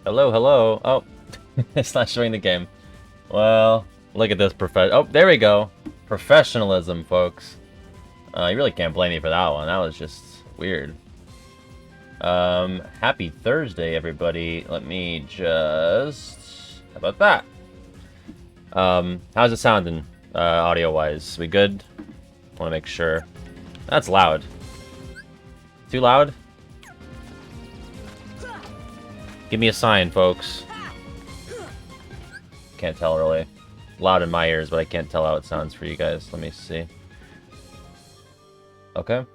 Hello, hello. Oh, it's not showing the game. Well, look at this Oh, there we go. Professionalism, folks. You really can't blame me for that one. That was just weird. Happy Thursday, everybody. Let me just... How about that? How's it sounding, audio-wise? We good? Want to make sure. That's loud. Too loud? Give me a sign, folks. Can't tell, really. Loud in my ears, but I can't tell how it sounds for you guys. Let me see. Okay.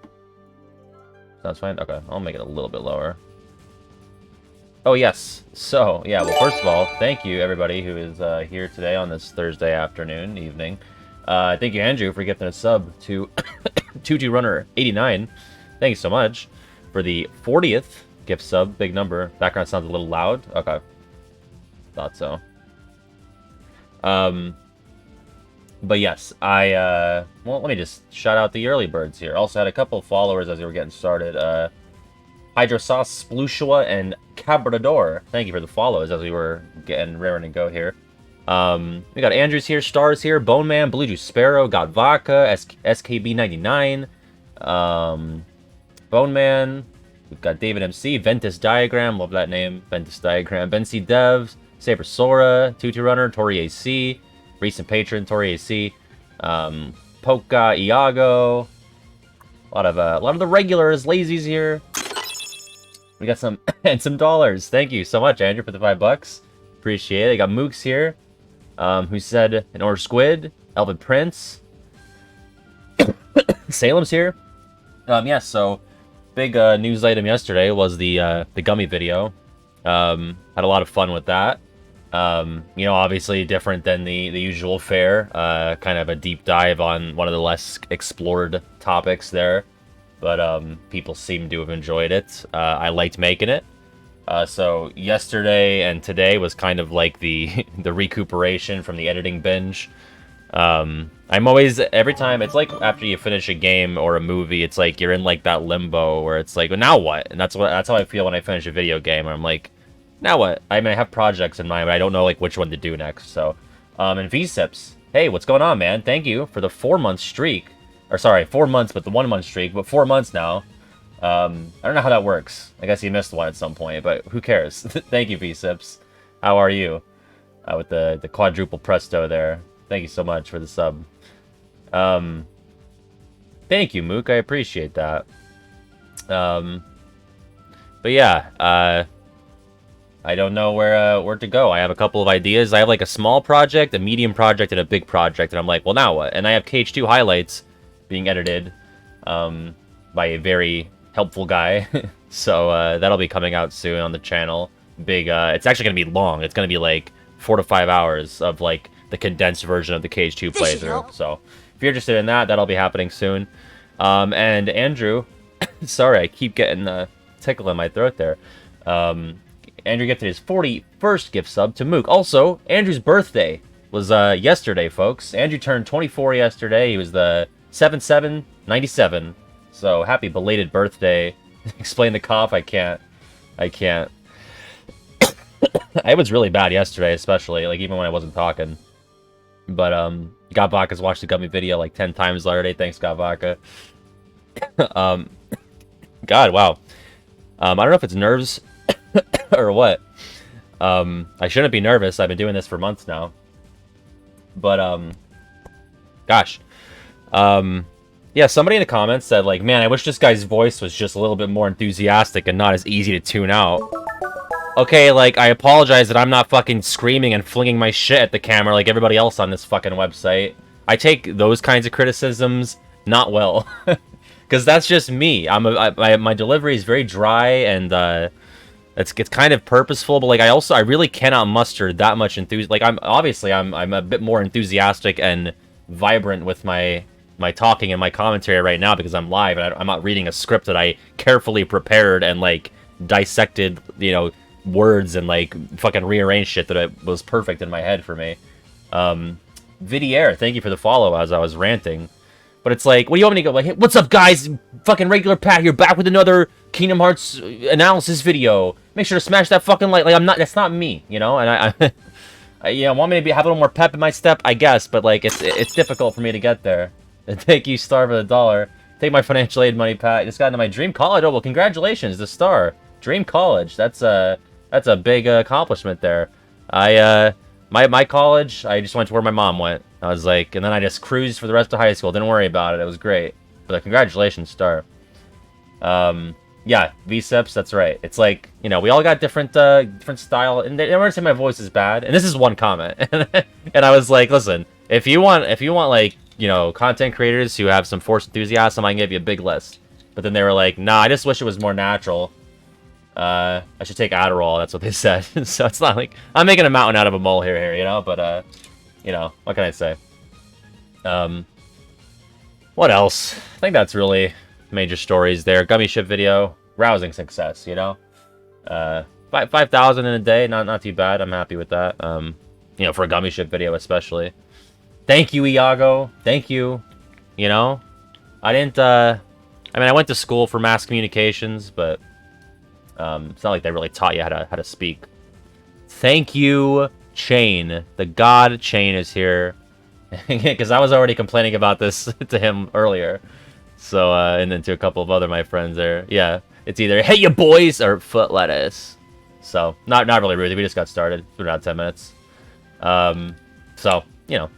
Sounds fine? Okay, I'll make it a little bit lower. Oh, yes. So, yeah, well, first of all, thank you, everybody who is here today on this Thursday afternoon, evening. Thank you, Andrew, for gifting a sub to 22runner89. Thank you so much for the 40th gift sub. Big number. Background sounds a little loud. Okay. Thought so. But yes, well, let me just shout out the early birds here. Also had a couple of followers as we were getting started. Hydrosauce, Splushua, and Cabrador. Thank you for the follows as we were getting raring to go here. We got Andrews here, Stars here, Bone Man, Blue Juice Sparrow, Got Vodka, SKB99, Bone Man. We've got David MC, Ventus Diagram, love that name, Ventus Diagram, Ben C Devs, Saber Sora, Tutu Runner, Tori AC, recent patron, Tori AC, Polka, Iago, a lot of the regulars, lazies here. We got some and some dollars. Thank you so much, Andrew, for the $5. Appreciate it. I got Mooks here, who said an Orange Squid, Elvin Prince, Salem's here. Yeah, so big news item yesterday was the gummy video. Had a lot of fun with that. You know, obviously different than the usual fare. Kind of a deep dive on one of the less explored topics there. But people seem to have enjoyed it. I liked making it. So yesterday and today was kind of like the recuperation from the editing binge. I'm always, every time, it's like after you finish a game or a movie, it's like you're in like that limbo where it's like, well, now what? And that's how I feel when I finish a video game. I'm like, now what? I mean, I have projects in mind, but I don't know like which one to do next. So, and VSips, hey, what's going on, man? Thank you for the 4-month streak. Or sorry, 4 months, but the 1-month streak, but 4 months now. I don't know how that works. I guess you missed one at some point, but who cares? Thank you, VSips. How are you? With the quadruple presto there. Thank you so much for the sub. Thank you, Mook. I appreciate that. But yeah, I don't know where to go. I have a couple of ideas. I have like a small project, a medium project, and a big project, and I'm like, well, now what? And I have KH2 highlights being edited by a very helpful guy. So that'll be coming out soon on the channel. Big. It's actually gonna be long. It's gonna be like 4 to 5 hours of like the condensed version of the KH2 playthrough. So if you're interested in that, that'll be happening soon. And Andrew, sorry, I keep getting a tickle in my throat there. Andrew gifted his 41st gift sub to Mook. Also, Andrew's birthday was yesterday, folks. Andrew turned 24 yesterday. He was the 7/7/97. So happy belated birthday. Explain the cough. I can't. I was really bad yesterday, especially like even when I wasn't talking. But, Gabaka's watched the gummy video like 10 times already. Thanks, Gabaka. God, wow. I don't know if it's nerves or what. I shouldn't be nervous. I've been doing this for months now. But, gosh. Yeah, somebody in the comments said, like, man, I wish this guy's voice was just a little bit more enthusiastic and not as easy to tune out. Okay, like, I apologize that I'm not fucking screaming and flinging my shit at the camera like everybody else on this fucking website. I take those kinds of criticisms not well. Because that's just me. My delivery is very dry and, it's kind of purposeful, but, like, I really cannot muster that much enthusiasm. Like, I'm a bit more enthusiastic and vibrant with my talking and my commentary right now because I'm live and I'm not reading a script that I carefully prepared and, like, dissected, you know, words and, like, fucking rearranged shit that it was perfect in my head for me. Vidier, thank you for the follow as I was ranting. But it's like, what do you want me to go, like, hey, what's up, guys? Fucking regular Pat here, back with another Kingdom Hearts analysis video. Make sure to smash that fucking like, that's not me, you know? And I want me to have a little more pep in my step, I guess, but, like, it's difficult for me to get there. Thank you, Star, for the $1. Take my financial aid money, Pat. I just got into my dream college. Oh, well, congratulations, the Star. Dream college. That's a big accomplishment there. My college, I just went to where my mom went. I was like, and then I just cruised for the rest of high school. Didn't worry about it. It was great. But congratulations, Star. Yeah, V-Sips, that's right. It's like, you know, we all got different style, and they never say my voice is bad. And this is one comment. And I was like, listen, if you want like, you know, content creators who have some forced enthusiasm, I can give you a big list. But then they were like, nah, I just wish it was more natural. I should take Adderall, that's what they said. So it's not like, I'm making a mountain out of a molehill here, you know? But, you know, what can I say? What else? I think that's really major stories there. Gummy ship video, rousing success, you know? 5,000 in a day, not too bad. I'm happy with that. You know, for a gummy ship video especially. Thank you, Iago. Thank you. You know? I didn't, I mean, I went to school for mass communications, but it's not like they really taught you how to speak. Thank you, Chain. The god Chain is here. Because I was already complaining about this to him earlier. So, and then to a couple of other my friends there. Yeah, it's either, hey, you boys, or foot lettuce. So, not really rude. We just got started. It's been about 10 minutes. So, you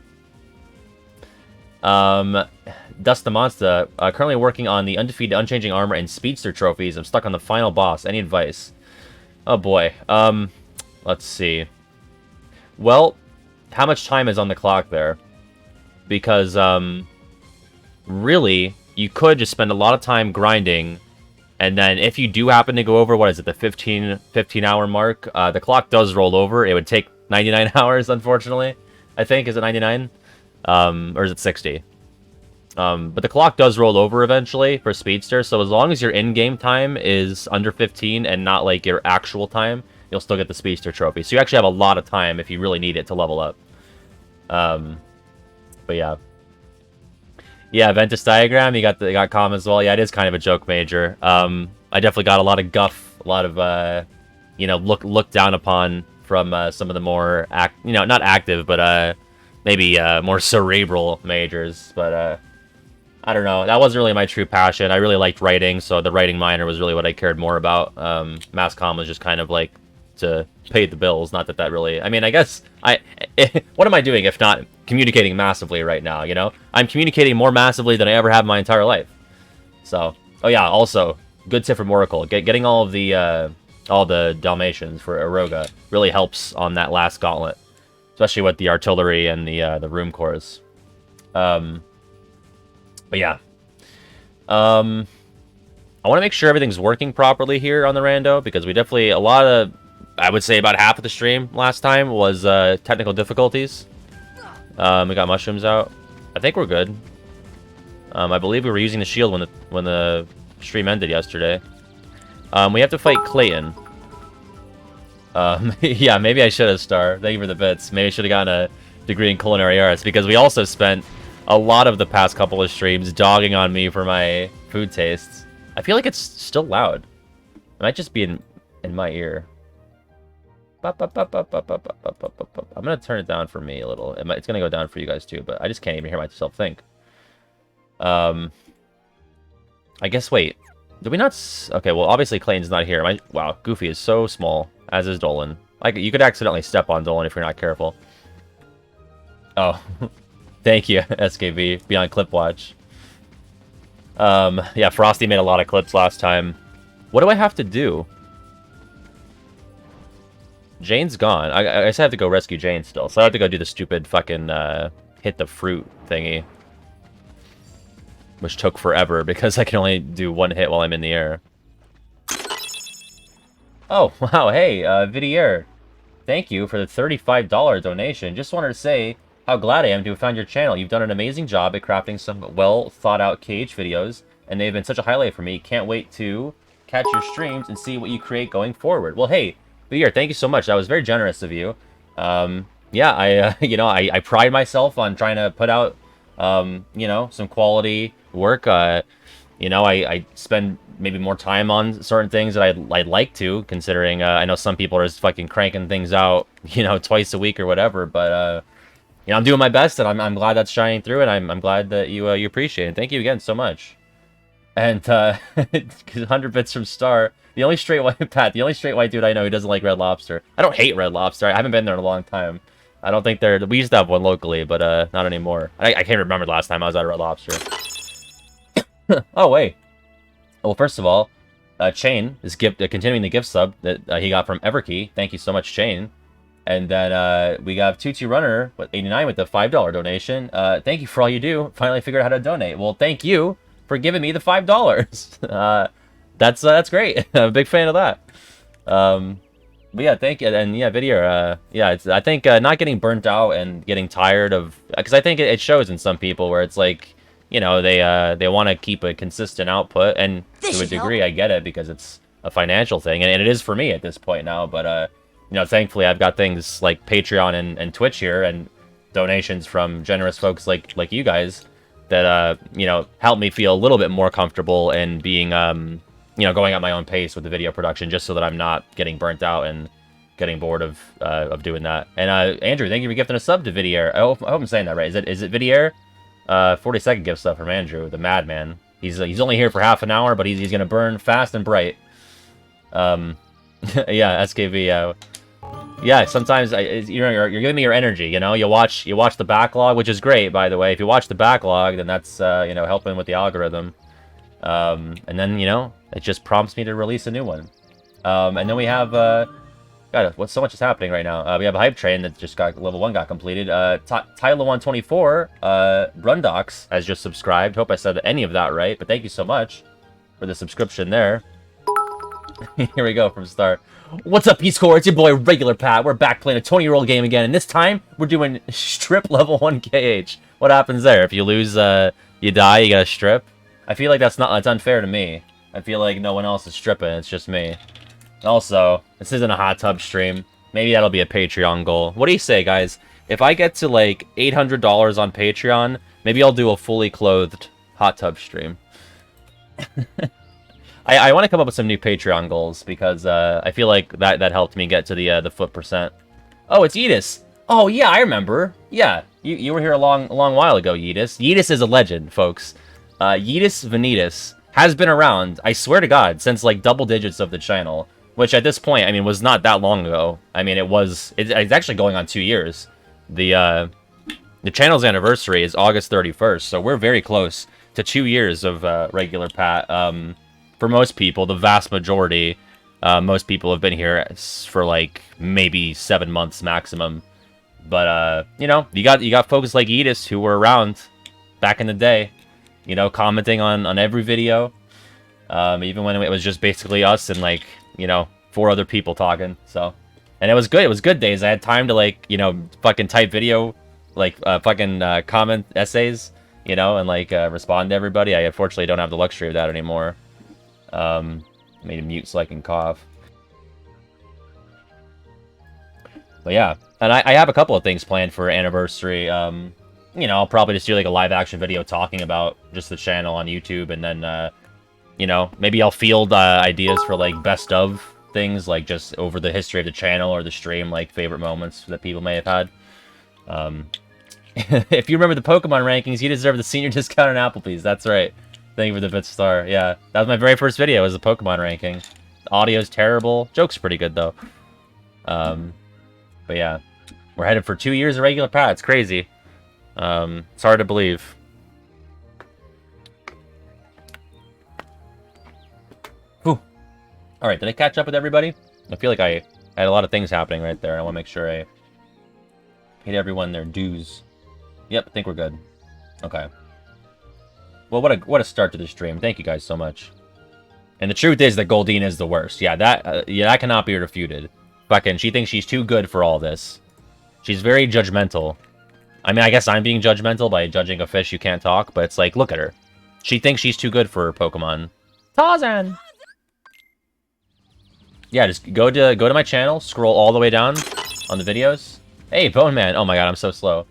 know. Dust the Monster, currently working on the Undefeated Unchanging Armor and Speedster trophies. I'm stuck on the final boss. Any advice? Oh boy. Let's see. Well, how much time is on the clock there? Because, really, you could just spend a lot of time grinding, and then if you do happen to go over, what is it, the 15 hour mark, the clock does roll over. It would take 99 hours, unfortunately. I think, is it 99? Or is it 60? But the clock does roll over eventually for Speedster, so as long as your in-game time is under 15 and not, like, your actual time, you'll still get the Speedster trophy. So you actually have a lot of time if you really need it to level up. But yeah. Yeah, Ventus Diagram, you got Calm as well. Yeah, it is kind of a joke major. I definitely got a lot of guff, a lot of, you know, looked down upon from some of the more, not active, but maybe more cerebral majors. But I don't know. That wasn't really my true passion. I really liked writing, so the writing minor was really what I cared more about. Mass comm was just kind of like to pay the bills. Not that really... I mean, I guess what am I doing if not communicating massively right now, you know? I'm communicating more massively than I ever have in my entire life. So, oh yeah, also, good tip from Oracle. Getting all the Dalmatians for Aroga really helps on that last gauntlet. Especially with the artillery and the room cores. But yeah. I want to make sure everything's working properly here on the rando, because we definitely, I would say about half of the stream last time was technical difficulties. We got mushrooms out. I think we're good. I believe we were using the shield when the stream ended yesterday. We have to fight Clayton. Yeah, maybe I should have, Star. Thank you for the bits. Maybe I should have gotten a degree in culinary arts, because we also spent a lot of the past couple of streams dogging on me for my food tastes. I feel like it's still loud. It might just be in my ear. I'm gonna turn it down for me a little. It's gonna go down for you guys too, but I just can't even hear myself think. I guess, wait. Did we not... Okay, well, obviously Clayton's not here. Wow, Goofy is so small, as is Dolan. Like, you could accidentally step on Dolan if you're not careful. Oh. Thank you, SKV. Beyond Clip Watch. Yeah, Frosty made a lot of clips last time. What do I have to do? Jane's gone. I guess I have to go rescue Jane still. So I have to go do the stupid fucking hit the fruit thingy. Which took forever because I can only do one hit while I'm in the air. Oh, wow. Hey, Vidier. Thank you for the $35 donation. Just wanted to say how glad I am to have found your channel. You've done an amazing job at crafting some well-thought-out KH videos, and they've been such a highlight for me. Can't wait to catch your streams and see what you create going forward. Well, hey, Vidier, thank you so much. That was very generous of you. Yeah, I pride myself on trying to put out, some quality work. I spend maybe more time on certain things that I'd like to, considering I know some people are just fucking cranking things out, twice a week or whatever. But I'm doing my best, and I'm glad that's shining through, and I'm glad that you appreciate it. Thank you again so much. And 100 bits from Star. The only straight white dude I know who doesn't like Red Lobster. I don't hate Red Lobster. I haven't been there in a long time. I don't think we used to have one locally, but not anymore. I can't remember the last time I was at a Red Lobster. Oh, wait. Well, first of all, Chain is continuing the gift sub that he got from Everkey. Thank you so much, Chain. And then we got Tutu Runner with 89 with the $5 donation. Thank you for all you do. Finally figured out how to donate. Well, thank you for giving me the $5. That's great. I'm a big fan of that. But yeah, thank you. And yeah, Vidier, I think not getting burnt out and getting tired of... Because I think it shows in some people where it's like, they want to keep a consistent output. And to a degree, I get it because it's a financial thing. And it is for me at this point now. But, thankfully, I've got things like Patreon and Twitch here and donations from generous folks like you guys that, help me feel a little bit more comfortable and being... going at my own pace with the video production, just so that I'm not getting burnt out and getting bored of doing that. And Andrew, thank you for gifting a sub to Vidier. I hope I'm saying that right. Is it Vidier? 40-second gift sub from Andrew, the madman. He's only here for half an hour, but he's gonna burn fast and bright. Yeah, SKV. Yeah, sometimes you're giving me your energy. You watch the backlog, which is great, by the way. If you watch the backlog, then that's helping with the algorithm. And then it just prompts me to release a new one. And then we have God, so much is happening right now. We have a hype train that just level 1 got completed. Tyla124 Rundox has just subscribed. Hope I said any of that right, but thank you so much for the subscription there. Here we go from Star. What's up, Peace Corps? It's your boy Regular Pat. We're back playing a 20-year-old game again, and this time we're doing strip level 1 KH. What happens there? If you lose, you die, you gotta strip. I feel like that's unfair to me. I feel like no one else is stripping, it's just me. Also, this isn't a hot tub stream. Maybe that'll be a Patreon goal. What do you say, guys? If I get to like $800 on Patreon, maybe I'll do a fully clothed hot tub stream. I want to come up with some new Patreon goals because I feel like that helped me get to the foot percent. Oh, it's Yeetus. Oh yeah, I remember. Yeah, you were here a long while ago, Yeetus. Yeetus is a legend, folks. Yeetus Vanitas has been around, I swear to God, since like double digits of the channel, which at this point, I mean, was not that long ago. I mean, it's actually going on 2 years. The channel's anniversary is August 31st, so we're very close to 2 years of regular Pat. For most people, the vast majority, most people have been here for like maybe 7 months maximum. But you got folks like Edis who were around back in the day, commenting on every video, even when it was just basically us and like 4 other people talking. So, and it was good. It was good days. I had time to like fucking type video, like fucking comment essays, and like respond to everybody. I unfortunately don't have the luxury of that anymore. Made him mute so I can cough. But yeah, and I have a couple of things planned for anniversary. I'll probably just do like a live action video talking about just the channel on YouTube, and then maybe I'll field ideas for like best of things, like just over the history of the channel or the stream, like favorite moments that people may have had. If you remember the Pokemon rankings, you deserve the senior discount on Applebee's. That's right. Thank you for the bit star. Yeah, that was my very first video, was the Pokemon ranking. The audio's terrible. Joke's pretty good, though. But yeah, we're headed for 2 years of regular pat. It's crazy. It's hard to believe. Whew. Alright, did I catch up with everybody? I feel like I had a lot of things happening right there. I want to make sure I hit everyone their dues. Yep, I think we're good. Okay. Well, what a start to the stream. Thank you guys so much. And the truth is that Goldine is the worst. Yeah, that cannot be refuted. Fucking, she thinks she's too good for all this. She's very judgmental. I mean, I guess I'm being judgmental by judging a fish you can't talk, but it's like, look at her. She thinks she's too good for Pokemon. Tarzan! Yeah, just go to my channel, scroll all the way down on the videos. Hey, Bone Man! Oh my god, I'm so slow.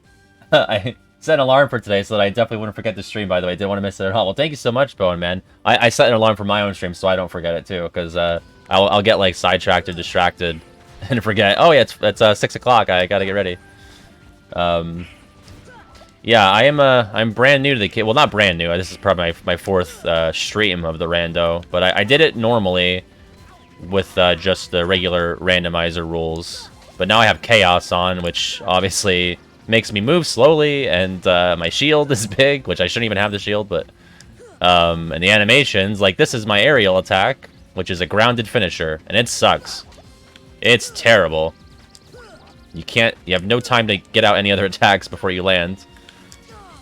I set an alarm for today so that I definitely wouldn't forget the stream, by the way. Didn't want to miss it at all. Well, thank you so much, Bone Man. I set an alarm for my own stream so I don't forget it, too, because I'll get, like, sidetracked or distracted and forget. Oh, yeah, it's 6 o'clock. I gotta get ready. Yeah, I'm brand new to the kit. Well, not brand new. This is probably my fourth stream of the rando, but I did it normally with just the regular randomizer rules. But now I have Chaos on, which obviously makes me move slowly, and my shield is big, which I shouldn't even have the shield, but... and the animations, like, this is my aerial attack, which is a grounded finisher, and it sucks. It's terrible. You have no time to get out any other attacks before you land.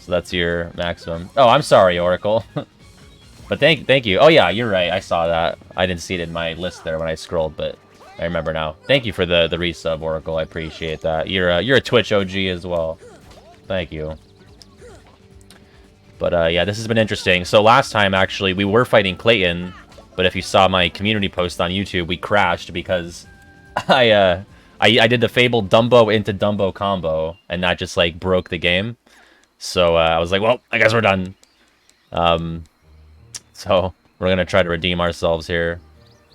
So that's your maximum. Oh, I'm sorry, Oracle. But thank you. Oh yeah, you're right, I saw that. I didn't see it in my list there when I scrolled, but... I remember now. Thank you for the resub, Oracle. I appreciate that. You're a Twitch OG as well. Thank you. But yeah, this has been interesting. So last time, actually, we were fighting Clayton, but if you saw my community post on YouTube, we crashed because I did the fabled Dumbo into Dumbo combo, and that just like broke the game. So I was like, well, I guess we're done. So we're gonna try to redeem ourselves here.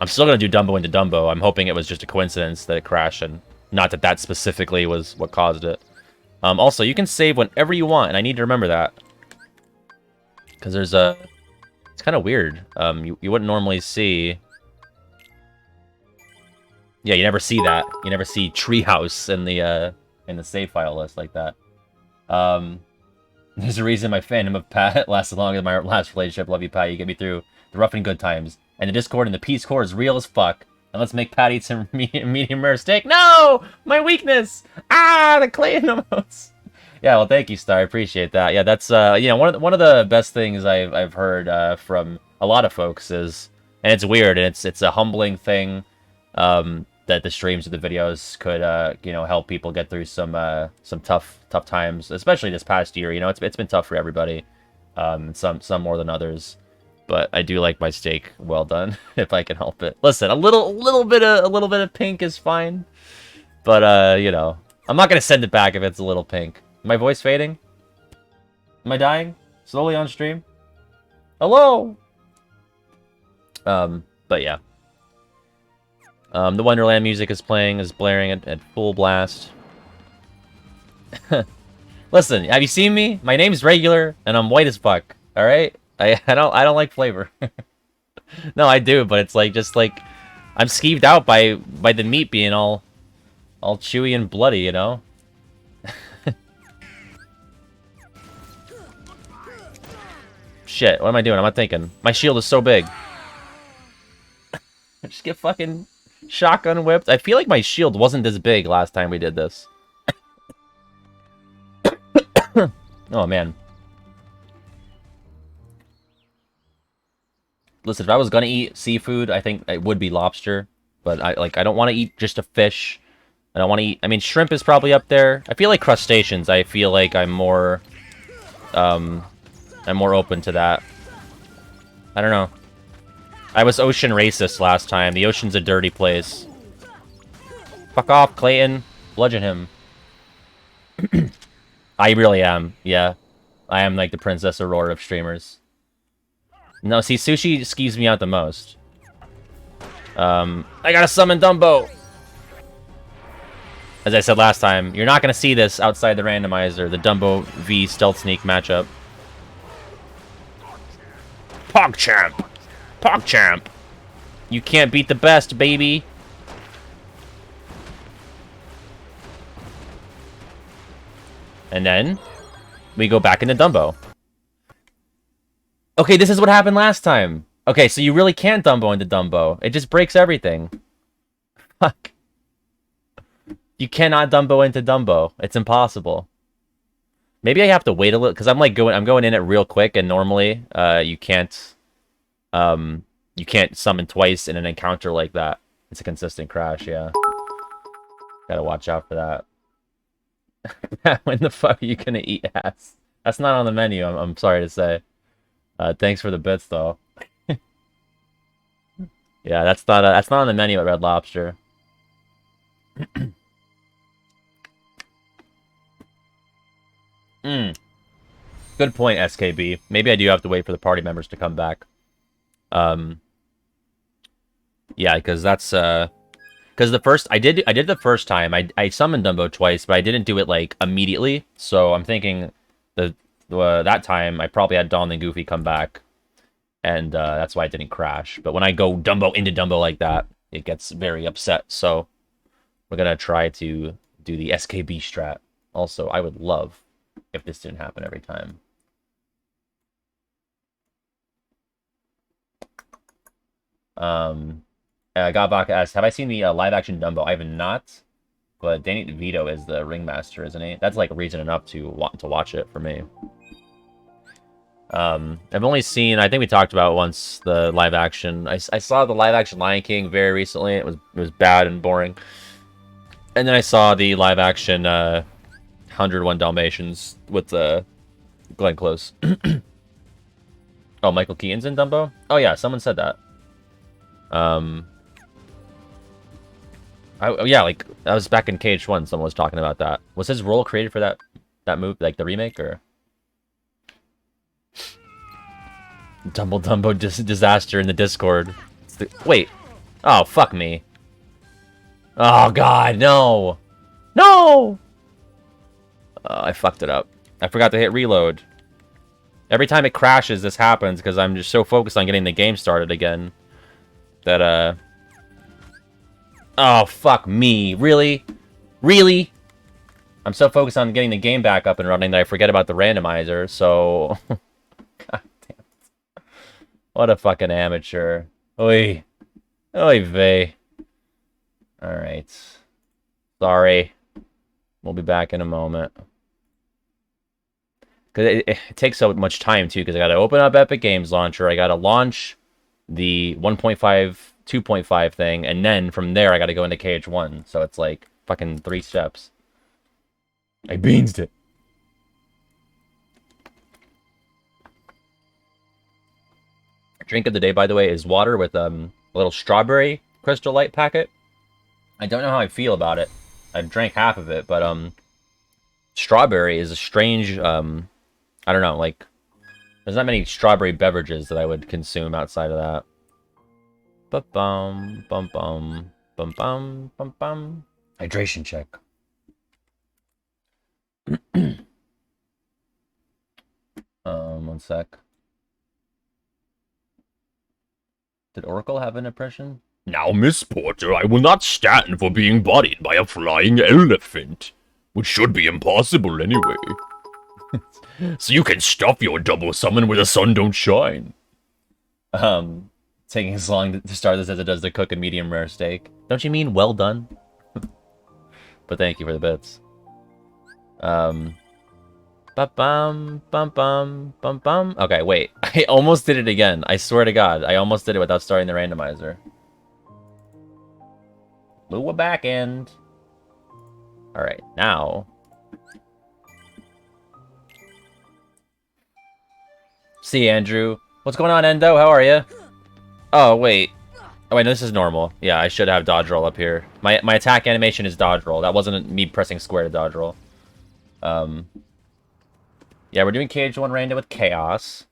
I'm still going to do Dumbo into Dumbo. I'm hoping it was just a coincidence that it crashed, and not that that specifically was what caused it. Also, you can save whenever you want, and I need to remember that. Because there's a... It's kind of weird. You wouldn't normally see... Yeah, you never see that. You never see Treehouse in the save file list like that. There's a reason my fandom of Pat lasted longer than my last relationship. Love you, Pat. You get me through the rough and good times. And the Discord and the Peace Corps is real as fuck. And let's make Pat eat some medium rare steak. No! My weakness! Ah, the Clayton emotes. Yeah, well, thank you, Star. I appreciate that. Yeah, that's you know, one of the best things I've heard from a lot of folks is, and it's weird, and it's a humbling thing that the streams or the videos could you know, help people get through some tough times, especially this past year. You know, it's been tough for everybody, some more than others. But I do like my steak well done, if I can help it. Listen, a little bit of pink is fine, but you know, I'm not gonna send it back if it's a little pink. My voice fading? Am I dying slowly on stream? Hello. But yeah, the Wonderland music is blaring at full blast. Listen, have you seen me? My name's Regular, and I'm white as fuck. All right. I don't like flavor. No, I do, but it's like just like I'm skeeved out by the meat being all chewy and bloody, you know. Shit, what am I doing? I'm not thinking. My shield is so big. I just get fucking shotgun whipped. I feel like my shield wasn't this big last time we did this. Oh man. Listen, if I was gonna eat seafood, I think it would be lobster. But I don't want to eat just a fish. I don't want to eat... I mean, shrimp is probably up there. I feel like crustaceans. I feel like I'm more open to that. I don't know. I was ocean racist last time. The ocean's a dirty place. Fuck off, Clayton. Bludgeon him. I really am. Yeah. I am like the Princess Aurora of streamers. No, see, Sushi skeeves me out the most. I gotta summon Dumbo! As I said last time, you're not gonna see this outside the randomizer, the Dumbo v Stealth Sneak matchup. PogChamp! PogChamp! You can't beat the best, baby! And then, we go back into Dumbo. Okay, this is what happened last time. Okay, so you really can't Dumbo into Dumbo. It just breaks everything. Fuck. You cannot Dumbo into Dumbo. It's impossible. Maybe I have to wait a little, because I'm going in it real quick, and normally, you can't summon twice in an encounter like that. It's a consistent crash, yeah. Gotta watch out for that. When the fuck are you gonna eat ass? That's not on the menu, I'm sorry to say. Thanks for the bits, though. Yeah, that's not on the menu at Red Lobster. Good point, SKB. Maybe I do have to wait for the party members to come back. Yeah, because that's because the first I did the first time I summoned Dumbo twice, but I didn't do it like immediately. So I'm thinking that time I probably had Don and Goofy come back, and that's why it didn't crash. But when I go Dumbo into Dumbo like that, it gets very upset. So we're gonna try to do the SKB strat. Also, I would love if this didn't happen every time. Godbaka asks, have I seen the live-action Dumbo? I have not, but Danny DeVito is the ringmaster, isn't he? That's like reason enough to want to watch it for me. I've only seen, I think we talked about once the live-action. I saw the live-action Lion King very recently. It was bad and boring. And then I saw the live-action 101 Dalmatians with Glenn Close. Oh, Michael Keaton's in Dumbo? Oh yeah, someone said that. Yeah, like that was back in KH1. Someone was talking about that. Was his role created for that move, like the remake, or Dumbo disaster in the Discord? Wait, oh fuck me. Oh god, no, no. I fucked it up. I forgot to hit reload. Every time it crashes, this happens because I'm just so focused on getting the game started again. That, oh, fuck me. Really? Really? I'm so focused on getting the game back up and running that I forget about the randomizer, so... God damn it. What a fucking amateur. Oy. Oy vey. Alright. Sorry. We'll be back in a moment. Because it takes so much time, too, because I gotta open up Epic Games Launcher, I gotta launch the 1.5, 2.5 thing, and then from there I gotta go into KH1, so it's like fucking 3 steps. I beansed it. Drink of the day, by the way, is water with a little strawberry Crystal Light packet. I don't know how I feel about it. I drank half of it, but strawberry is a strange, I don't know, like, there's not many strawberry beverages that I would consume outside of that. Ba-bum, bum-bum, bum-bum, bum-bum. Hydration check. One sec. Did Oracle have an impression? Now, Miss Porter, I will not stand for being bodied by a flying elephant. Which should be impossible anyway. So you can stuff your double summon where the sun don't shine. Taking as long to start this as it does to cook a medium rare steak. Don't you mean well done? But thank you for the bits. Ba-bum, bum-bum, bum-bum. Okay, wait. I almost did it again. I swear to God. I almost did it without starting the randomizer. Lua back end. Alright, now... See, Andrew. What's going on, Endo? How are you? Oh, wait. Oh, wait, no, this is normal. Yeah, I should have dodge roll up here. My attack animation is dodge roll. That wasn't me pressing square to dodge roll. Yeah, we're doing KH1 random with Chaos.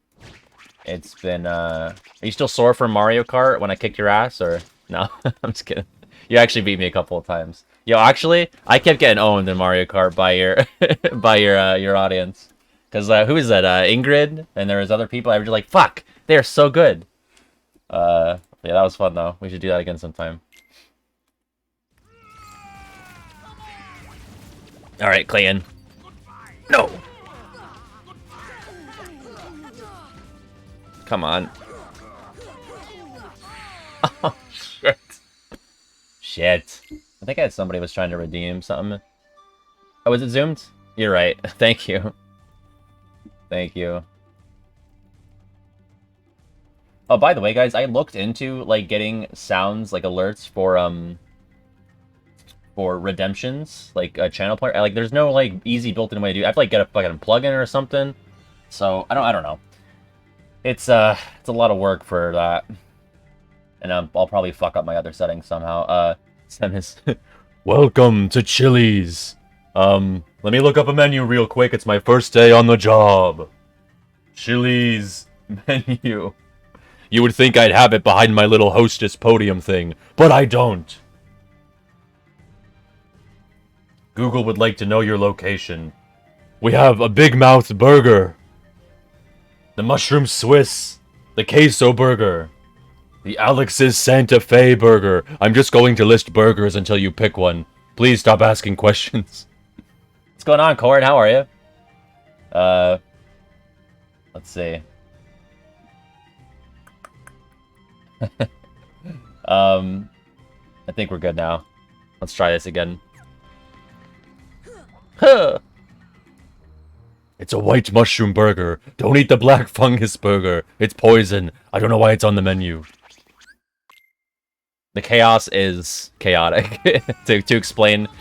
It's been, Are you still sore from Mario Kart when I kicked your ass, or...? No, I'm just kidding. You actually beat me a couple of times. Yo, actually, I kept getting owned in Mario Kart by your by your audience. Cause who is that? Ingrid, and there was other people. I was just like, fuck, they are so good. Yeah, that was fun though. We should do that again sometime. All right, Clayton. No. Come on. Oh shit. Shit. I think I had somebody was trying to redeem something. Oh, was it zoomed? You're right. Thank you. Thank you. Oh, by the way, guys, I looked into like getting sounds like alerts for redemptions, like a channel player. Like, there's no like easy built-in way to do it. I have to like get a fucking plugin or something. So I don't know. It's a lot of work for that, and I'll probably fuck up my other settings somehow. Semis. Welcome to Chili's. Let me look up a menu real quick. It's my first day on the job. Chili's menu. You would think I'd have it behind my little hostess podium thing, but I don't. Google would like to know your location. We have a Big Mouth burger, the Mushroom Swiss, the Queso burger, the Alex's Santa Fe burger. I'm just going to list burgers until you pick one. Please stop asking questions. What's going on, Cord? How are you? Let's see. I think we're good now. Let's try this again. Huh. It's a white mushroom burger. Don't eat the black fungus burger. It's poison. I don't know why it's on the menu. The chaos is chaotic. to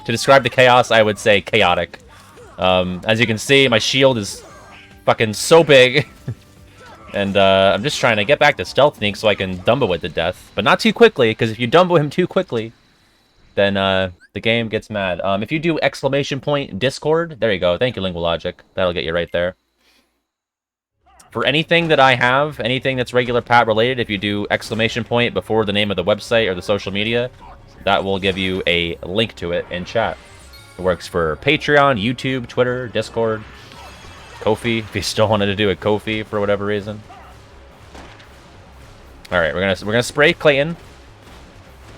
describe the chaos, I would say chaotic. As you can see, my shield is fucking so big. And I'm just trying to get back to Stealth Sneak so I can Dumbo it to death. But not too quickly, because if you Dumbo him too quickly, then the game gets mad. If you do ! Discord, there you go. Thank you, Lingual Logic. That'll get you right there. For anything that I have, anything that's regular Pat related, if you do ! Before the name of the website or the social media, that will give you a link to it in chat. It works for Patreon, YouTube, Twitter, Discord, Ko-fi, if you still wanted to do a Ko-fi for whatever reason. Alright, we're gonna spray Clayton.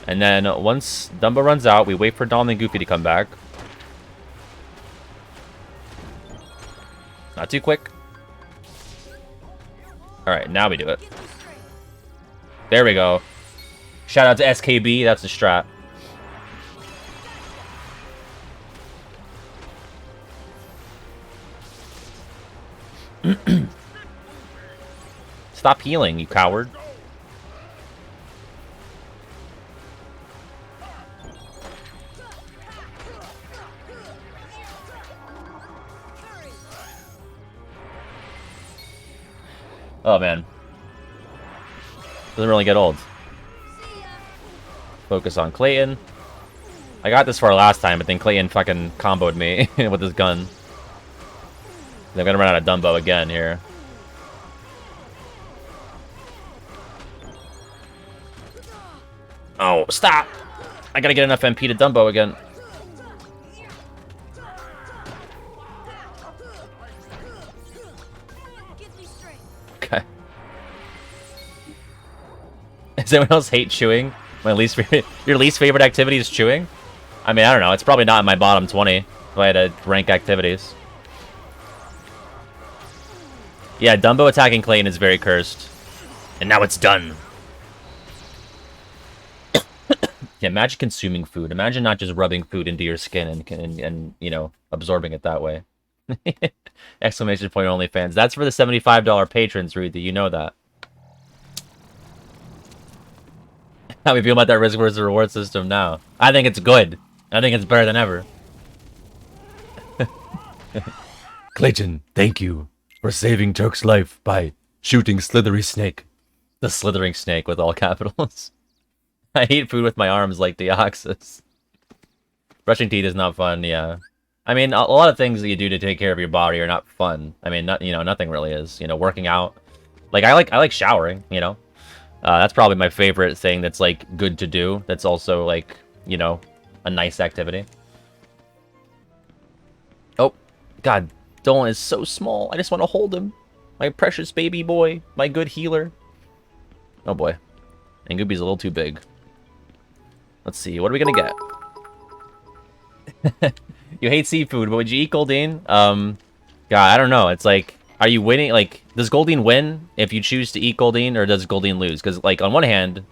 And then once Dumbo runs out, we wait for Donald and Goofy to come back. Not too quick. Alright, now we do it. There we go. Shout out to SKB, that's the strat. Stop healing, you coward. Oh, man. Doesn't really get old. Focus on Clayton. I got this far last time, but then Clayton fucking comboed me with his gun. I'm gonna run out of Dumbo again here. Oh, stop! I gotta get enough MP to Dumbo again. Okay. Does anyone else hate chewing? My least favorite. Your least favorite activity is chewing? I mean, I don't know. It's probably not in my bottom 20 if I had to rank activities. Yeah, Dumbo attacking Clayton is very cursed. And now it's done. Yeah, imagine consuming food. Imagine not just rubbing food into your skin and you know, absorbing it that way. Exclamation point OnlyFans. That's for the $75 patrons, Rudy. You know that. How we feel about that risk versus reward system now? I think it's good. I think it's better than ever. Clayton, thank you for saving Turk's life by shooting Slithery Snake. The slithering snake with all capitals. I eat food with my arms like Deoxys. Brushing teeth is not fun, yeah. I mean, a lot of things that you do to take care of your body are not fun. I mean, not, you know, nothing really is. You know, working out. Like, I like showering, you know. That's probably my favorite thing that's, like, good to do. That's also, like, you know, a nice activity. Oh, God, Dolan is so small. I just want to hold him. My precious baby boy. My good healer. Oh, boy. And Gooby's a little too big. Let's see. What are we going to get? You hate seafood, but would you eat Goldine? God, I don't know. It's like, are you winning? Like, does Goldine win if you choose to eat Goldine, or does Goldine lose? Because, like, on one hand,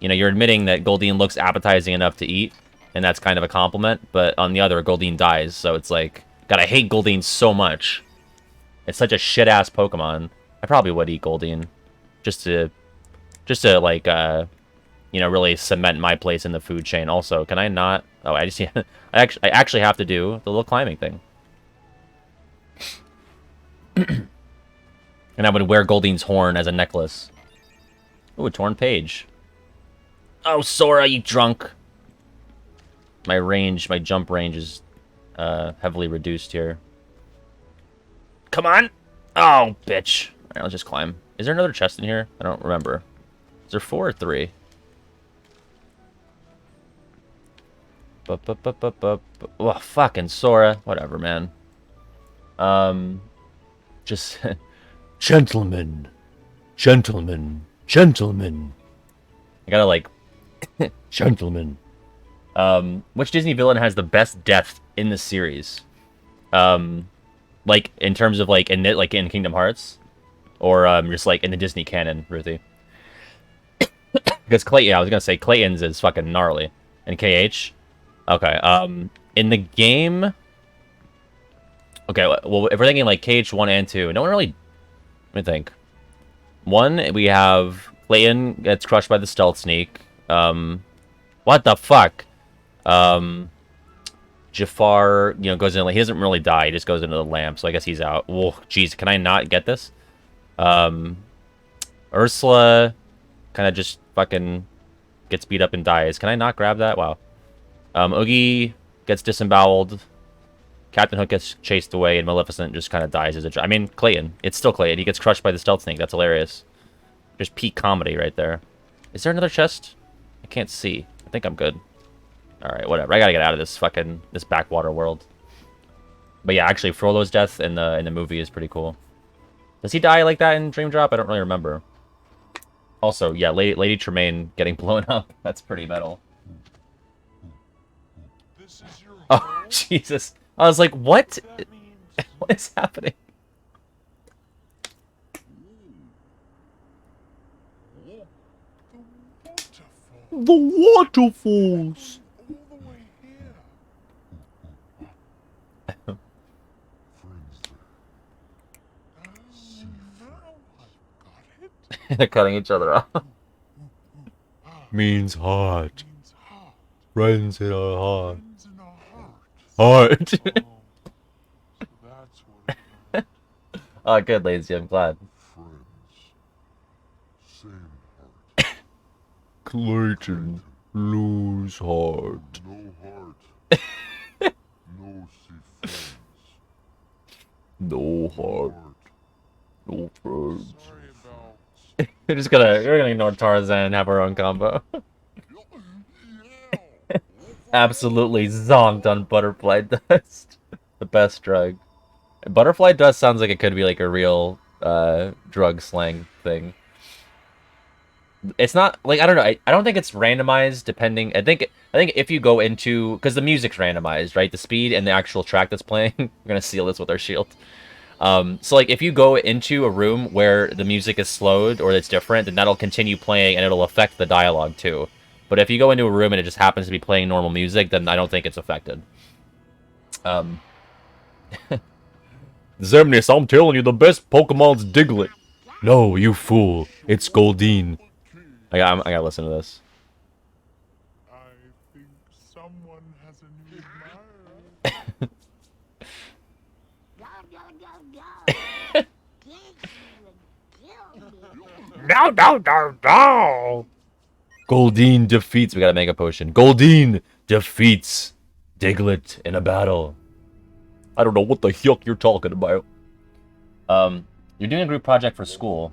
you know, you're admitting that Goldine looks appetizing enough to eat, and that's kind of a compliment. But on the other, Goldine dies, so it's like, God, I hate Goldine so much. It's such a shit-ass Pokemon. I probably would eat Goldine, just to like, you know, really cement my place in the food chain. Also, can I not? Oh, I just I actually have to do the little climbing thing. And I would wear Goldine's horn as a necklace. Ooh, a torn page. Oh, Sora, you drunk. My jump range is heavily reduced here. Come on! Oh, bitch. Alright, let's just climb. Is there another chest in here? I don't remember. Is there 4 or 3? Oh, fucking Sora. Whatever, man. Just... Gentlemen. Gentlemen. Gentlemen. I gotta, like... Gentlemen. Which Disney villain has the best death in the series? Like, in terms of, like, in Kingdom Hearts? Or, just, like, in the Disney canon, Ruthie? Because yeah, I was gonna say, Clayton's is fucking gnarly. And KH? Okay, in the game... Okay, well, if we're thinking, like, KH 1 and 2, no one really... Let me think. 1, we have... Clayton gets crushed by the Stealth Sneak. What the fuck? Jafar, you know, goes in, like, he doesn't really die, he just goes into the lamp, so I guess he's out. Whoa, jeez, can I not get this? Ursula kind of just fucking gets beat up and dies. Can I not grab that? Wow. Oogie gets disemboweled. Captain Hook gets chased away, and Maleficent just kind of dies as a... I mean, Clayton. It's still Clayton. He gets crushed by the Stealth Snake. That's hilarious. Just peak comedy right there. Is there another chest? I can't see. I think I'm good. Alright, whatever. I gotta get out of this fucking... this backwater world. But yeah, actually, Frollo's death in the movie is pretty cool. Does he die like that in Dream Drop? I don't really remember. Also, yeah, Lady Tremaine getting blown up. That's pretty metal. Oh, Jesus. I was like, what? What is happening? The waterfalls! They're cutting each other off. Means heart. Friends in our heart. Heart. Oh, good, Lazy. I'm glad. Clayton, lose heart. No heart. No friends. We're gonna ignore Tarzan and have our own combo. Absolutely zonked on butterfly dust. The best drug. Butterfly dust sounds like it could be like a real drug slang thing. It's not like, I don't know. I don't think it's randomized depending. I think if you go into, because the music's randomized, right? The speed and the actual track that's playing. We're gonna seal this with our shield. So like if you go into a room where the music is slowed or it's different, then that'll continue playing and it'll affect the dialogue too. But if you go into a room and it just happens to be playing normal music, then I don't think it's affected. Zemnis, I'm telling you, the best Pokemon's Diglett. No, you fool. It's Goldine. I gotta listen to this. I think someone has a new admirer. No. Goldine defeats... We gotta make a potion. Goldine defeats Diglett in a battle. I don't know what the yuck you're talking about. You're doing a group project for school.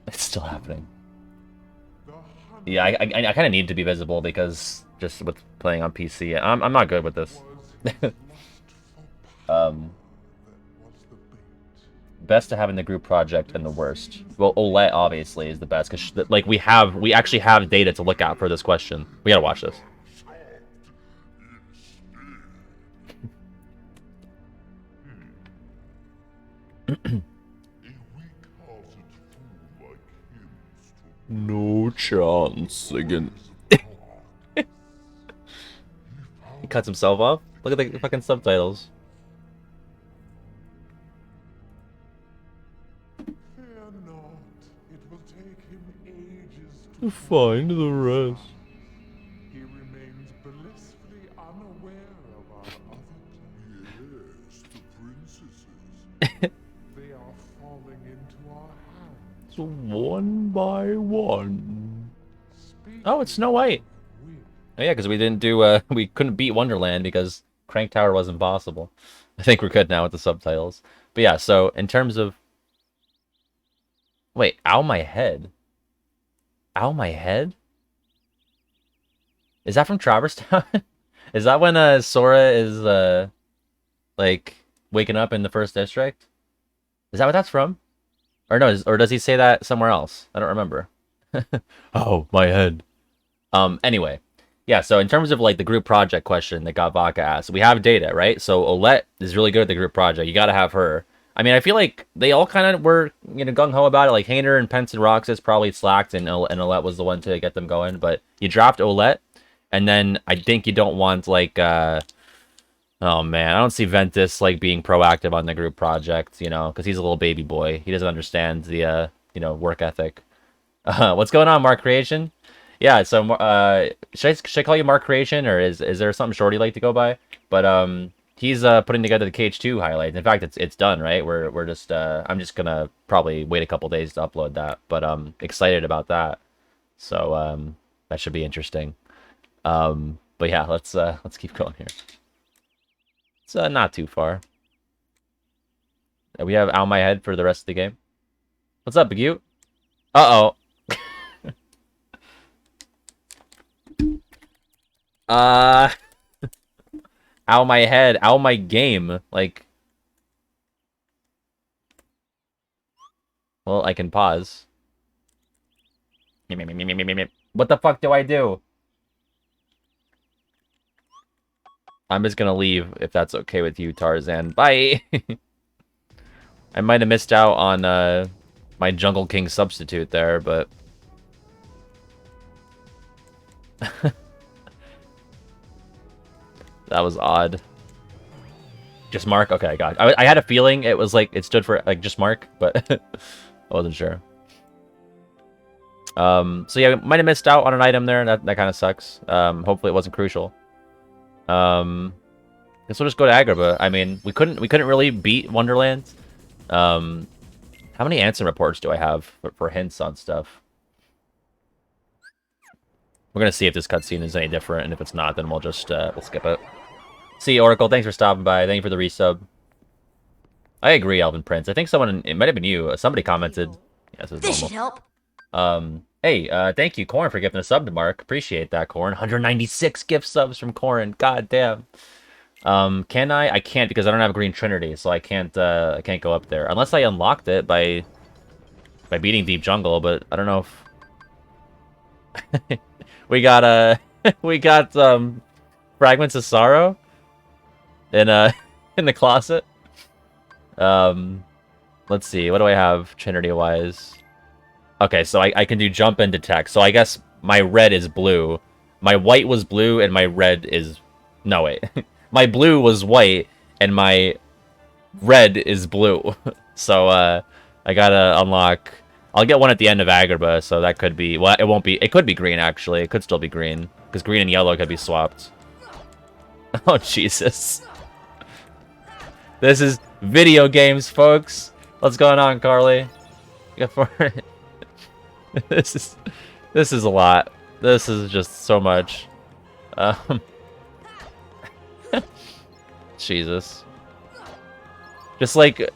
It's still happening. The Yeah, I kind of need to be visible because just with playing on PC, I'm not good with this. was his lust for power Um, that was the bait. best to have in the group project and the worst. Well, Olet obviously is the best because like we actually have data to look at for this question. We gotta watch this. A weak-hearted fool like him stood No chance again. He cuts himself off. Look at the fucking subtitles. Fear not, it will take him ages To to find the rest. He remains blissfully unaware of our other plans. Yes, the princesses. They are falling into our hands. So one by one. Oh, it's Snow White. Oh yeah, because we didn't do we couldn't beat Wonderland because Crank Tower wasn't possible. I think we're good now with the subtitles. But yeah, so in terms of wait, ow my head. Ow my head? Is that from Traverse Town? Is that when Sora is like waking up in the first district? Is that what that's from? Or no, or does he say that somewhere else? I don't remember. Oh, my head. Anyway. Yeah, so in terms of like the group project question that got Vodka asked, we have data, right? So Olette is really good at the group project. You gotta have her. I mean, I feel like they all kind of were, gung-ho about it. Like Hainer and Pence and Roxas probably slacked, and Olette was the one to get them going. But you dropped Olette, and then I think you don't want like, oh man, I don't see Ventus like being proactive on the group project, because he's a little baby boy. He doesn't understand the, work ethic. What's going on, Mark Creation? Yeah, so should I call you Mark Creation, or is there something short you like to go by? But he's putting together the KH2 highlights. In fact, it's done, right? We're just I'm just gonna probably wait a couple days to upload that, but excited about that. So that should be interesting. But yeah, let's keep going here. It's not too far. We have Ow My Head for the rest of the game. What's up, Big Uh-oh. Ow my head, ow my game, like... Well, I can pause. What the fuck do I do? I'm just gonna leave, if that's okay with you, Tarzan. Bye! I might have missed out on, my Jungle King substitute there, but... That was odd. Just Mark? Okay, I got it. I had a feeling it was like, it stood for, like, just Mark, but I wasn't sure. So yeah, might have missed out on an item there, that kind of sucks. Hopefully it wasn't crucial. Guess we'll just go to Agrabah. I mean, we couldn't really beat Wonderland. How many answer reports do I have for hints on stuff? We're gonna see if this cutscene is any different, and if it's not, then we'll just we'll skip it. See, Oracle, thanks for stopping by. Thank you for the resub. I agree, Elvin Prince. I think someone, it might have been you, somebody commented. Yeah, this should help. Hey, thank you, Corn, for gifting a sub to Mark. Appreciate that, Corn. 196 gift subs from Corn. God damn. Can I? I can't because I don't have a Green Trinity, so I can't go up there. Unless I unlocked it by beating Deep Jungle, but I don't know if... we got, Fragments of Sorrow in in the closet. Let's see, what do I have Trinity-wise? Okay, so I can do jump and detect. So I guess my red is blue. My white was blue, and my red is... No, wait. My blue was white, and my red is blue. So, I gotta unlock... I'll get one at the end of Agrabah, so that could be... Well, it won't be... It could be green, actually. It could still be green. Because green and yellow could be swapped. Oh, Jesus. This is video games, folks. What's going on, Carly? Go for it. This is a lot. This is just so much. Jesus. Just like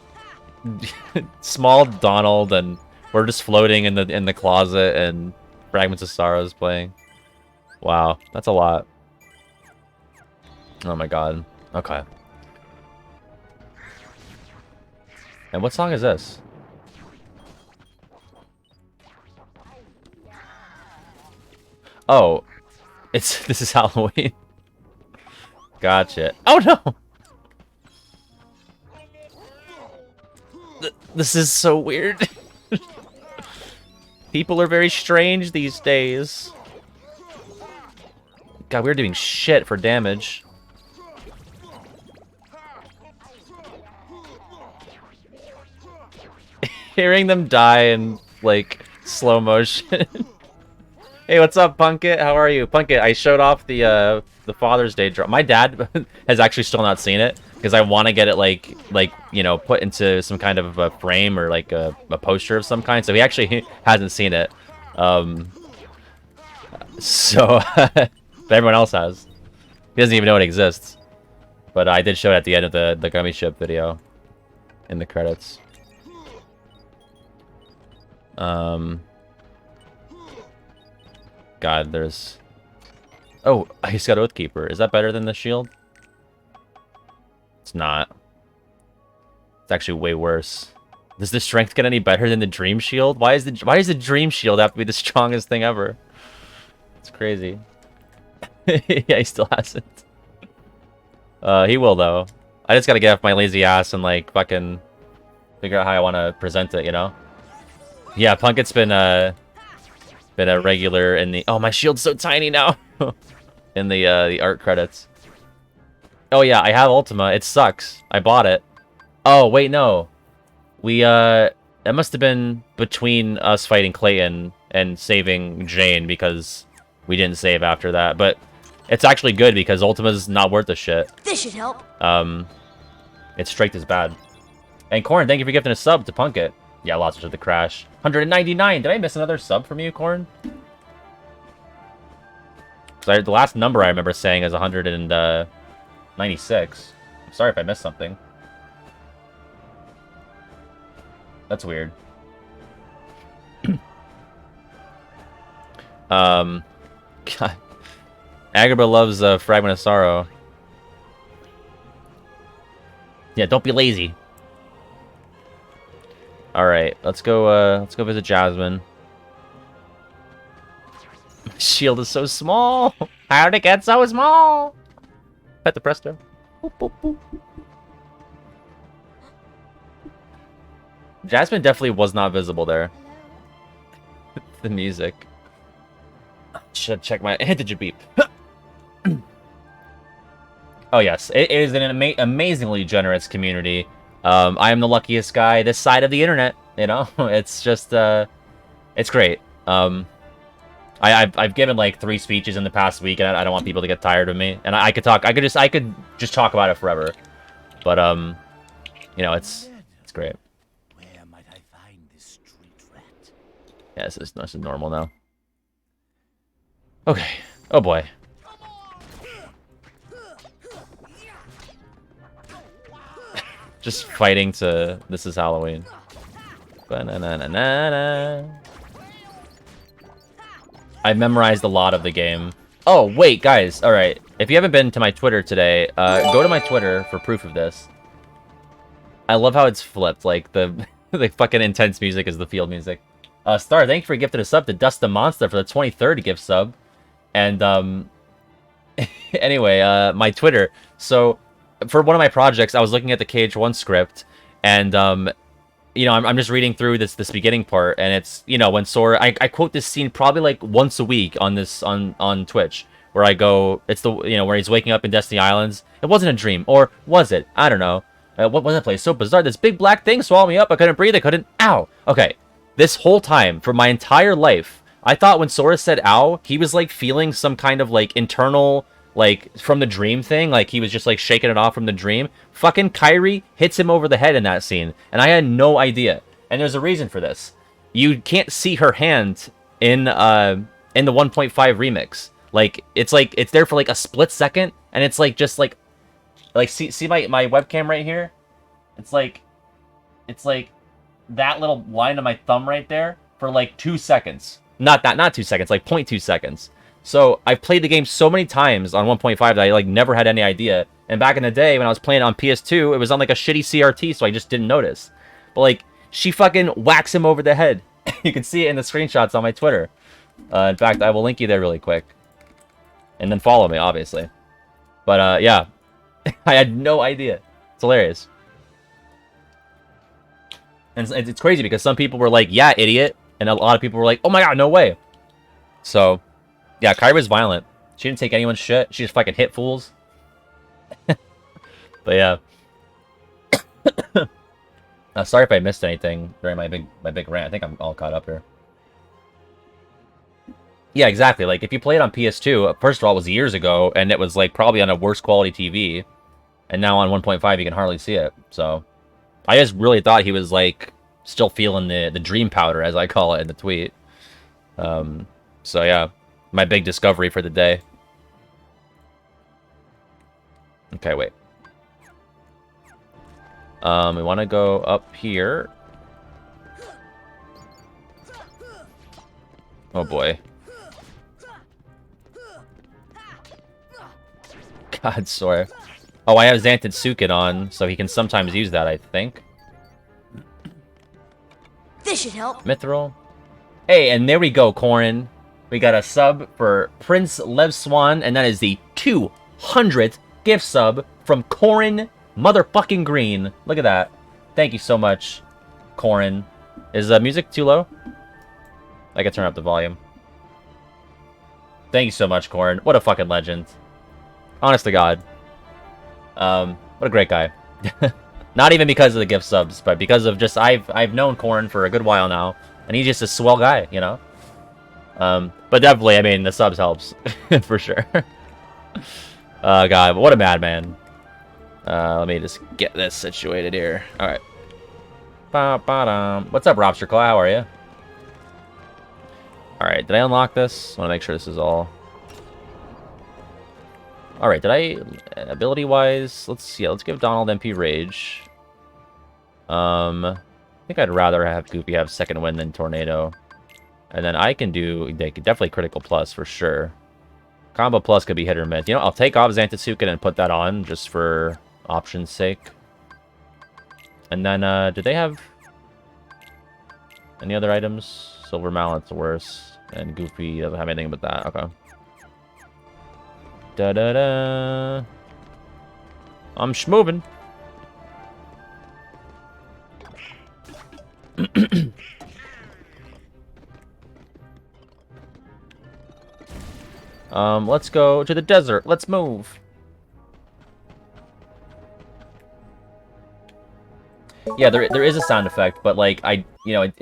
small Donald and We're just floating in the closet, and Fragments of Sorrow is playing. Wow, that's a lot. Oh my god. Okay. And what song is this? Oh, this is Halloween. Gotcha. Oh no! This is so weird. People are very strange these days. God, we're doing shit for damage. Hearing them die in, like, slow motion. Hey, what's up, Punkit? How are you? Punkit, I showed off the Father's Day drop. My dad has actually still not seen it, because I want to get it, like, you know, put into some kind of a frame or, like, a poster of some kind, so he actually hasn't seen it. So, but everyone else has. He doesn't even know it exists. But I did show it at the end of the Gummy Ship video. In the credits. God, there's... Oh, he's got Oathkeeper. Is that better than the shield? It's not. It's actually way worse. Does the strength get any better than the Dream Shield? Why does the Dream Shield have to be the strongest thing ever? It's crazy. Yeah, he still hasn't. He will, though. I just gotta get off my lazy ass and, like, fucking figure out how I want to present it, you know? Yeah, Punket's been a regular in the... Oh, my shield's so tiny now! In the art credits. Oh, yeah, I have Ultima. It sucks. I bought it. Oh, wait, no. We, that must have been between us fighting Clayton and saving Jane, because we didn't save after that. But it's actually good, because Ultima's not worth a shit. This should help. Its strength is bad. And Corn, thank you for gifting a sub to Punkit. Yeah, lots of the crash. 199. Did I miss another sub from you, Corn? Because the last number I remember saying is 196. I'm sorry if I missed something. That's weird. God. Agrabah loves Fragment of Sorrow. Yeah, don't be lazy. Alright, let's go visit Jasmine. My shield is so small! How'd it get so small? Pet the presto. Boop, boop, boop. Jasmine definitely was not visible there. The music. Should check my... Did you beep? Oh yes, it is an amazingly generous community. I am the luckiest guy this side of the internet, you know? It's just, it's great. I've given like 3 speeches in the past week, and I don't want people to get tired of me. And I could just talk about it forever. But, you know, it's great. Where might I find this street rat? Yeah, this is normal now. Okay. Oh boy. Just fighting to This Is Halloween. Ba-na-na-na-na-na. I memorized a lot of the game. Oh, wait, guys. Alright. If you haven't been to my Twitter today, go to my Twitter for proof of this. I love how it's flipped. Like, the fucking intense music is the field music. Star, thank you for gifting a sub to Dust the Monster for the 23rd gift sub. And, anyway, my Twitter. So, for one of my projects, I was looking at the KH1 script, and, you know, I'm just reading through this beginning part, and it's, you know, when Sora... I quote this scene probably, like, once a week on this, on Twitch, where I go... It's the, you know, where he's waking up in Destiny Islands. It wasn't a dream. Or was it? I don't know. What was that place? So bizarre. This big black thing swallowed me up. I couldn't breathe. I couldn't... Ow! Okay. This whole time, for my entire life, I thought when Sora said ow, he was, like, feeling some kind of, like, internal... like, from the dream thing, like, he was just, like, shaking it off from the dream. Fucking Kyrie hits him over the head in that scene, and I had no idea. And there's a reason for this. You can't see her hand in the 1.5 remix. Like, it's there for, like, a split second, and it's, like, just, like, see my webcam right here? It's like, that little line on my thumb right there for like 2 seconds. Not 2 seconds, like 0.2 seconds. So I've played the game so many times on 1.5 that I like never had any idea. And back in the day when I was playing it on PS2, it was on like a shitty CRT, so I just didn't notice. But like, she fucking whacks him over the head. You can see it in the screenshots on my Twitter. In fact, I will link you there really quick. And then follow me, obviously. But yeah, I had no idea. It's hilarious. And it's crazy because some people were like, yeah, idiot. And a lot of people were like, oh my god, no way. So, yeah, Kairi was violent. She didn't take anyone's shit. She just fucking hit fools. But yeah. Sorry if I missed anything during my big rant. I think I'm all caught up here. Yeah, exactly. Like, if you play it on PS2, first of all, it was years ago, and it was, like, probably on a worse quality TV. And now on 1.5, you can hardly see it. So, I just really thought he was, like, still feeling the dream powder, as I call it in the tweet. So, yeah. My big discovery for the day. Okay, wait. We want to go up here. Oh, boy. God, sorry. Oh, I have Xantitsuken on, so he can sometimes use that, I think. This should help. Mithril. Hey, and there we go, Corin. We got a sub for Prince Lev Swan, and that is the 200th gift sub from Corin motherfucking Green. Look at that. Thank you so much, Corin. Is music too low? I can turn up the volume. Thank you so much, Corin. What a fucking legend. Honest to God. What a great guy. Not even because of the gift subs, but because of just I've known Corin for a good while now, and he's just a swell guy, you know. But definitely, I mean, the subs helps for sure. God, but what a madman. Let me just get this situated here. All right. What's up, Robster Claw? How are you? All right, did I unlock this? I want to make sure this is all. All right, did I ability-wise? Let's give Donald MP Rage. I think I'd rather have Goofy have Second Wind than Tornado, and then I can do definitely Critical Plus for sure. Combo Plus could be hit or miss. You know, I'll take off Xantitsuken and put that on just for option's sake. And then, do they have any other items? Silver Mallet's worse, and Goofy doesn't have anything but that. Okay. Da-da-da. I'm schmovin'. Let's go to the desert. Let's move. Yeah, there is a sound effect, but like it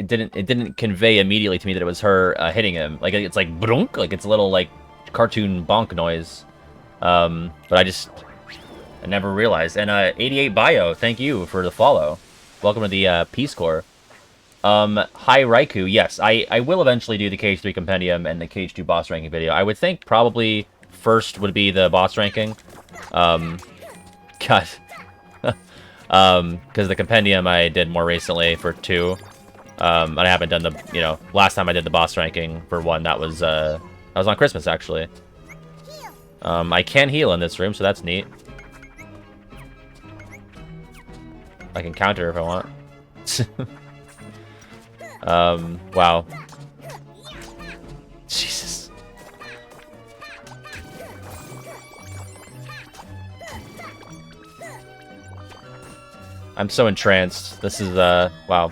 didn't convey immediately to me that it was her hitting him. Like it's like brunk, like it's a little like cartoon bonk noise. But I never realized. And 88 Bio, thank you for the follow. Welcome to the Peace Corps. Hi Raikou, yes, I will eventually do the Cage 3 Compendium and the Cage 2 boss ranking video. I would think probably first would be the boss ranking. God. Because the Compendium I did more recently for 2. And I haven't done the, last time I did the boss ranking for 1, that was on Christmas, actually. I can heal in this room, so that's neat. I can counter if I want. Wow. Jesus. I'm so entranced. This is, wow.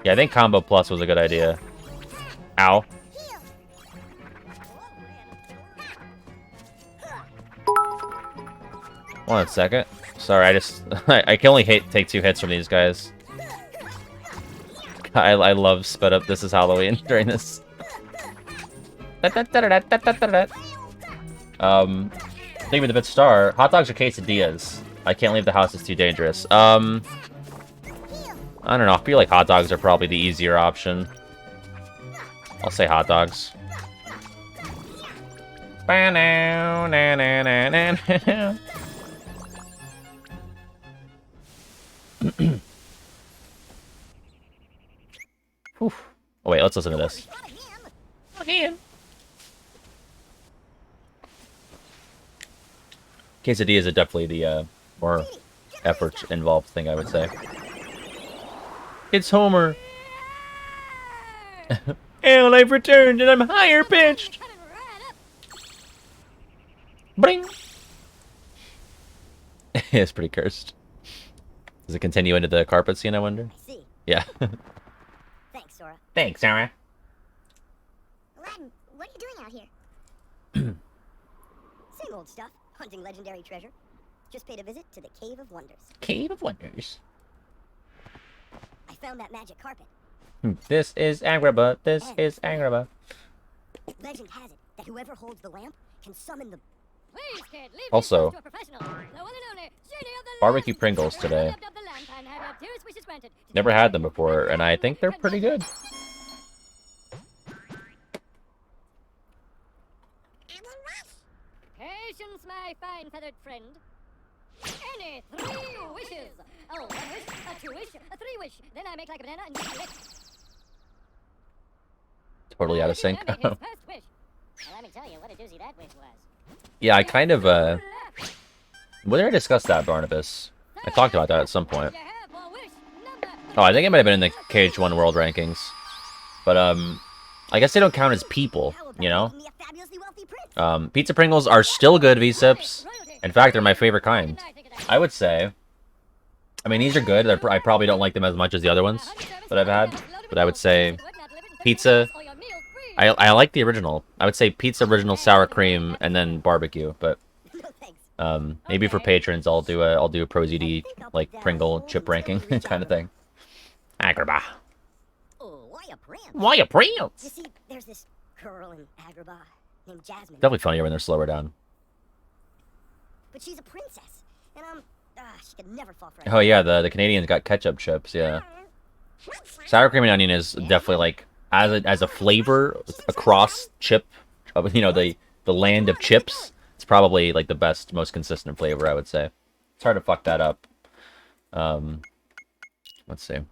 Yeah, I think Combo Plus was a good idea. Ow. One second. Sorry, I can only take 2 hits from these guys. I love sped up This Is Halloween during this. Think with a bit star. Hot dogs or quesadillas? I can't leave the house, it's too dangerous. I don't know, I feel like hot dogs are probably the easier option. I'll say hot dogs. Whew. Oh wait, let's listen to this. Again. Quesadillas are definitely the more effort involved thing, I would say. It's Homer. And I've returned, and I'm higher pitched. Bring. It's pretty cursed. Does it continue into the carpet scene, I wonder? I see. Yeah. Thanks, Sora. Thanks, Sarah. Aladdin, what are you doing out here? Same old stuff. Hunting legendary treasure. Just paid a visit to the Cave of Wonders. Cave of Wonders. I found that magic carpet. This is Agrabah. This is Agrabah. Legend has it that whoever holds the lamp can summon the... Please, kid, leave Also, this to a professional. The one and only Genie of the barbecue Lamp. Pringles today. Lift up the lamp and have your dearest wishes granted. Never had them before, and I think they're pretty good. Patience, my fine feathered friend. Any 3 wishes. Oh, 1 wish, a 2 wish, a 3 wish. Then I make like a banana and just lick. Totally out of sync. His first wish. Well, let me tell you what a doozy that wish was. Yeah, I kind of, whether I discussed that, Barnabas. I talked about that at some point. You have for wish number Oh, I think it might have been in the KH1 World Rankings. But, I guess they don't count as people, you know? Making me a fabulously wealthy prince. Pizza Pringles are still good V-Sips. In fact, they're my favorite kind. I would say. I mean, these are good. I probably don't like them as much as the other ones that I've had. But I would say pizza. I like the original. I would say pizza original sour cream and then barbecue. But No thanks. maybe for patrons, I'll do a ProZD like Pringle chip ranking kind of thing. Agrabah. Oh, why a prince? Why a You prince? see, there's this girl in Agrabah named Jasmine. Definitely funnier when they're slower down. But she's a princess. And she could never fall for Oh yeah, the Canadians got ketchup chips. Yeah. Sour cream and onion is definitely like as a flavor across chip, you know, the land of chips. It's probably like the best, most consistent flavor, I would say. It's hard to fuck that up. Let's see. It'd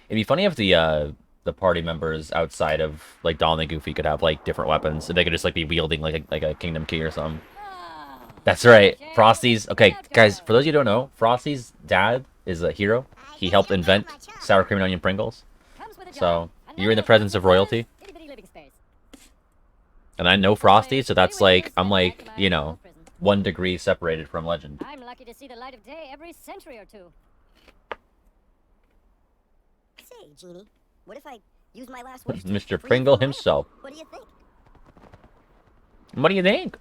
be funny if the party members outside of like Donald and Goofy could have like different weapons. If they could just like be wielding like a Kingdom Key or something. That's right, Frosty's. Okay, guys, for those of you who don't know, Frosty's dad is a hero. He helped invent sour cream and onion Pringles. So you're in the presence of royalty. And I know Frosty, so that's like, I'm like, you know, 1 degree separated from legend. I'm lucky to see the light of day every century or two. Say, Genie, what if I use my last wish? to Mr. free Pringle the lamp? himself. What do you think? What do you think?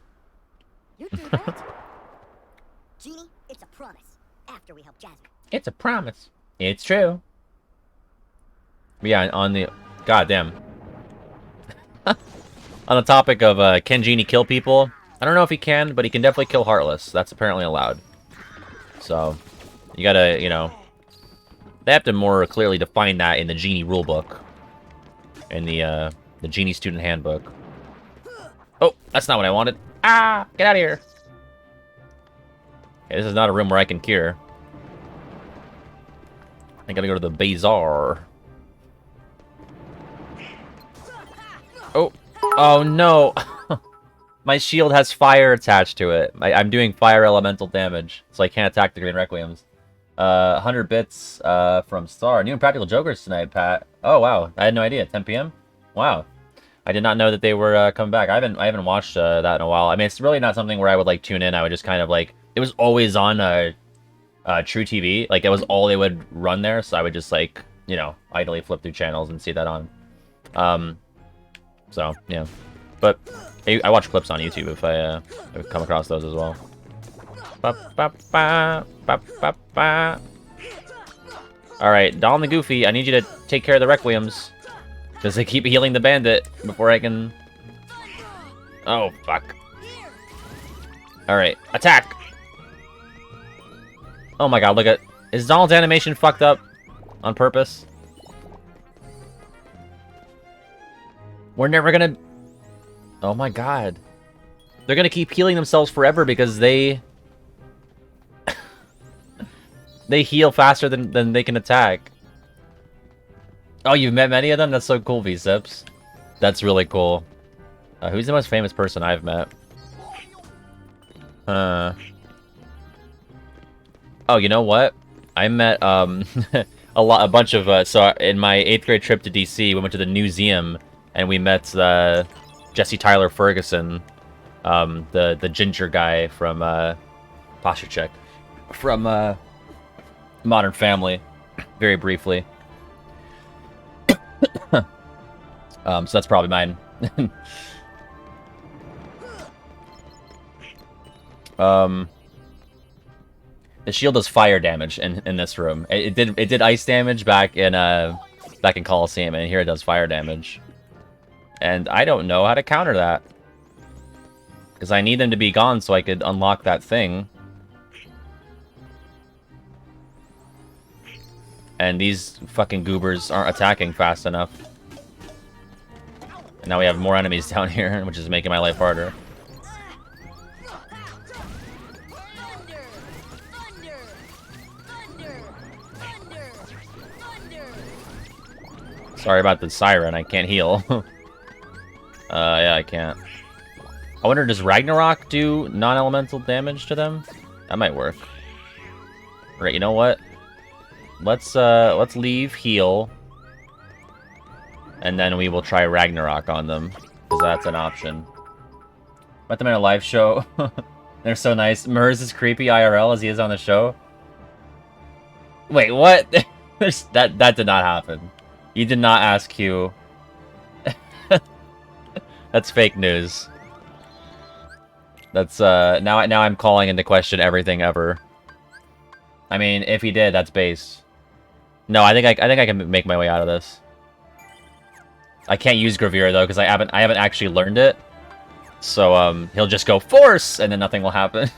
You do that? Genie, it's a promise. After we help Jasmine. It's a promise. It's true. Yeah, on the... Goddamn. On the topic of, can Genie kill people? I don't know if he can, but he can definitely kill Heartless. That's apparently allowed. So, you gotta, you know... They have to more clearly define that in the Genie rulebook. In the Genie Student Handbook. Oh, that's not what I wanted. Ah! Get out of here! Okay, this is not a room where I can cure. I gotta go to the bazaar. Oh. Oh, no. My shield has fire attached to it. I'm doing fire elemental damage, so I can't attack the Green Requiems. 100 bits from Star. New and Practical Jokers tonight, Pat. Oh, wow. I had no idea. 10 p.m.? Wow. I did not know that they were coming back. I haven't watched that in a while. I mean, it's really not something where I would, like, tune in. I would just kind of, like... It was always on True TV. Like, it was all they would run there, so I would just, like, you know, idly flip through channels and see that on. So, yeah. But I watch clips on YouTube if I come across those as well. Alright, Donald and Goofy, I need you to take care of the Requiems. Because they keep healing the bandit before I can... Oh, fuck. Alright, attack! Oh my god, look at... Is Donald's animation fucked up? On purpose? We're never gonna... Oh my god. They're gonna keep healing themselves forever because they they heal faster than they can attack. Oh, you've met many of them? That's so cool, V-Sips. That's really cool. Who's the most famous person I've met? Oh, you know what? I met a bunch of so in my 8th grade trip to DC, we went to the museum and we met Jesse Tyler Ferguson, the ginger guy from posture check from Modern Family, very briefly. So that's probably mine. The shield does fire damage in this room. It did ice damage back in Coliseum, and here it does fire damage. And I don't know how to counter that. Because I need them to be gone so I could unlock that thing. And these fucking goobers aren't attacking fast enough. And now we have more enemies down here, which is making my life harder. Sorry about the siren, I can't heal. Yeah, I can't. I wonder, does Ragnarok do non-elemental damage to them? That might work. Right, you know what? Let's leave heal. And then we will try Ragnarok on them. Because that's an option. Met them in a live show. They're so nice. Murs is creepy IRL as he is on the show. Wait, what? that did not happen. You did not ask Q. That's fake news. That's now I'm calling into question everything ever. I mean, if he did, that's base. No, I think I can make my way out of this. I can't use Gravira though because I haven't actually learned it. So he'll just go force and then nothing will happen.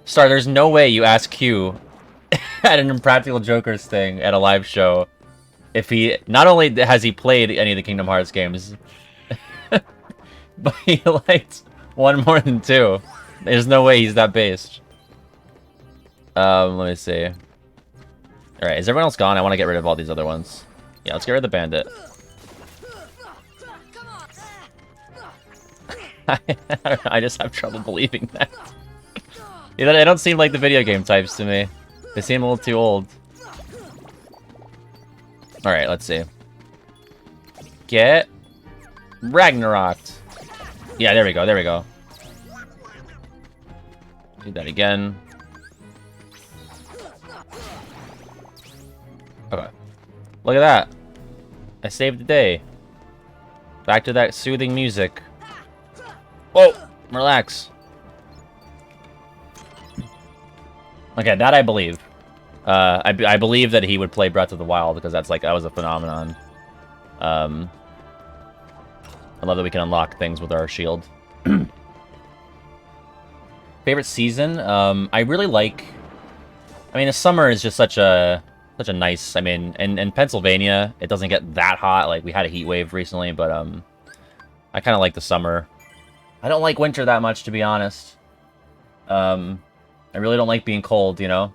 Star, there's no way you ask Q at an Impractical Jokers thing at a live show if he not only has he played any of the Kingdom Hearts games, but he liked one more than two. There's no way he's that based. Let me see. Alright, is everyone else gone? I want to get rid of all these other ones. Yeah, let's get rid of the bandit. I just have trouble believing that. Yeah, they don't seem like the video game types to me. They seem a little too old. Alright, let's see. Get Ragnarok. Yeah, there we go, there we go. Do that again. Okay. Look at that. I saved the day. Back to that soothing music. Whoa! Relax. Okay, that I believe. I believe that he would play Breath of the Wild because that was a phenomenon. I love that we can unlock things with our shield. Favorite season? I really like. I mean, the summer is just such a nice. I mean, in Pennsylvania, it doesn't get that hot. Like we had a heat wave recently, but I kind of like the summer. I don't like winter that much, to be honest. I really don't like being cold, you know?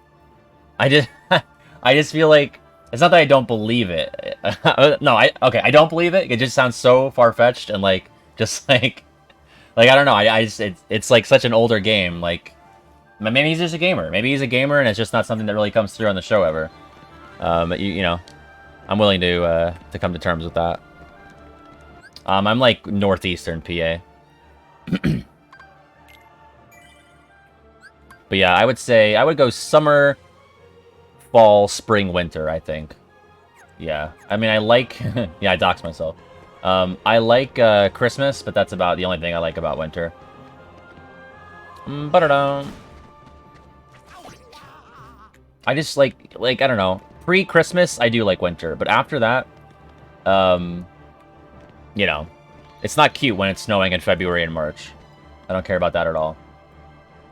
I just feel like... It's not that I don't believe it. No, okay, I don't believe it. It just sounds so far-fetched and, like, just, like... Like, I don't know, it's like, such an older game, like... Maybe he's just a gamer. Maybe he's a gamer and it's just not something that really comes through on the show ever. You know, I'm willing to come to terms with that. I'm, like, northeastern PA. But yeah, I would say, I would go summer, fall, spring, winter, I think. Yeah. I mean, I like... yeah, I doxed myself. I like Christmas, but that's about the only thing I like about winter. Ba-da-da. I just like, I don't know. Pre-Christmas, I do like winter. But after that, you know, it's not cute when it's snowing in February and March. I don't care about that at all.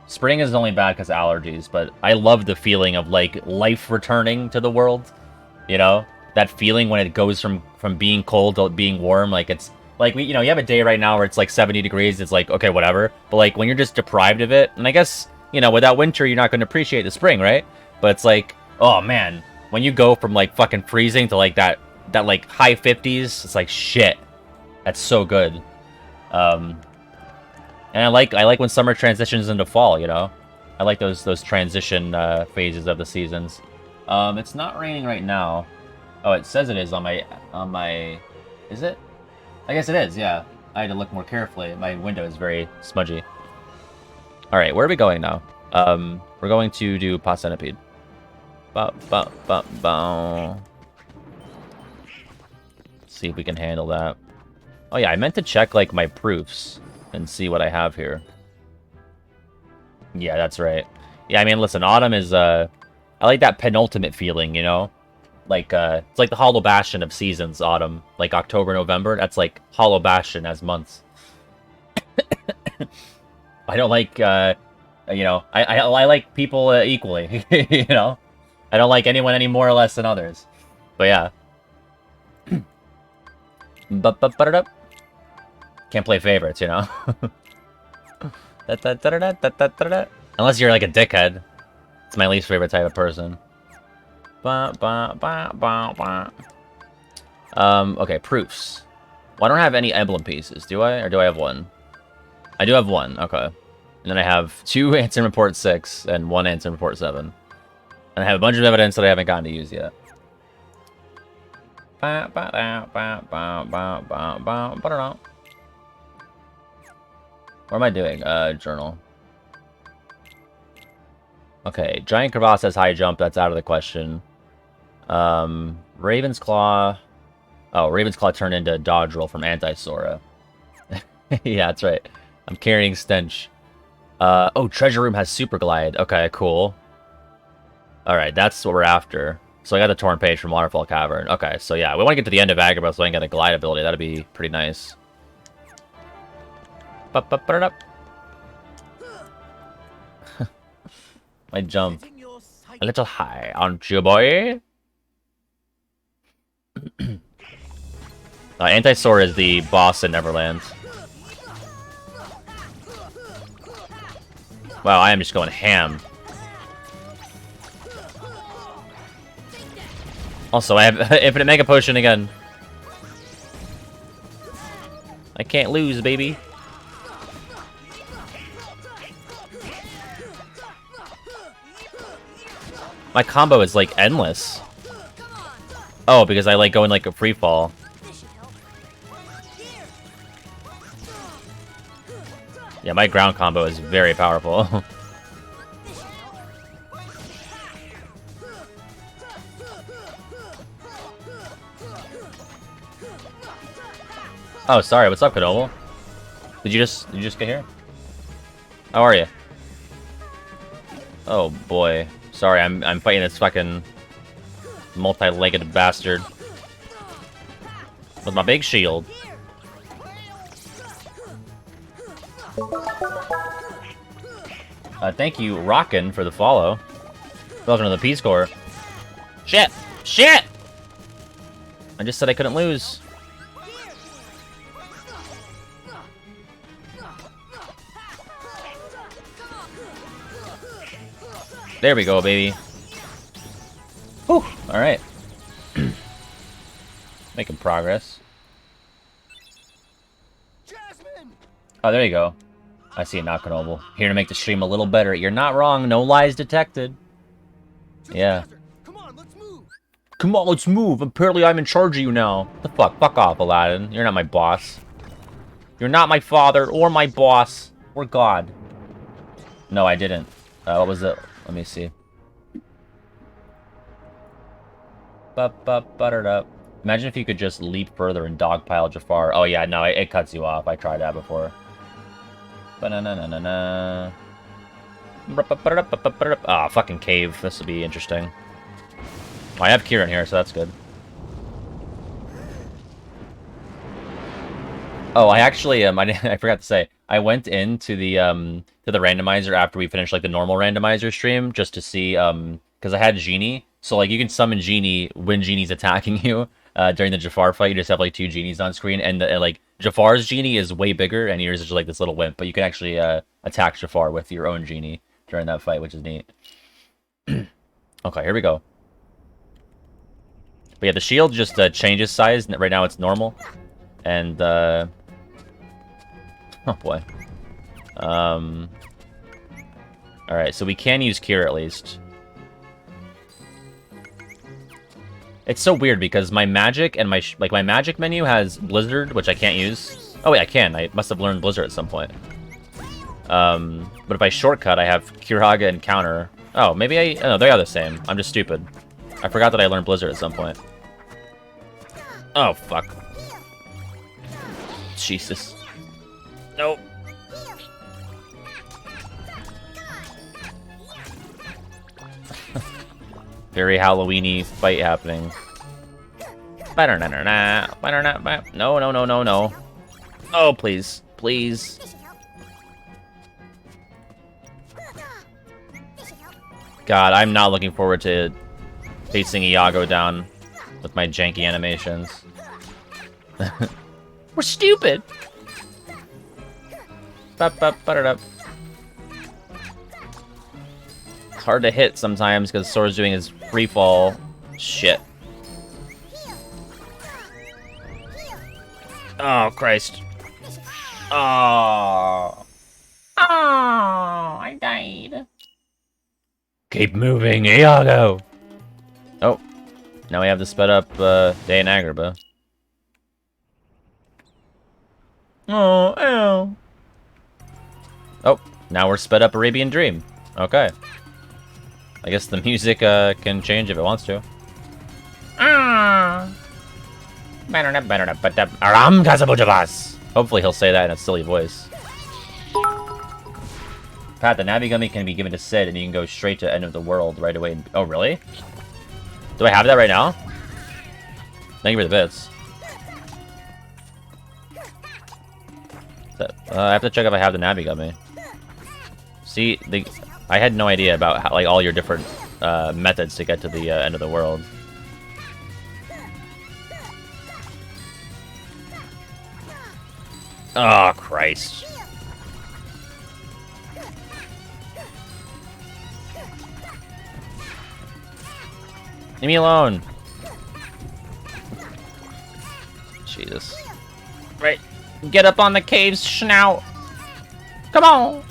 Spring is only bad because of allergies, but I love the feeling of, like, life returning to the world. You know? That feeling when it goes from being cold to being warm, like, it's Like, you know, you have a day right now where it's like 70 degrees, it's like, okay, whatever. But like, when you're just deprived of it, and I guess, you know, without winter, you're not going to appreciate the spring, right? But it's like, oh man, when you go from like fucking freezing to like that like high 50s, it's like shit. That's so good. And I like when summer transitions into fall, you know? I like those transition phases of the seasons. It's not raining right now. Oh, it says it is on my... Is it? I guess it is, yeah. I had to look more carefully. My window is very smudgy. Alright, where are we going now? We're going to do Pot Centipede. See if we can handle that. Oh yeah, I meant to check, like, my proofs and see what I have here. Yeah, that's right. Yeah, I mean, listen, autumn is, I like that penultimate feeling, you know? Like, it's like the Hollow Bastion of seasons, autumn. Like, October, November, that's like Hollow Bastion as months. I don't like, you know, I like people equally, you know? I don't like anyone any more or less than others. But yeah. Can't play favorites, you know? Unless you're like a dickhead. It's my least favorite type of person. Okay, proofs. Well, I don't have any emblem pieces, do I? Or do I have one? I do have one, okay. And then I have 2 Ansem Report 6 and 1 Ansem Report 7. And I have a bunch of evidence that I haven't gotten to use yet. What am I doing? Journal. Okay, Giant Crevasse has high jump, that's out of the question. Raven's Claw. Oh, Raven's Claw turned into dodge roll from Anti-Sora. Yeah, that's right. I'm carrying Stench. Oh, Treasure Room has Super Glide. Okay, cool. Alright, that's what we're after. So I got the Torn Page from Waterfall Cavern. Okay, so yeah, we want to get to the end of Agrabah so I can get a glide ability. That'd be pretty nice. My jump. A little high, aren't you, boy? Anti-Sora is the boss in Neverland. Wow, I am just going ham. Also, I have Infinite Mega Potion again. I can't lose, baby. My combo is, like, endless. Oh, because I like going, like, a free fall. Yeah, my ground combo is very powerful. Oh, sorry. What's up, Knoble? Did you just get here? How are you? Oh boy. Sorry, I'm fighting this fucking multi-legged bastard with my big shield. Thank you, Rockin', for the follow. Welcome to the Peace Corps. Shit! Shit! I just said I couldn't lose. There we go, baby. Whew, alright. Making progress. Oh, there you go. I see it now, Knoble. Here to make the stream a little better. You're not wrong. No lies detected. Yeah. Come on, let's move. Come on, let's move. Apparently I'm in charge of you now. What the fuck? Fuck off, Aladdin. You're not my boss. You're not my father or my boss. Or God. No, I didn't. What was it? Let me see. Imagine if you could just leap further and dogpile Jafar. Oh yeah, no, it cuts you off. I tried that before. Ah, fucking cave. This will be interesting. Oh, I have Kieran here, so that's good. Oh, I actually I forgot to say, I went into the randomizer after we finished like the normal randomizer stream just to see because I had Genie, so like you can summon Genie when Genie's attacking you during the Jafar fight. You just have like 2 Genies on screen, and like Jafar's genie is way bigger, and yours is just like this little wimp. But you can actually attack Jafar with your own genie during that fight, which is neat. Okay, here we go. But yeah, the shield just changes size. Right now it's normal. And, oh boy. Alright, so we can use Cure at least. It's so weird because my magic and my magic menu has Blizzard, which I can't use. Oh wait, I can. I must have learned Blizzard at some point. But if I shortcut, I have Curaga and Counter. Oh, maybe I... Oh, no, they are the same. I'm just stupid. I forgot that I learned Blizzard at some point. Oh, fuck. Jesus. Nope. Very Halloween-y fight happening. No, no, no, no, no. Oh, please. Please. God, I'm not looking forward to facing Iago down with my janky animations. We're stupid! Hard to hit sometimes because Sora's doing his free fall shit. Oh, Christ. Oh. Oh, I died. Keep moving, Iago! Oh. Now we have to sped up Day in Agrabah. Oh, ow. Oh, now we're sped up Arabian Dream. Okay. I guess the music can change if it wants to. Hopefully he'll say that in a silly voice. Pat, the Navigummi can be given to Sid, and you can go straight to End of the World right away. Oh, really? Do I have that right now? Thank you for the bits. I have to check if I have the Navigummi. See, I had no idea about how, like, all your different methods to get to the End of the World. Oh, Christ. Leave me alone. Jesus. Right. Get up on the cave's snout. Come on.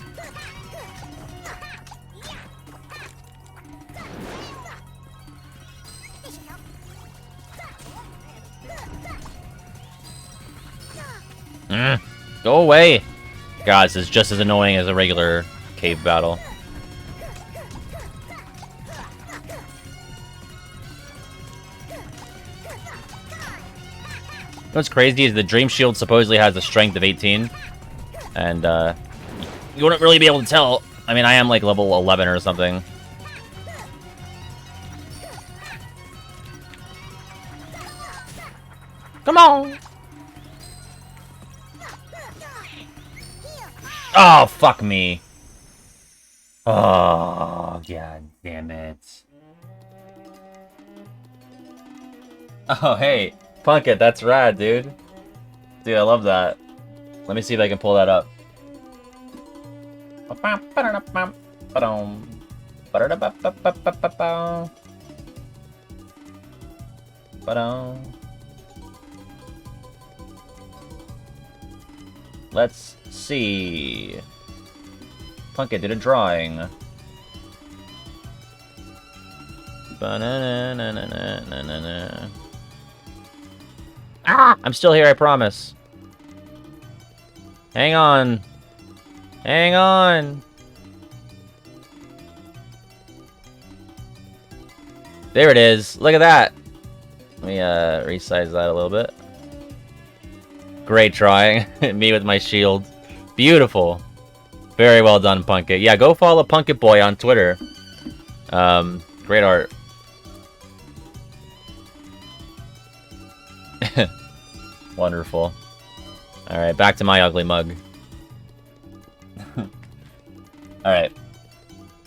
Go away. God, this is just as annoying as a regular cave battle. What's crazy is the Dream Shield supposedly has a strength of 18. And, you wouldn't really be able to tell. I mean, I am like level 11 or something. Come on! Oh, fuck me. Oh, god damn it. Oh, hey. Punkit, that's rad, dude. Dude, I love that. Let me see if I can pull that up. Let's see. Punkit did a drawing. Ah! I'm still here, I promise. Hang on. Hang on. There it is. Look at that. Let me resize that a little bit. Great drawing. Me with my shield. Beautiful. Very well done, Punkit. Yeah, go follow Punkit Boy on Twitter. Great art. Wonderful. Alright, back to my ugly mug. Alright.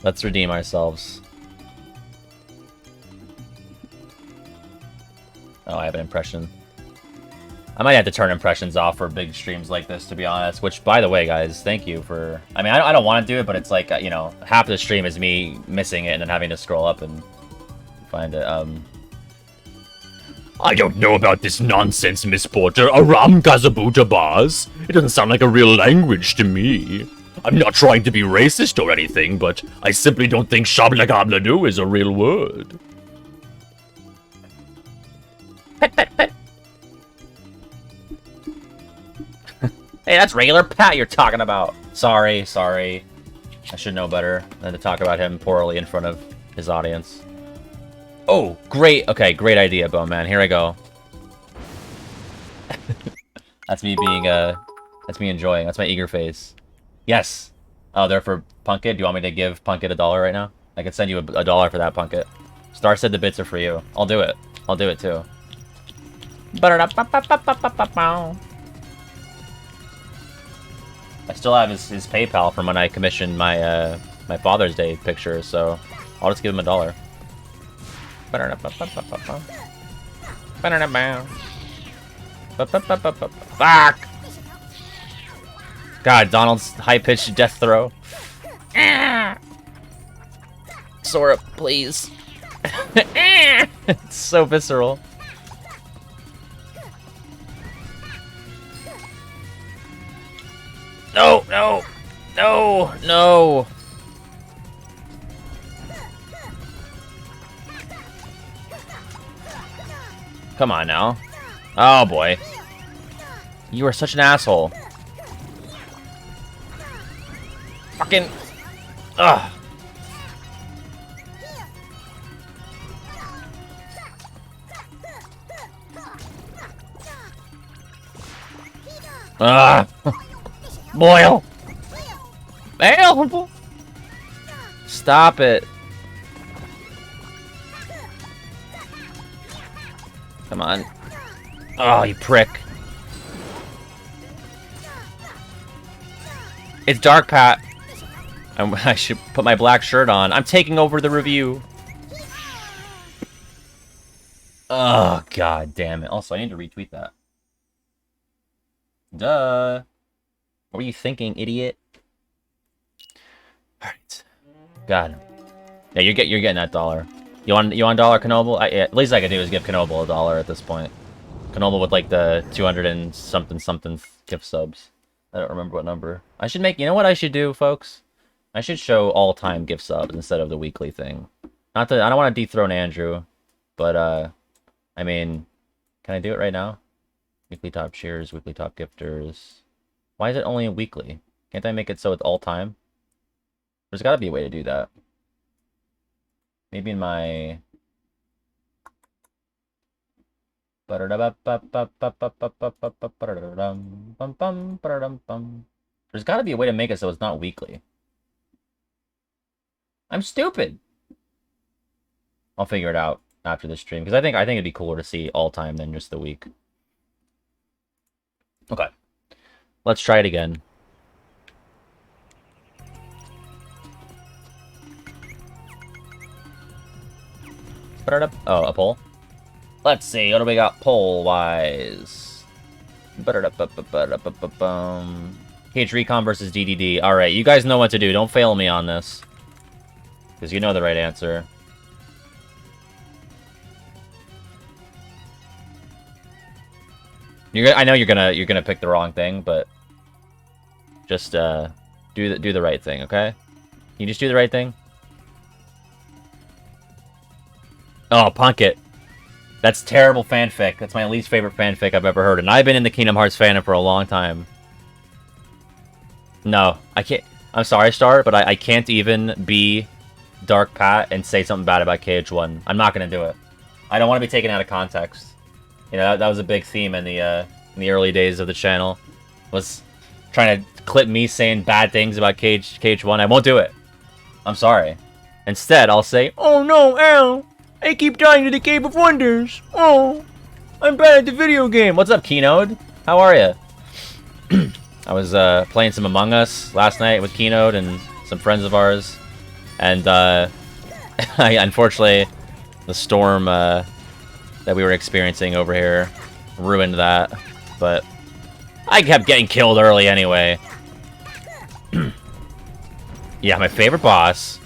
Let's redeem ourselves. Oh, I have an impression. I might have to turn impressions off for big streams like this, to be honest. Which, by the way, guys, thank you for... I mean, I don't want to do it, but it's like, you know, half of the stream is me missing it and then having to scroll up and find it. I don't know about this nonsense, Miss Porter. Aram Gazabuta Bars? It doesn't sound like a real language to me. I'm not trying to be racist or anything, but I simply don't think Shablagabladu is a real word. Pet, pet, pet. Hey, that's regular Pat you're talking about. Sorry, sorry. I should know better than to talk about him poorly in front of his audience. Oh, great. Okay, great idea, Bowman. Here I go. That's me being, that's me enjoying. That's my eager face. Yes. Oh, they're for Punkit. Do you want me to give Punkit $1 right now? I could send you $1 for that, Punkit. Star said the bits are for you. I'll do it. I'll do it, too. I still have his PayPal from when I commissioned my my Father's Day picture, so I'll just give him $1. Fuck! God, Donald's high-pitched death throw. Sora, please. It's so visceral. No, no, no, no. Come on now. Oh boy. You are such an asshole. Fucking. Ugh. Ah. Boil. Boil. Stop it. Come on. Oh, you prick. It's dark, Pat. I should put my black shirt on. I'm taking over the review. Oh, god damn it. Also, I need to retweet that. Duh. What were you thinking, idiot? Alright. God. Yeah, you're getting that $1. You want $1, Knoble? At least I could do is give Knoble $1 at this point. Knoble with like the 200 and something gift subs. I don't remember what number. I should make. You know what I should do, folks? I should show all-time gift subs instead of the weekly thing. Not that I don't want to dethrone Andrew, but I mean, can I do it right now? Weekly top cheers, weekly top gifters. Why is it only weekly? Can't I make it so it's all-time? There's got to be a way to do that. Maybe in my... There's got to be a way to make it so it's not weekly. I'm stupid. I'll figure it out after the stream because I think it'd be cooler to see all time than just the week. Okay, let's try it again. Oh, a poll. Let's see, what do we got poll-wise? Cage Recon versus DDD. Alright, you guys know what to do. Don't fail me on this. Because you know the right answer. I know you're gonna pick the wrong thing, but just do the right thing, okay? Can you just do the right thing? Oh, Punkit. That's terrible fanfic. That's my least favorite fanfic I've ever heard. And I've been in the Kingdom Hearts fandom for a long time. No, I can't. I'm sorry, Star, but I can't even be Dark Pat and say something bad about KH1. I'm not going to do it. I don't want to be taken out of context. You know, that was a big theme in the early days of the channel. Was trying to clip me saying bad things about KH1. I won't do it. I'm sorry. Instead, I'll say, oh no, Al! I keep dying to the Cave of Wonders. Oh, I'm bad at the video game. What's up, Keynote? How are you? I was playing some Among Us last night with Keynote and some friends of ours, and unfortunately, the storm that we were experiencing over here ruined that. but I kept getting killed early anyway. Yeah, my favorite boss.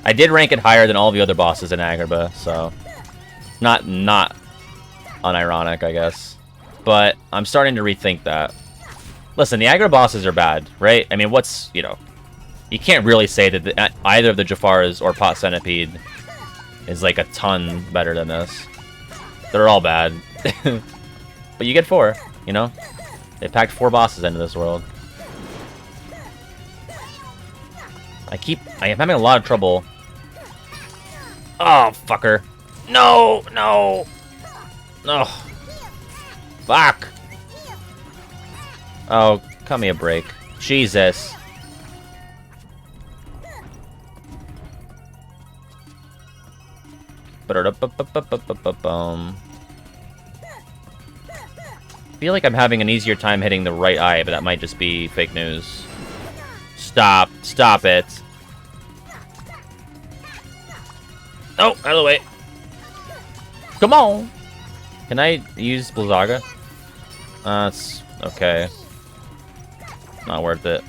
I did rank it higher than all the other bosses in Agrabah, so not unironic, I guess. But I'm starting to rethink that. Listen, the Agrabah bosses are bad, right? I mean, what's, you know, you can't really say that either of the Jafaras or Pot Centipede is like a ton better than this. They're all bad. But you get 4, you know? They packed 4 bosses into this world. I am having a lot of trouble. Oh, fucker. No, no. No. Fuck. Oh, cut me a break. Jesus. I feel like I'm having an easier time hitting the right eye, but that might just be fake news. Stop. Stop it. Oh, out of the way. Come on. Can I use Blizzaga? It's okay. Not worth it.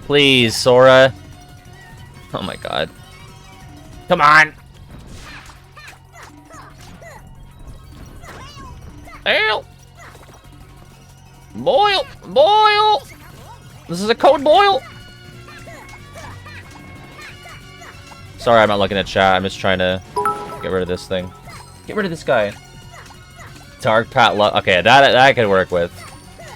Please, Sora. Oh my god. Come on. Ow. Boil. Boil. This is a code boil. Sorry, I'm not looking at chat. I'm just trying to get rid of this thing. Get rid of this guy. Dark Pat Luck. Okay, that I could work with.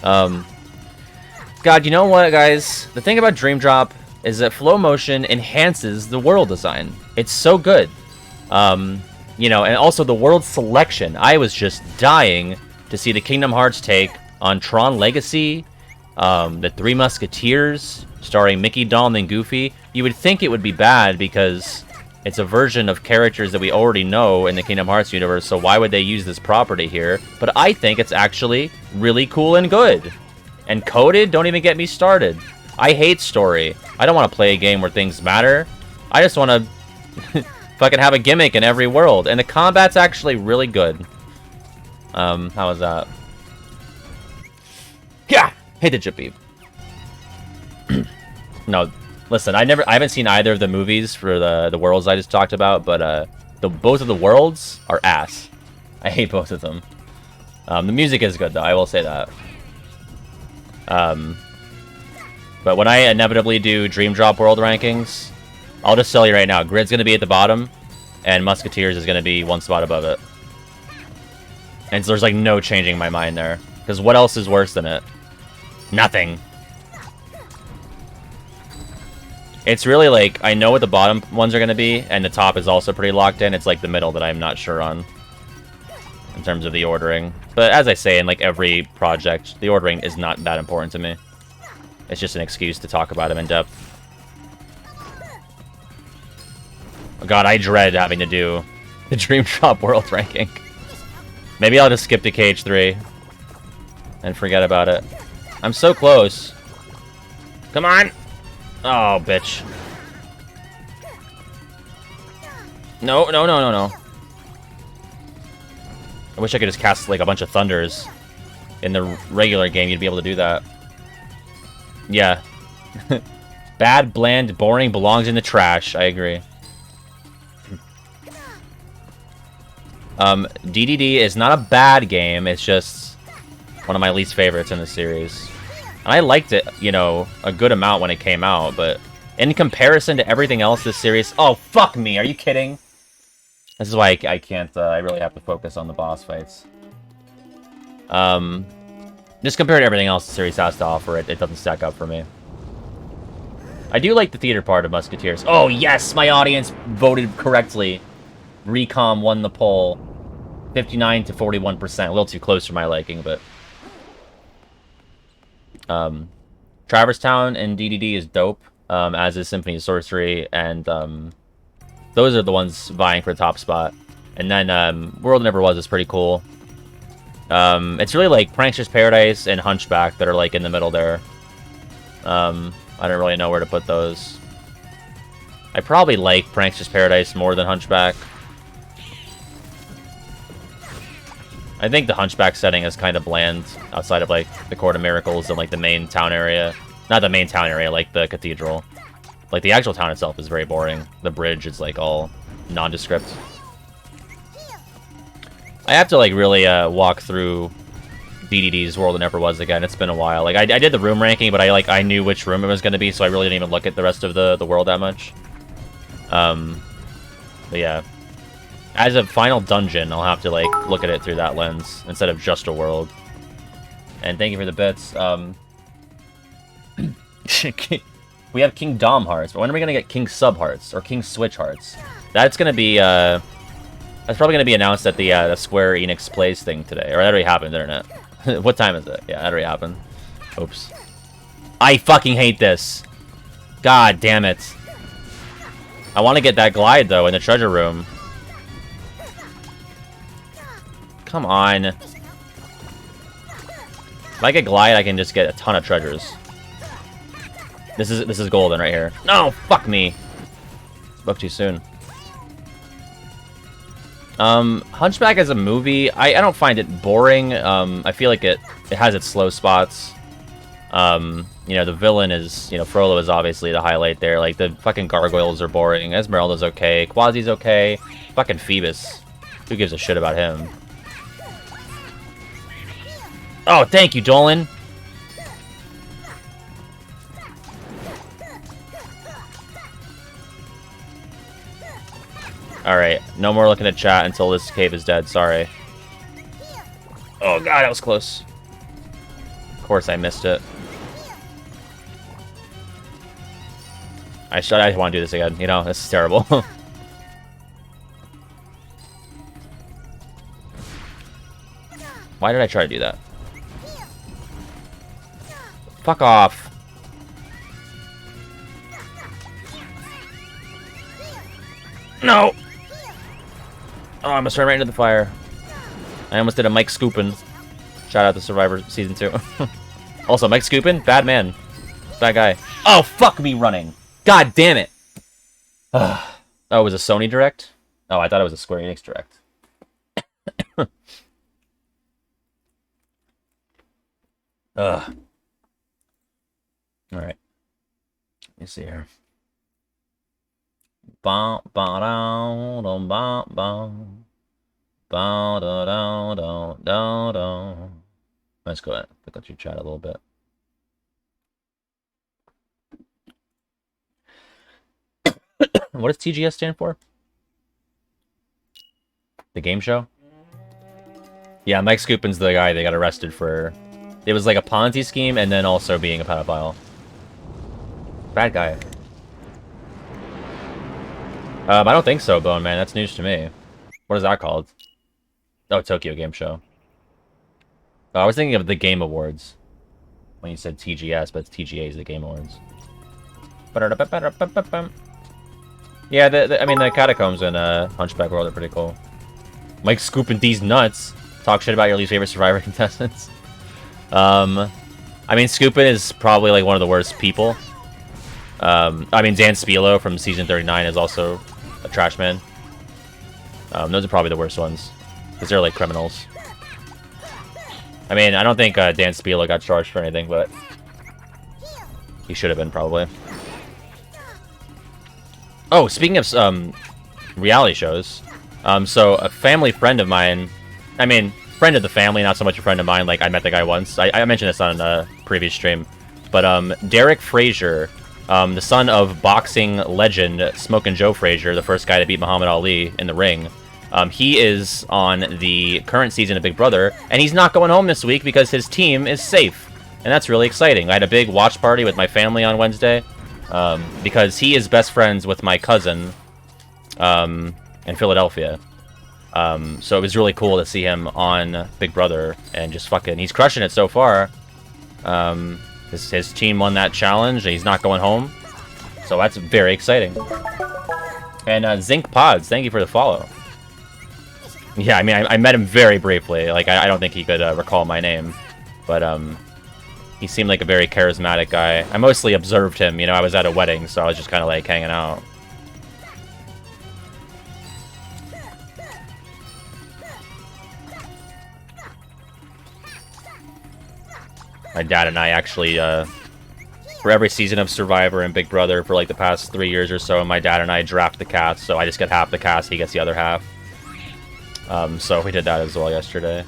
God, you know what, guys? The thing about Dream Drop is that flow motion enhances the world design. It's so good. You know, and also the world selection. I was just dying to see the Kingdom Hearts take on Tron Legacy, the Three Musketeers, starring Mickey, Donald, and Goofy. You would think it would be bad because it's a version of characters that we already know in the Kingdom Hearts universe, so why would they use this property here? But I think it's actually really cool and good. And coded? Don't even get me started. I hate story. I don't want to play a game where things matter. I just want to fucking have a gimmick in every world. And the combat's actually really good. How was that? Yeah! Hit the Jippy. No, listen, I haven't seen either of the movies for the worlds I just talked about, but both of the worlds are ass. I hate both of them. The music is good though, I will say that. But when I inevitably do Dream Drop world rankings, I'll just tell you right now, Grid's gonna be at the bottom, and Musketeers is gonna be one spot above it. And so there's like no changing my mind there, because what else is worse than it? Nothing. It's really like, I know what the bottom ones are going to be, and the top is also pretty locked in. It's like the middle that I'm not sure on, in terms of the ordering. But as I say, in like every project, the ordering is not that important to me. It's just an excuse to talk about them in depth. Oh god, I dread having to do the Dream Drop world ranking. Maybe I'll just skip to KH3 and forget about it. I'm so close. Come on! Oh, bitch. No, no, no, no, no. I wish I could just cast, like, a bunch of thunders. In the regular game, you'd be able to do that. Yeah. Bad, bland, boring, belongs in the trash. I agree. DDD is not a bad game, it's just one of my least favorites in the series. And I liked it, you know, a good amount when it came out, but in comparison to everything else this series... Oh, fuck me! Are you kidding? This is why I can't, I really have to focus on the boss fights. Just compared to everything else the series has to offer, it doesn't stack up for me. I do like the theater part of Musketeers. Oh, yes! My audience voted correctly. Recom won the poll. 59 to 41%. A little too close for my liking, but... Traverse Town and DDD is dope, as is Symphony of Sorcery, and those are the ones vying for the top spot. And then World Never Was is pretty cool. It's really like Prankster's Paradise and Hunchback that are like in the middle there. I don't really know where to put those. I probably like Prankster's Paradise more than Hunchback. I think the Hunchback setting is kind of bland outside of, like, the Court of Miracles and, like, the main town area. Not the main town area, like the cathedral. Like, the actual town itself is very boring. The bridge is, like, all nondescript. I have to, like, really walk through DDD's World That Never Was again. It's been a while. Like, I did the room ranking, but I knew which room it was going to be, so I really didn't even look at the rest of the world that much. But yeah. As a final dungeon, I'll have to, like, look at it through that lens instead of just a world. And thank you for the bits. We have King Dom hearts, but when are we going to get King Sub hearts or King Switch hearts? That's going to be, that's probably going to be announced at the Square Enix Plays thing today. Or that already happened, internet. What time is it? Yeah, that already happened. Oops. I fucking hate this. God damn it. I want to get that glide, though, in the treasure room. Come on. If I get glide, I can just get a ton of treasures. This is golden right here. No, fuck me. Spoke too soon. Hunchback as a movie, I don't find it boring. I feel like it has its slow spots. You know, the villain is, you know, Frollo is obviously the highlight there. Like, the fucking gargoyles are boring. Esmeralda's okay. Quasi's okay. Fucking Phoebus. Who gives a shit about him? Oh, thank you, Dolan. Alright, no more looking at chat until this cave is dead, sorry. Oh god, that was close. Of course I missed it. I want to do this again, you know, this is terrible. Why did I try to do that? Fuck off. No! Oh, I almost ran right into the fire. I almost did a Mike Scoopin. Shout out to Survivor Season 2. Also, Mike Scoopin, bad man. Bad guy. Oh, fuck me running. God damn it. Oh, it was a Sony Direct? Oh, I thought it was a Square Enix Direct. Ugh. Alright. Let me see here. Ba ba da da ba ba ba da da da da da. Let's go ahead. Look at your chat a little bit. What does TGS stand for? The game show? Yeah, Mike Scoopin's the guy they got arrested for. It was like a Ponzi scheme and then also being a pedophile. Bad guy. I don't think so, Bone Man. That's news to me. What is that called? Oh, Tokyo Game Show. Oh, I was thinking of the Game Awards when you said TGS, but it's TGA's the Game Awards. Yeah, I mean, the catacombs in Hunchback World are pretty cool. Mike Scoopin' these nuts. Talk shit about your least favorite Survivor contestants. I mean, Scoopin' is probably like one of the worst people. I mean, Dan Spilo from Season 39 is also a trash man. Those are probably the worst ones. Because they're like criminals. I mean, I don't think Dan Spilo got charged for anything, but he should have been, probably. Oh, speaking of reality shows, so a family friend of mine, I mean, friend of the family, not so much a friend of mine, like I met the guy once. I mentioned this on a previous stream, but Derek Frazier, the son of boxing legend Smokin' Joe Frazier, the first guy to beat Muhammad Ali in the ring, he is on the current season of Big Brother, and he's not going home this week because his team is safe, and that's really exciting. I had a big watch party with my family on Wednesday, because he is best friends with my cousin in Philadelphia. So it was really cool to see him on Big Brother and just fucking, he's crushing it so far. His team won that challenge and he's not going home. So that's very exciting. And Zinc Pods, thank you for the follow. Yeah, I mean, I met him very briefly. Like, I don't think he could recall my name. But he seemed like a very charismatic guy. I mostly observed him, you know, I was at a wedding, so I was just kind of like hanging out. My dad and I actually, for every season of Survivor and Big Brother for like the past 3 years or so, my dad and I draft the cast, so I just get half the cast, he gets the other half. So we did that as well yesterday.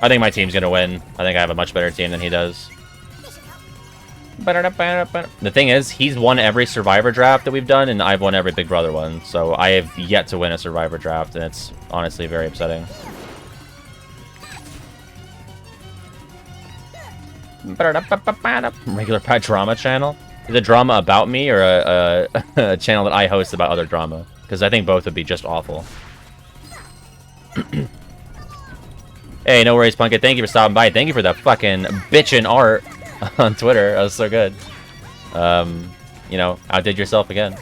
I think my team's gonna win. I think I have a much better team than he does. The thing is, he's won every Survivor draft that we've done, and I've won every Big Brother one. So I have yet to win a Survivor draft, and it's honestly very upsetting. Regular Pet Drama channel? Is it drama about me, or a channel that I host about other drama? Because I think both would be just awful. Hey, no worries, Punkit. Thank you for stopping by. Thank you for that fucking bitchin' art on Twitter. That was so good. You know, outdid yourself again.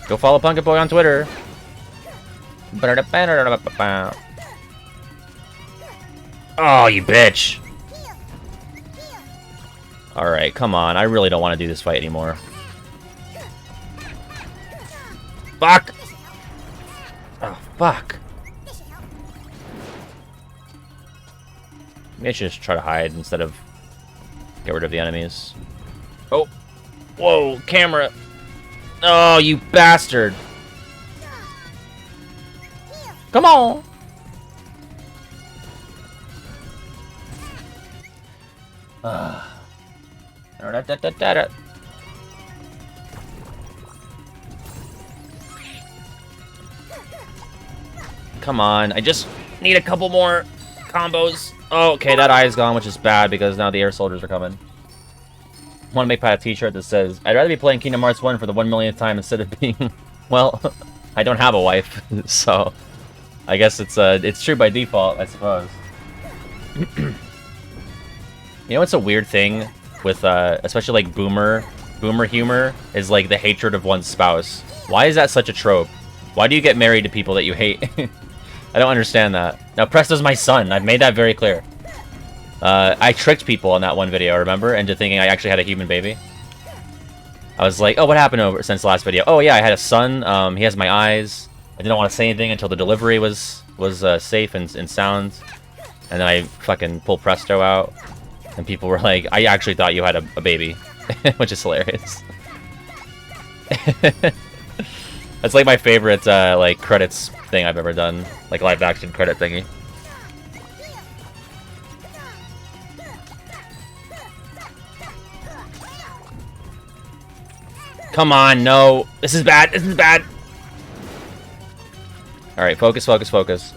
Go follow Punkit Boy on Twitter. Oh, you bitch. Alright, come on. I really don't want to do this fight anymore. Fuck! Oh, fuck. Maybe I should just try to hide instead of get rid of the enemies. Oh! Whoa, camera! Oh, you bastard! Come on! Come on, I just need a couple more combos. Oh, okay, that eye is gone, which is bad because now the air soldiers are coming. I want to make a t-shirt that says, I'd rather be playing Kingdom Hearts 1 for the 1 millionth time instead of being... Well, I don't have a wife, so... I guess it's true by default, I suppose. You know what's a weird thing with, especially like boomer humor, is like the hatred of one's spouse. Why is that such a trope? Why do you get married to people that you hate? I don't understand that. Now, Presto's my son. I've made that very clear. I tricked people on that one video, remember? Into thinking I actually had a human baby. I was like, oh, what happened since the last video? Oh, yeah, I had a son. He has my eyes. I didn't want to say anything until the delivery was safe and sound. And then I fucking pulled Presto out. And people were like, I actually thought you had a baby. Which is hilarious. That's like my favorite, like, credits thing I've ever done. Like, live-action credit thingy. Come on, no. This is bad. This is bad. Alright, focus, focus, focus.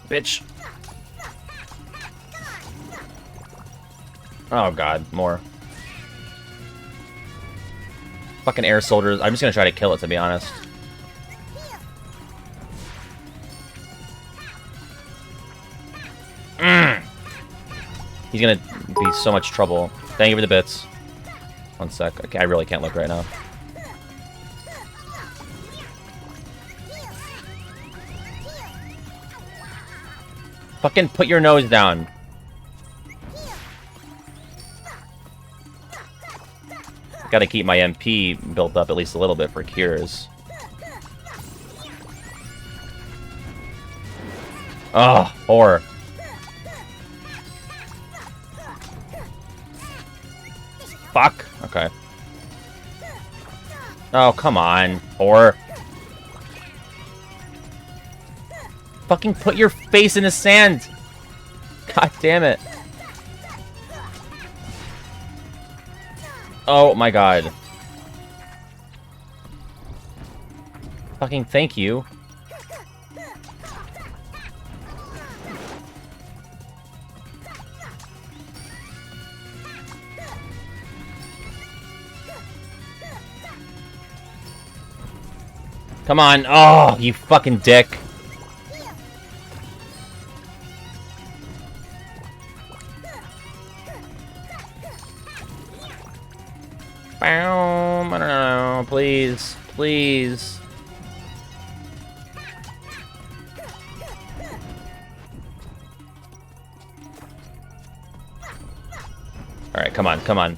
Bitch. Oh god, more. Fucking air soldiers. I'm just gonna try to kill it, to be honest. He's gonna be so much trouble. Thank you for the bits. One sec. Okay, I really can't look right now. Fucking put your nose down. Gotta keep my MP built up at least a little bit for cures. Oh, horror. Fuck. Okay. Oh, come on. Horror. Fucking put your face in the sand. God damn it. Oh my god. Fucking thank you. Come on. Oh, you fucking dick. I don't know. Please. Please. Alright, come on. Come on.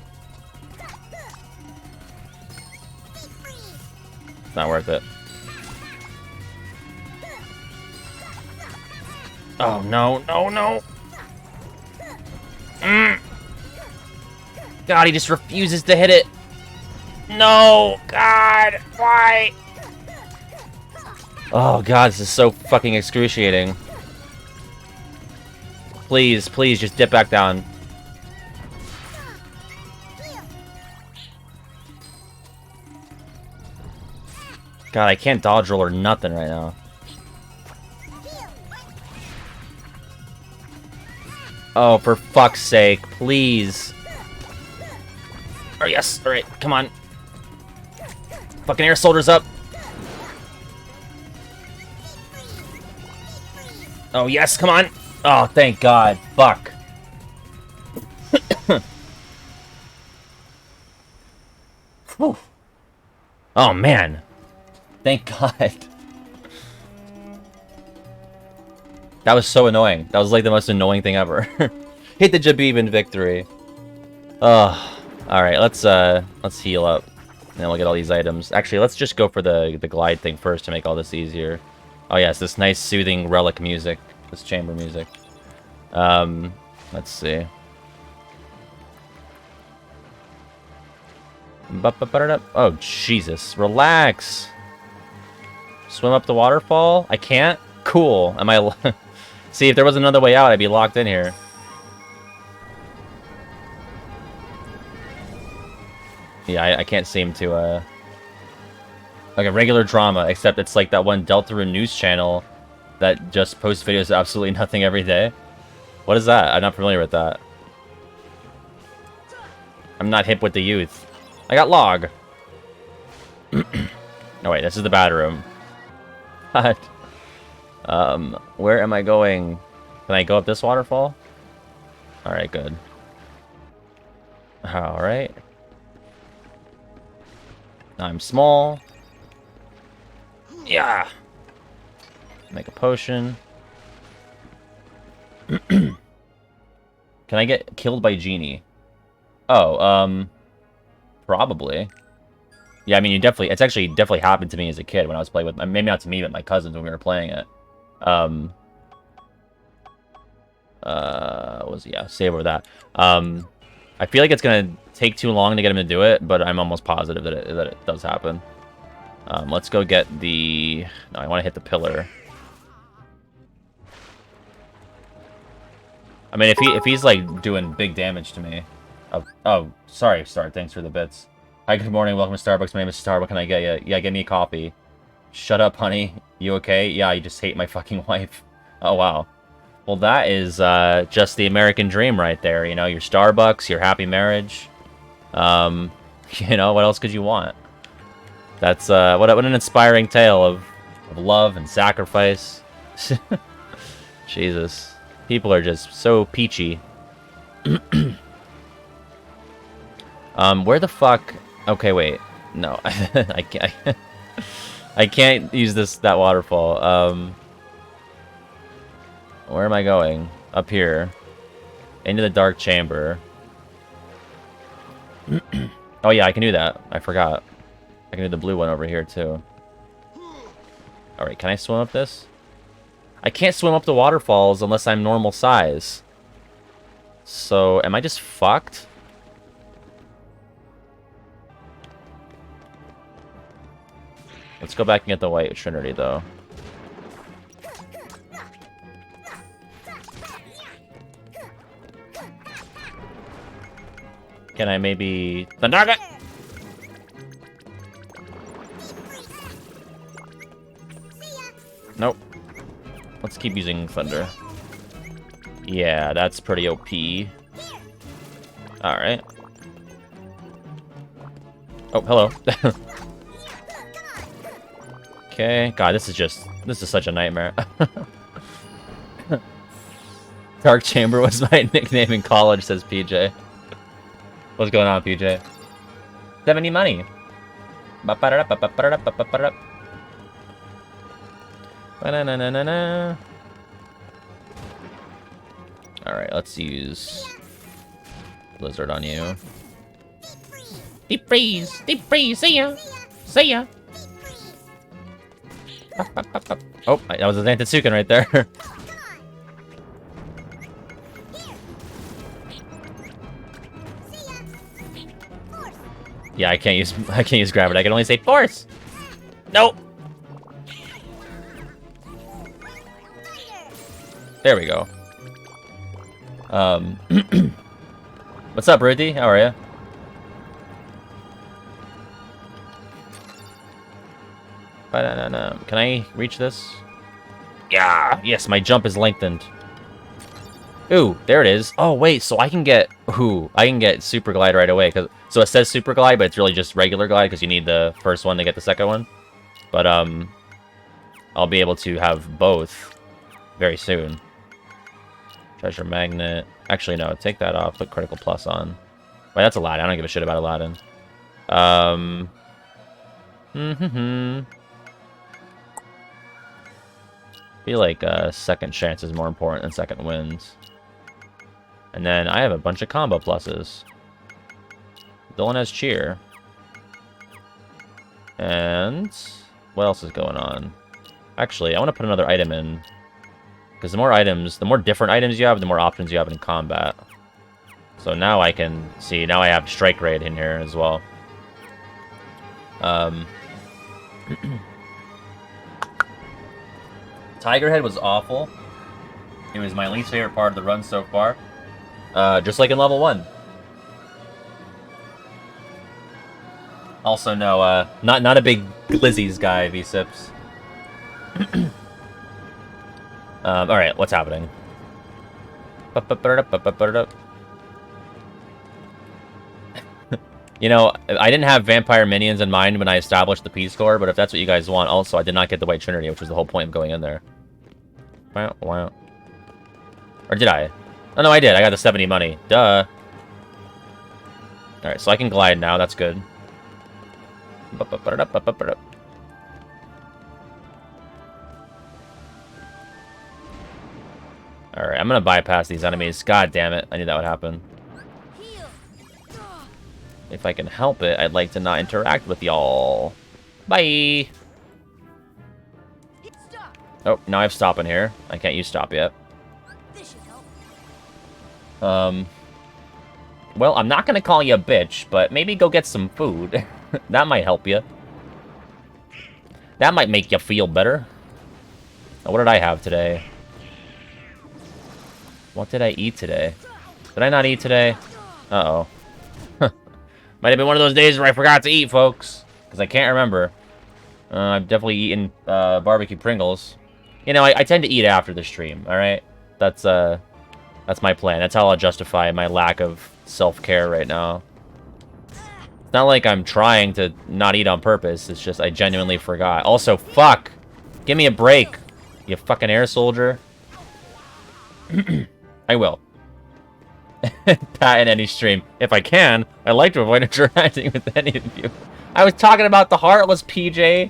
It's not worth it. Oh, no, no, no. God, he just refuses to hit it. No, God, why? Oh, God, this is so fucking excruciating. Please, please, just dip back down. God, I can't dodge roll or nothing right now. Oh, for fuck's sake, please. Oh, yes, alright, come on. Fucking air soldiers up. Oh, yes, come on. Oh, thank God. Fuck. Oh, man. Thank God. That was so annoying. That was like the most annoying thing ever. Hit the Jabib in victory. Oh, alright, let's heal up. And then we'll get all these items. Actually, let's just go for the glide thing first to make all this easier. Oh yes, this nice soothing relic music. This chamber music. Let's see. Oh, Jesus. Relax. Swim up the waterfall? I can't? Cool. Am I... See, if there was another way out, I'd be locked in here. Yeah, I can't seem to, like a regular drama, except it's like that one Deltarune news channel that just posts videos of absolutely nothing every day. What is that? I'm not familiar with that. I'm not hip with the youth. I got log. Oh wait, this is the bad room. What? Where am I going? Can I go up this waterfall? Alright, good. Alright. I'm small. Yeah. Make a potion. Can I get killed by Genie? Oh, probably. Yeah, I mean, it's actually definitely happened to me as a kid when I was playing with, maybe not to me, but my cousins when we were playing it. Yeah, save over that. I feel like it's gonna take too long to get him to do it, but I'm almost positive that it does happen. Let's go get the... No, I want to hit the pillar. I mean, if he's like doing big damage to me. Oh, sorry, Star. Thanks for the bits. Hi, good morning. Welcome to Starbucks. My name is Star. What can I get you? Yeah, get me a coffee. Shut up, honey. You okay? Yeah, you just hate my fucking wife. Oh, wow. Well, that is just the American dream right there. You know, your Starbucks, your happy marriage. You know, what else could you want? That's what an inspiring tale of love and sacrifice. Jesus. People are just so peachy. Where the fuck... Okay, wait. No. I can't use that waterfall. Where am I going? Up here. Into the dark chamber. Oh yeah, I can do that. I forgot. I can do the blue one over here too. Alright, can I swim up this? I can't swim up the waterfalls unless I'm normal size. So, am I just fucked? Let's go back and get the White Trinity, though. Can I maybe... Thunderga! Nope. Let's keep using Thunder. Yeah, that's pretty OP. Alright. Oh, hello. Okay. God, this is such a nightmare. Dark Chamber was my nickname in college, says PJ. What's going on, PJ? Have any money? Alright, let's use Blizzard on you. Deep freeze! Deep freeze! See ya! See ya! Oh, that was a Zantetsuken right there. Yeah, I can't use gravity. I can only say force. Nope. There we go. What's up, Rudy? How are you? Can I reach this? Yeah. Yes, my jump is lengthened. Ooh, there it is. Oh wait, so I can get super glide right away. So it says super glide, but it's really just regular glide because you need the first one to get the second one. But I'll be able to have both very soon. Treasure magnet. Actually, no, take that off. Put critical plus on. Wait, that's Aladdin. I don't give a shit about Aladdin. Feel like second chance is more important than second wins. And then I have a bunch of combo pluses. Dylan has cheer. And what else is going on? Actually, I want to put another item in. Because the more different items you have, the more options you have in combat. So now I can see, now I have strike rate in here as well. Tiger Head was awful. It was my least favorite part of the run so far. Just like in level 1. Also, no, not a big Glizzy's guy, V-Sips. Alright, what's happening? You know, I didn't have vampire minions in mind when I established the P-score, but if that's what you guys want, also, I did not get the White Trinity, which was the whole point of going in there. Wow. Or did I? Oh, no, I did. I got the 70 money. Duh. Alright, so I can glide now. That's good. Alright, I'm gonna bypass these enemies. God damn it. I knew that would happen. If I can help it, I'd like to not interact with y'all. Bye! Oh, now I have stop in here. I can't use stop yet. Well, I'm not gonna call you a bitch, but maybe go get some food. That might help you. That might make you feel better. Oh, what did I have today? What did I eat today? Did I not eat today? Uh-oh. Might have been one of those days where I forgot to eat, folks. Because I can't remember. I've definitely eaten barbecue Pringles. You know, I tend to eat after the stream, alright? That's my plan. That's how I'll justify my lack of self-care right now. It's not like I'm trying to not eat on purpose. It's just I genuinely forgot. Also, fuck! Give me a break, you fucking air soldier. I will. Pat in any stream. If I can, I like to avoid interacting with any of you. I was talking about the Heartless, PJ.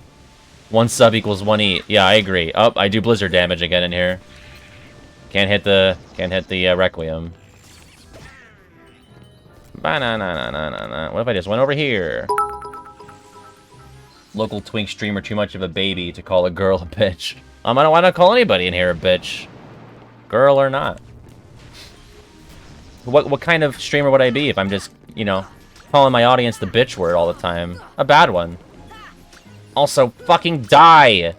1 sub equals 1 eat. Yeah, I agree. Oh, I do blizzard damage again in here. Can't hit the Requiem. Ba-na-na-na-na-na-na. What if I just went over here? Local twink streamer too much of a baby to call a girl a bitch. I don't want to call anybody in here a bitch. Girl or not. What kind of streamer would I be if I'm just, you know, calling my audience the bitch word all the time? A bad one. Also, fucking die!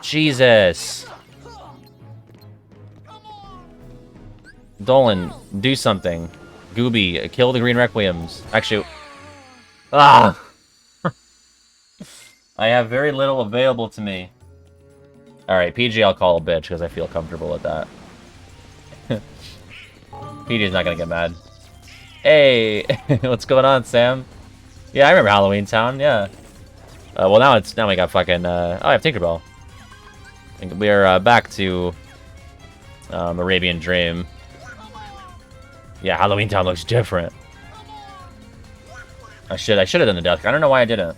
Jesus. Dolan, do something. Gooby, kill the green requiems. Actually... Ah! I have very little available to me. Alright, PG I'll call a bitch, because I feel comfortable with that. PG's not gonna get mad. Hey! What's going on, Sam? Yeah, I remember Halloween Town, yeah. Well, now we got fucking... oh, I have Tinkerbell. We are back to... Arabian Dream. Yeah, Halloween Town looks different. I should have done the death. I don't know why I didn't.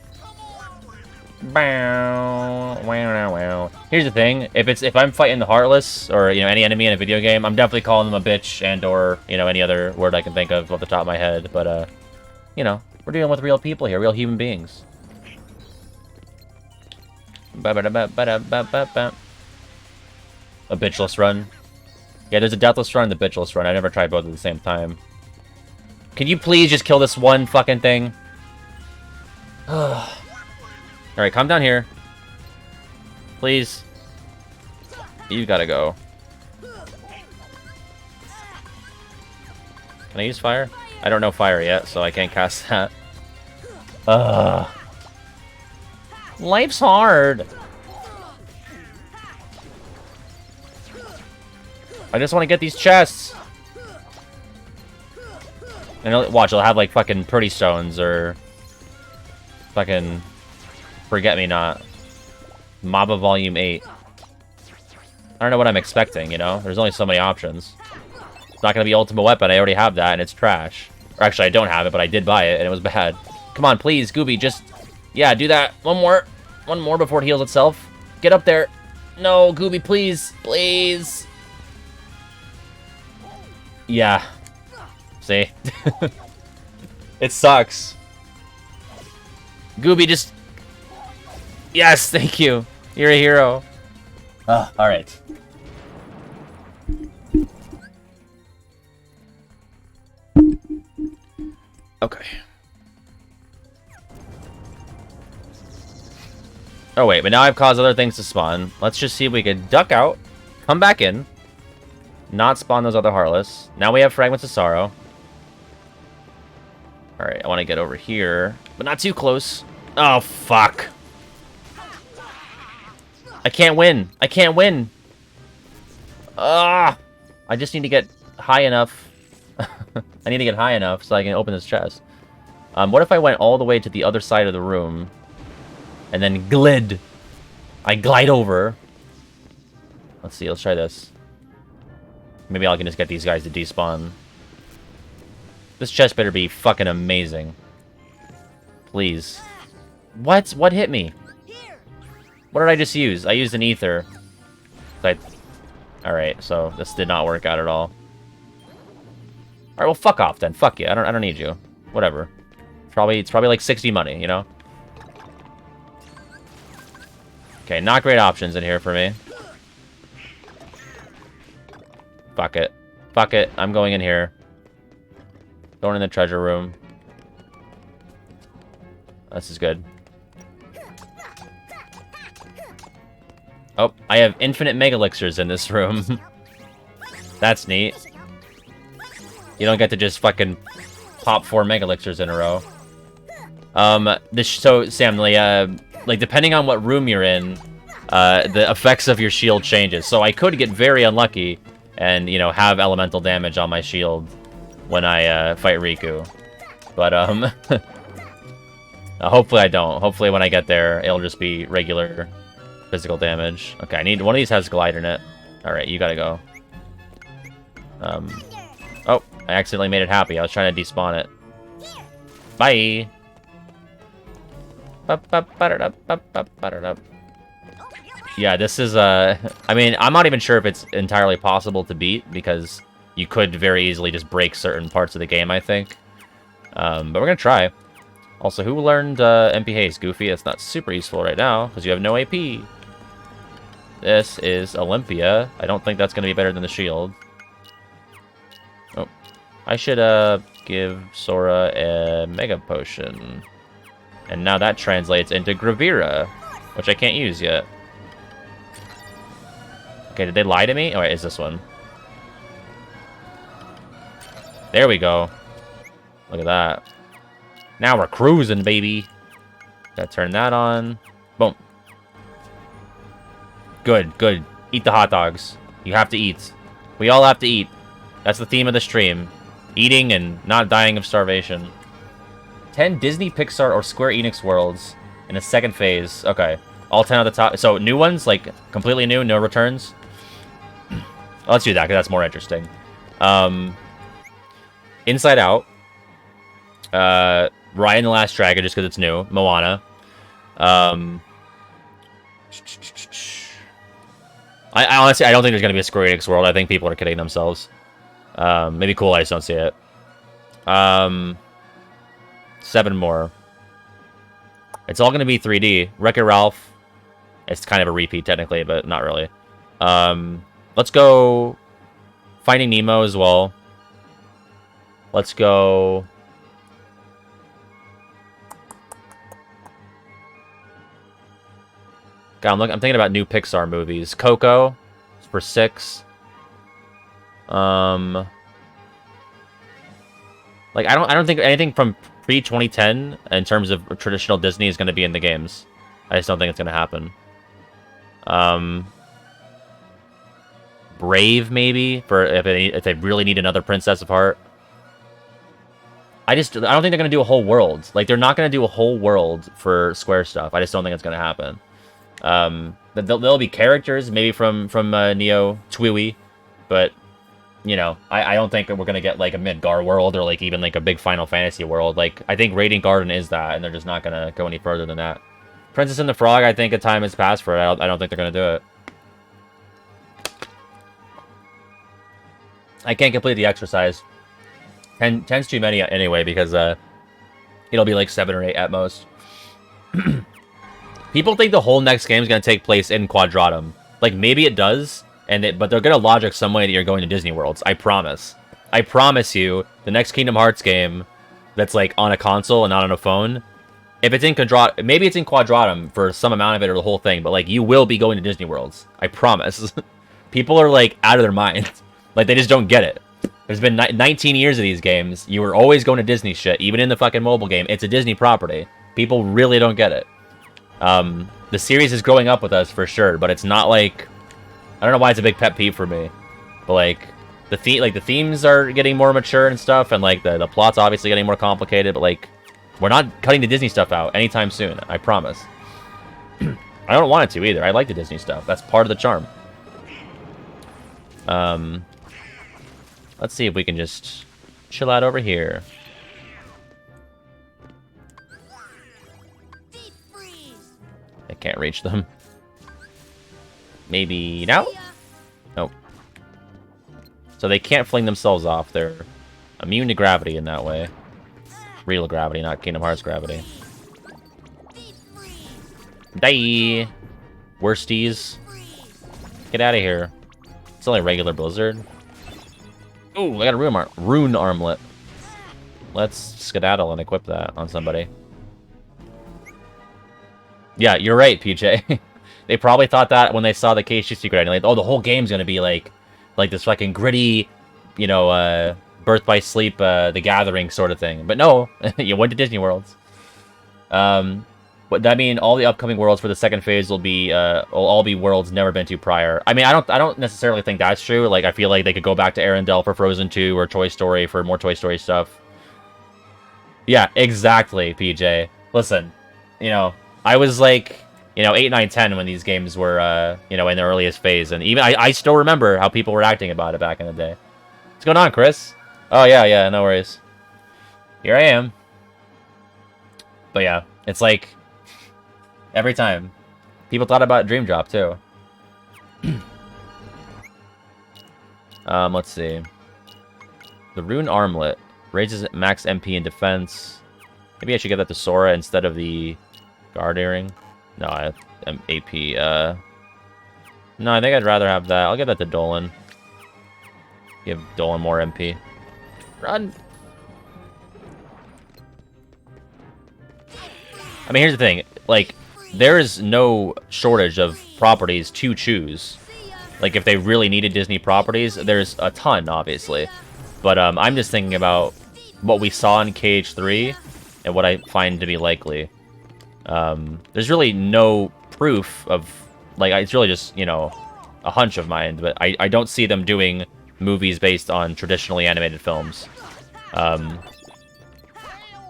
Here's the thing: if I'm fighting the Heartless or any enemy in a video game, I'm definitely calling them a bitch and or any other word I can think of off the top of my head. But we're dealing with real people here, real human beings. A bitchless run. Yeah, there's a deathless run and the bitchless run. I never tried both at the same time. Can you please just kill this one fucking thing? Alright, come down here. Please. You gotta go. Can I use fire? I don't know fire yet, so I can't cast that. Life's hard. I just want to get these chests. And watch, it'll have like fucking pretty stones or fucking forget-me-not. Maba Volume 8. I don't know what I'm expecting, you know? There's only so many options. It's not gonna be Ultimate Weapon, I already have that, and it's trash. Or actually, I don't have it, but I did buy it, and it was bad. Come on, please, Gooby, just... Yeah, do that. One more. One more before it heals itself. Get up there. No, Gooby, please. Please. Yeah. See? It sucks. Gooby, just... Yes, thank you. You're a hero. Alright. Okay. Oh wait, but now I've caused other things to spawn. Let's just see if we can duck out, come back in, not spawn those other Heartless. Now we have Fragments of Sorrow. Alright, I want to get over here, but not too close. Oh, fuck. I can't win. I can't win. Ah! I just need to get high enough. I need to get high enough so I can open this chest. What if I went all the way to the other side of the room and then glid? I glide over. Let's see, let's try this. Maybe I can just get these guys to despawn. This chest better be fucking amazing. Please. What? What hit me? What did I just use? I used an ether. Alright, so this did not work out at all. Alright, well fuck off then. Fuck you. I don't need you. Whatever. It's probably like 60 money, you know? Okay, not great options in here for me. Fuck it. Fuck it. I'm going in here. Going in the treasure room. This is good. Oh, I have infinite mega elixirs in this room. That's neat. You don't get to just fucking pop 4 mega elixirs in a row. So Sam, like depending on what room you're in, the effects of your shield changes. So I could get very unlucky and, you know, have elemental damage on my shield when I fight Riku. But hopefully I don't. Hopefully when I get there, it'll just be regular physical damage. Okay, I need one of these has glide in it. Alright, you gotta go. Oh, I accidentally made it happy. I was trying to despawn it. Bye! Yeah, this is, I mean, I'm not even sure if it's entirely possible to beat, because you could very easily just break certain parts of the game, I think. But we're gonna try. Also, who learned MP Haste? Goofy? It's not super useful right now, because you have no AP. This is Olympia. I don't think that's going to be better than the shield. Oh. I should give Sora a Mega Potion. And now that translates into Gravira, which I can't use yet. Okay, did they lie to me? Oh, wait, it's this one. There we go. Look at that. Now we're cruising, baby. Gotta turn that on. Boom. Good, good. Eat the hot dogs. You have to eat. We all have to eat. That's the theme of the stream. Eating and not dying of starvation. 10 Disney, Pixar, or Square Enix worlds in the second phase. Okay. All 10 at the top. So, new ones? Like, completely new? No returns? Let's do that, because that's more interesting. Inside Out. Raya and the Last Dragon, just because it's new. Moana. I honestly, I don't think there's going to be a Square Enix world. I think people are kidding themselves. Maybe cool, I just don't see it. 7 more. It's all going to be 3D. Wreck-It Ralph. It's kind of a repeat, technically, but not really. Let's go Finding Nemo as well. Let's go... God, I'm thinking about new Pixar movies. Coco for 6. Like I don't think anything from pre-2010 in terms of traditional Disney is going to be in the games. I just don't think it's going to happen. Brave maybe for if they really need another Princess of Heart. I don't think they're going to do a whole world. Like they're not going to do a whole world for Square stuff. I just don't think it's going to happen. There'll be characters maybe from Neo Twiwi, but you know, I don't think we're going to get like a Midgar world or like even like a big Final Fantasy world. Like I think Radiant Garden is that, and they're just not going to go any further than that. Princess and the Frog, I think a time has passed for it. I don't think they're going to do it. I can't complete the exercise. 10's too many anyway, because it'll be like 7 or 8 at most. People think the whole next game is going to take place in Quadratum. Like, maybe it does, but they're going to logic some way that you're going to Disney Worlds. I promise. I promise you, the next Kingdom Hearts game that's like on a console and not on a phone, if it's in Quadratum, maybe it's in Quadratum for some amount of it or the whole thing, but like you will be going to Disney Worlds. I promise. People are like out of their minds. Like they just don't get it. There's been 19 years of these games. You were always going to Disney shit, even in the fucking mobile game. It's a Disney property. People really don't get it. The series is growing up with us for sure, but it's not like, I don't know why it's a big pet peeve for me, but like the themes are getting more mature and stuff, and like the plot's obviously getting more complicated, but like we're not cutting the Disney stuff out anytime soon. I promise. I don't want it to either. I like the Disney stuff. That's part of the charm. Let's see if we can just chill out over here. I can't reach them. Maybe now? Nope. So they can't fling themselves off. They're immune to gravity in that way. Real gravity, not Kingdom Hearts gravity. Die! Worsties. Get out of here. It's only regular Blizzard. Ooh, I got a rune armlet. Let's skedaddle and equip that on somebody. Yeah, you're right, PJ. They probably thought that when they saw the KH2 secret ending, like, oh, the whole game's gonna be like this fucking gritty, you know, Birth by Sleep, The Gathering sort of thing. But no, you went to Disney Worlds. But that mean all the upcoming worlds for the second phase will all be worlds never been to prior. I mean, I don't necessarily think that's true. Like, I feel like they could go back to Arendelle for Frozen 2 or Toy Story for more Toy Story stuff. Yeah, exactly, PJ. Listen, you know, I was like, you know, 8, 9, 10 when these games were, you know, in their earliest phase, and even I still remember how people were acting about it back in the day. What's going on, Chris? Oh yeah, no worries. Here I am. But yeah, it's like every time. People thought about Dream Drop, too. Let's see. The Rune Armlet raises max MP and defense. Maybe I should give that to Sora instead of the Guard Earring. No, I'm AP. No, I think I'd rather have that. I'll give that to Dolan. Give Dolan more MP. Run! I mean, here's the thing. Like, there is no shortage of properties to choose. Like, if they really needed Disney properties, there's a ton, obviously. But I'm just thinking about what we saw in KH3 and what I find to be likely. There's really no proof of, like, it's really just, you know, a hunch of mine, but I don't see them doing movies based on traditionally animated films.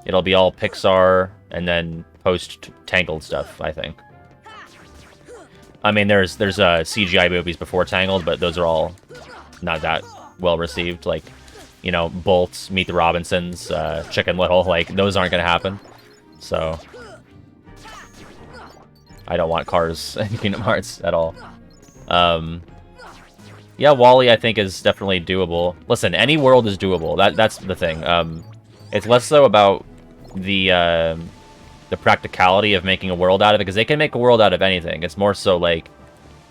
It'll be all Pixar and then post-Tangled stuff, I think. I mean, there's CGI movies before Tangled, but those are all not that well received. Like, you know, Bolt, Meet the Robinsons, Chicken Little, like, those aren't going to happen. So I don't want Cars in Kingdom Hearts at all. Yeah, WALL-E, I think, is definitely doable. Listen, any world is doable. That's the thing. It's less so about the practicality of making a world out of it, because they can make a world out of anything. It's more so like,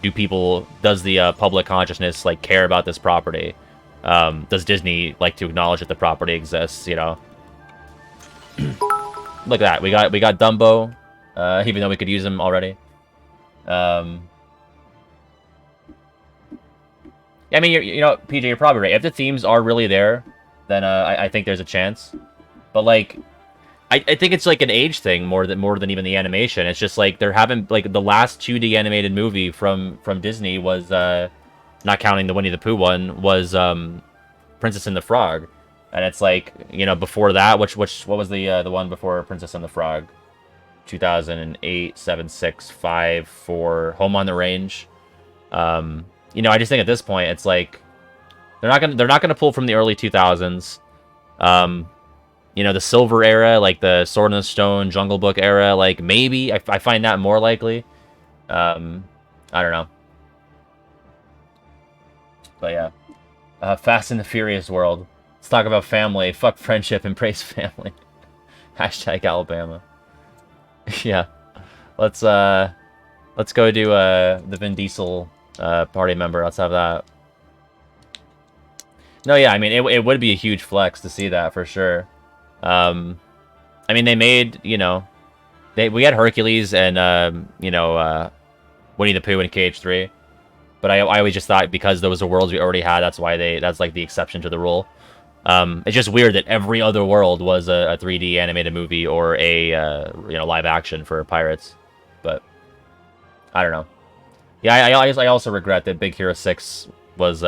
does the public consciousness like care about this property? Does Disney like to acknowledge that the property exists? You know, look at that. We got Dumbo, even though we could use him already. I mean, you know, PJ, you're probably right. If the themes are really there, then I think there's a chance. But like, I think it's like an age thing more than even the animation. It's just like they're having like the last 2D animated movie from Disney was not counting the Winnie the Pooh one was Princess and the Frog, and it's like, you know, before that, what was the one before Princess and the Frog? 2008, 7, 6, 5, 4, Home on the Range. You know, I just think at this point it's like they're not gonna pull from the early 2000s. You know, the Silver era, like the Sword in the Stone, Jungle Book era, like maybe I find that more likely. I don't know, but yeah. Fast and the Furious world. Let's talk about family. Fuck friendship, embrace family. Hashtag Alabama. Yeah. Let's go do the Vin Diesel party member. Let's have that. No, yeah, I mean it would be a huge flex to see that for sure. I mean they made, you know, we had Hercules and you know, Winnie the Pooh in KH3. But I always just thought because those are worlds we already had, that's like the exception to the rule. It's just weird that every other world was a 3D animated movie or a you know, live action for Pirates. But I don't know. Yeah, I also regret that Big Hero 6 was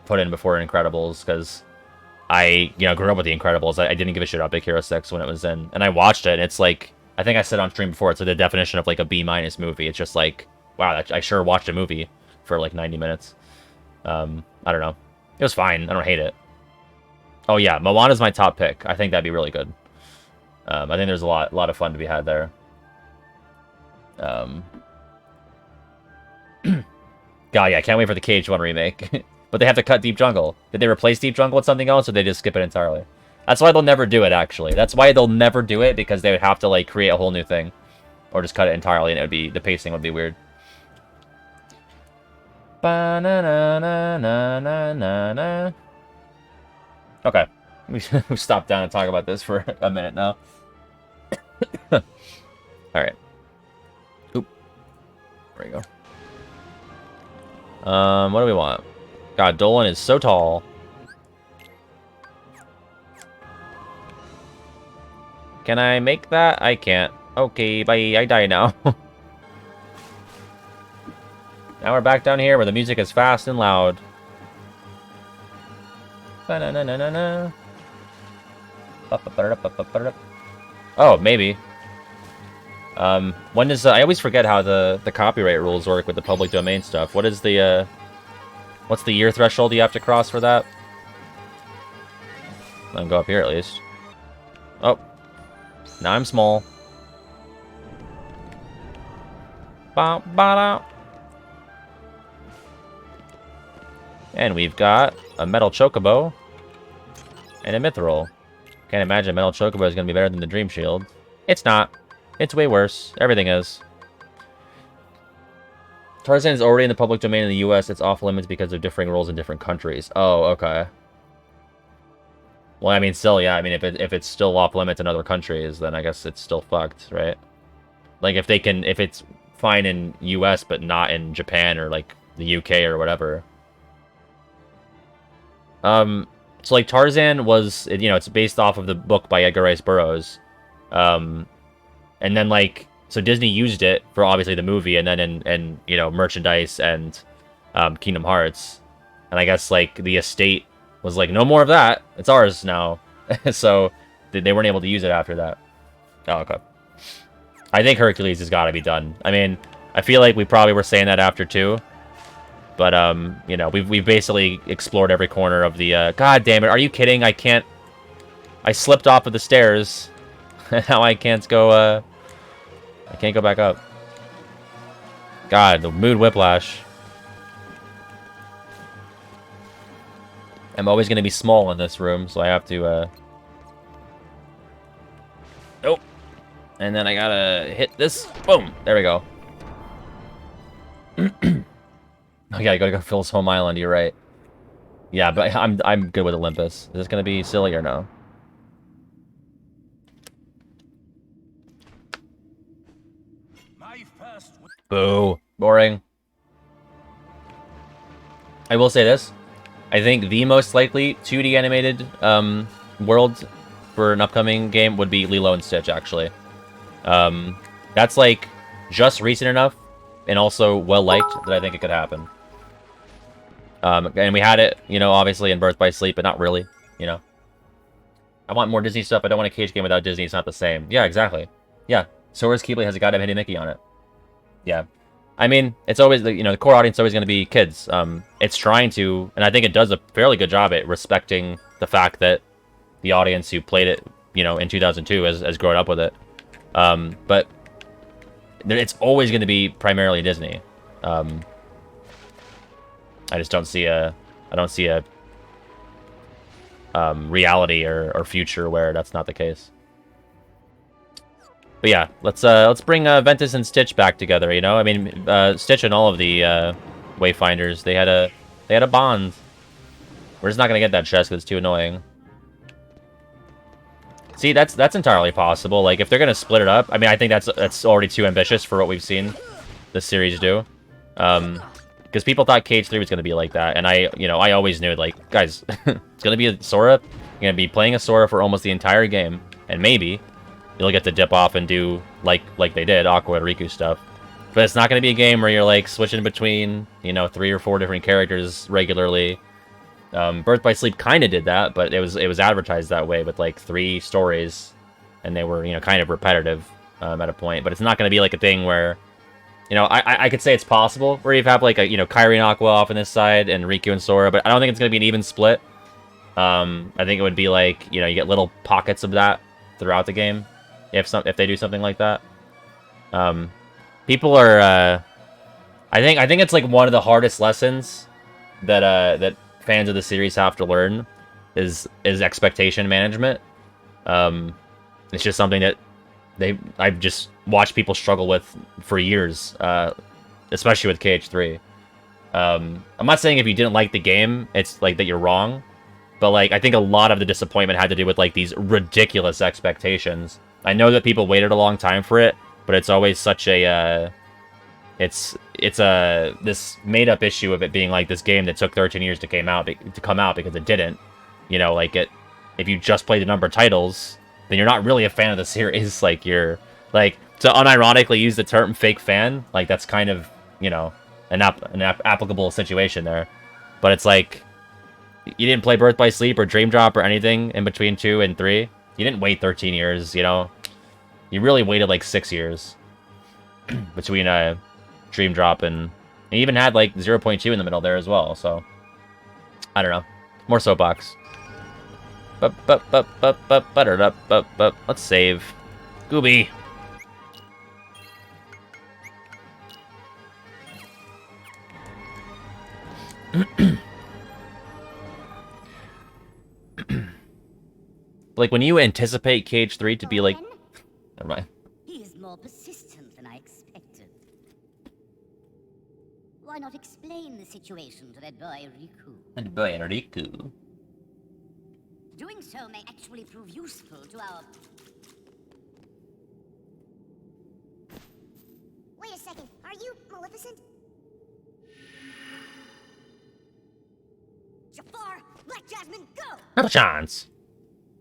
put in before Incredibles, because I, you know, grew up with the Incredibles. I didn't give a shit about Big Hero 6 when it was in, and I watched it, and it's like, I think I said on stream before, it's like the definition of like a B- movie. It's just like, wow, I sure watched a movie for like 90 minutes. I don't know. It was fine. I don't hate it. Oh yeah, Moana's my top pick. I think that'd be really good. I think there's a lot of fun to be had there. God, yeah, I can't wait for the KH1 remake. But they have to cut Deep Jungle. Did they replace Deep Jungle with something else, or did they just skip it entirely? That's why they'll never do it, actually. That's why they'll never do it, because they would have to like create a whole new thing. Or just cut it entirely, and it would be, the pacing would be weird. Ba-na-na-na-na-na-na. Okay. We stop down and talk about this for a minute now. Alright. Oop. There we go. What do we want? God, Dolan is so tall. Can I make that? I can't. Okay, bye. I die now. Now we're back down here where the music is fast and loud. Ba-na-na-na-na-na. Oh, maybe. When does I always forget how the copyright rules work with the public domain stuff. What is the what's the year threshold you have to cross for that? Let me go up here at least. Oh, now I'm small. Ba-ba-da. And we've got a metal chocobo and a mithril. Can't imagine a metal chocobo is going to be better than the Dream Shield. It's not. It's way worse. Everything is. Tarzan is already in the public domain in the US. It's off limits because of differing rules in different countries. Oh, okay. Well, I mean, still, yeah. I mean, if it's still off limits in other countries, then I guess it's still fucked, right? Like, if it's fine in US but not in Japan or, like, the UK or whatever. So, like, Tarzan was, you know, it's based off of the book by Edgar Rice Burroughs. And then, like, so Disney used it for, obviously, the movie, and then in you know, merchandise and Kingdom Hearts. And I guess, like, the estate was like, no more of that. It's ours now. So, they weren't able to use it after that. Oh, okay. I think Hercules has got to be done. I mean, I feel like we probably were saying that after 2. But, you know, we've basically explored every corner of the, God damn it, are you kidding? I can't... I slipped off of the stairs. Now I can't go, I can't go back up. God, the mood whiplash. I'm always going to be small in this room, so I have to, Oh. And then I gotta hit this. Boom. There we go. Oh yeah, I gotta go Phil's home island, you're right. Yeah, but I'm good with Olympus. Is this gonna be silly or no? My first Boo. Boring. I will say this. I think the most likely 2D animated world for an upcoming game would be Lilo and Stitch, actually. That's, like, just recent enough and also well-liked that I think it could happen. And we had it, you know, obviously in Birth by Sleep, but not really, you know. I want more Disney stuff. I don't want a Cage game without Disney. It's not the same. Yeah, exactly. Yeah. Sora's Keyblade has a goddamn Hidden Mickey on it. Yeah. I mean, it's always, you know, the core audience is always going to be kids. It's trying to, and I think it does a fairly good job at respecting the fact that the audience who played it, you know, in 2002 has grown up with it. But it's always going to be primarily Disney. I just don't see a, reality or future where that's not the case. But yeah, let's bring Ventus and Stitch back together. You know, I mean, Stitch and all of the Wayfinders, they had a bond. We're just not gonna get that chest because it's too annoying. See, that's entirely possible. Like, if they're gonna split it up, I mean, I think that's already too ambitious for what we've seen this series do. Because people thought Cage 3 was gonna be like that, and I always knew, like, guys, it's gonna be a Sora. You're gonna be playing a Sora for almost the entire game, and maybe you'll get to dip off and do like they did Aqua and Riku stuff. But it's not gonna be a game where you're like switching between, you know, 3 or 4 different characters regularly. Birth by Sleep kind of did that, but it was advertised that way with like 3 stories, and they were, you know, kind of repetitive at a point. But it's not gonna be like a thing where, you know, I could say it's possible where you have like a, you know, Kairi and Aqua off on this side and Riku and Sora, but I don't think it's gonna be an even split. I think it would be like, you know, you get little pockets of that throughout the game if they do something like that. People are I think it's like one of the hardest lessons that fans of the series have to learn is expectation management. It's just something that I've just watched people struggle with for years, especially with KH3. I'm not saying if you didn't like the game, it's like that you're wrong, but like I think a lot of the disappointment had to do with like these ridiculous expectations. I know that people waited a long time for it, but it's always such a it's this made up issue of it being like this game that took 13 years to come out because it didn't. You know, like if you just play the number of titles, then you're not really a fan of the series. Like, you're like, to unironically use the term fake fan, like that's kind of, you know, an applicable situation there. But it's like, you didn't play Birth by Sleep or Dream Drop or anything in between 2 and 3. You didn't wait 13 years, you know. You really waited like 6 years between Dream Drop and you even had like 0.2 in the middle there as well. So I don't know. More soapbox. Let's save. Gooby. Like, when you anticipate KH3 to be like... Never mind. He is more persistent than I expected. Why not explain the situation to that boy Riku? And boy, Riku. Doing so may actually prove useful to our... Wait a second, are you Maleficent? Jafar, let Jasmine go! Not a chance.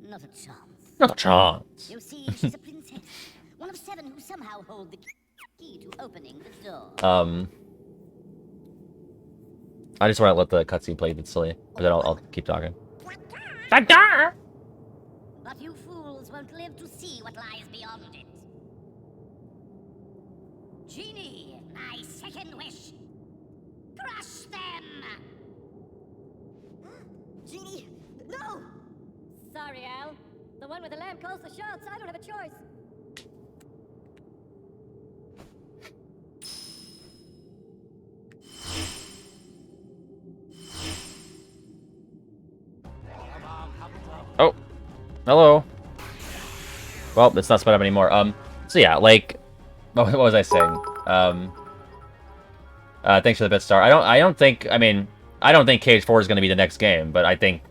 Not a chance. Not a chance. You see, she's a princess. One of 7 who somehow hold the key to opening the door. I just want to let the cutscene play. It's silly, but then I'll keep talking. But you fools won't live to see what lies beyond it. Genie, my second wish. Crush them! Genie, no! Sorry, Al. The one with the lamp calls the shots. I don't have a choice. Oh, hello. Well, it's not sped up anymore. So yeah, like, what was I saying? Thanks for the bit star. I don't think KH4 is going to be the next game, but I think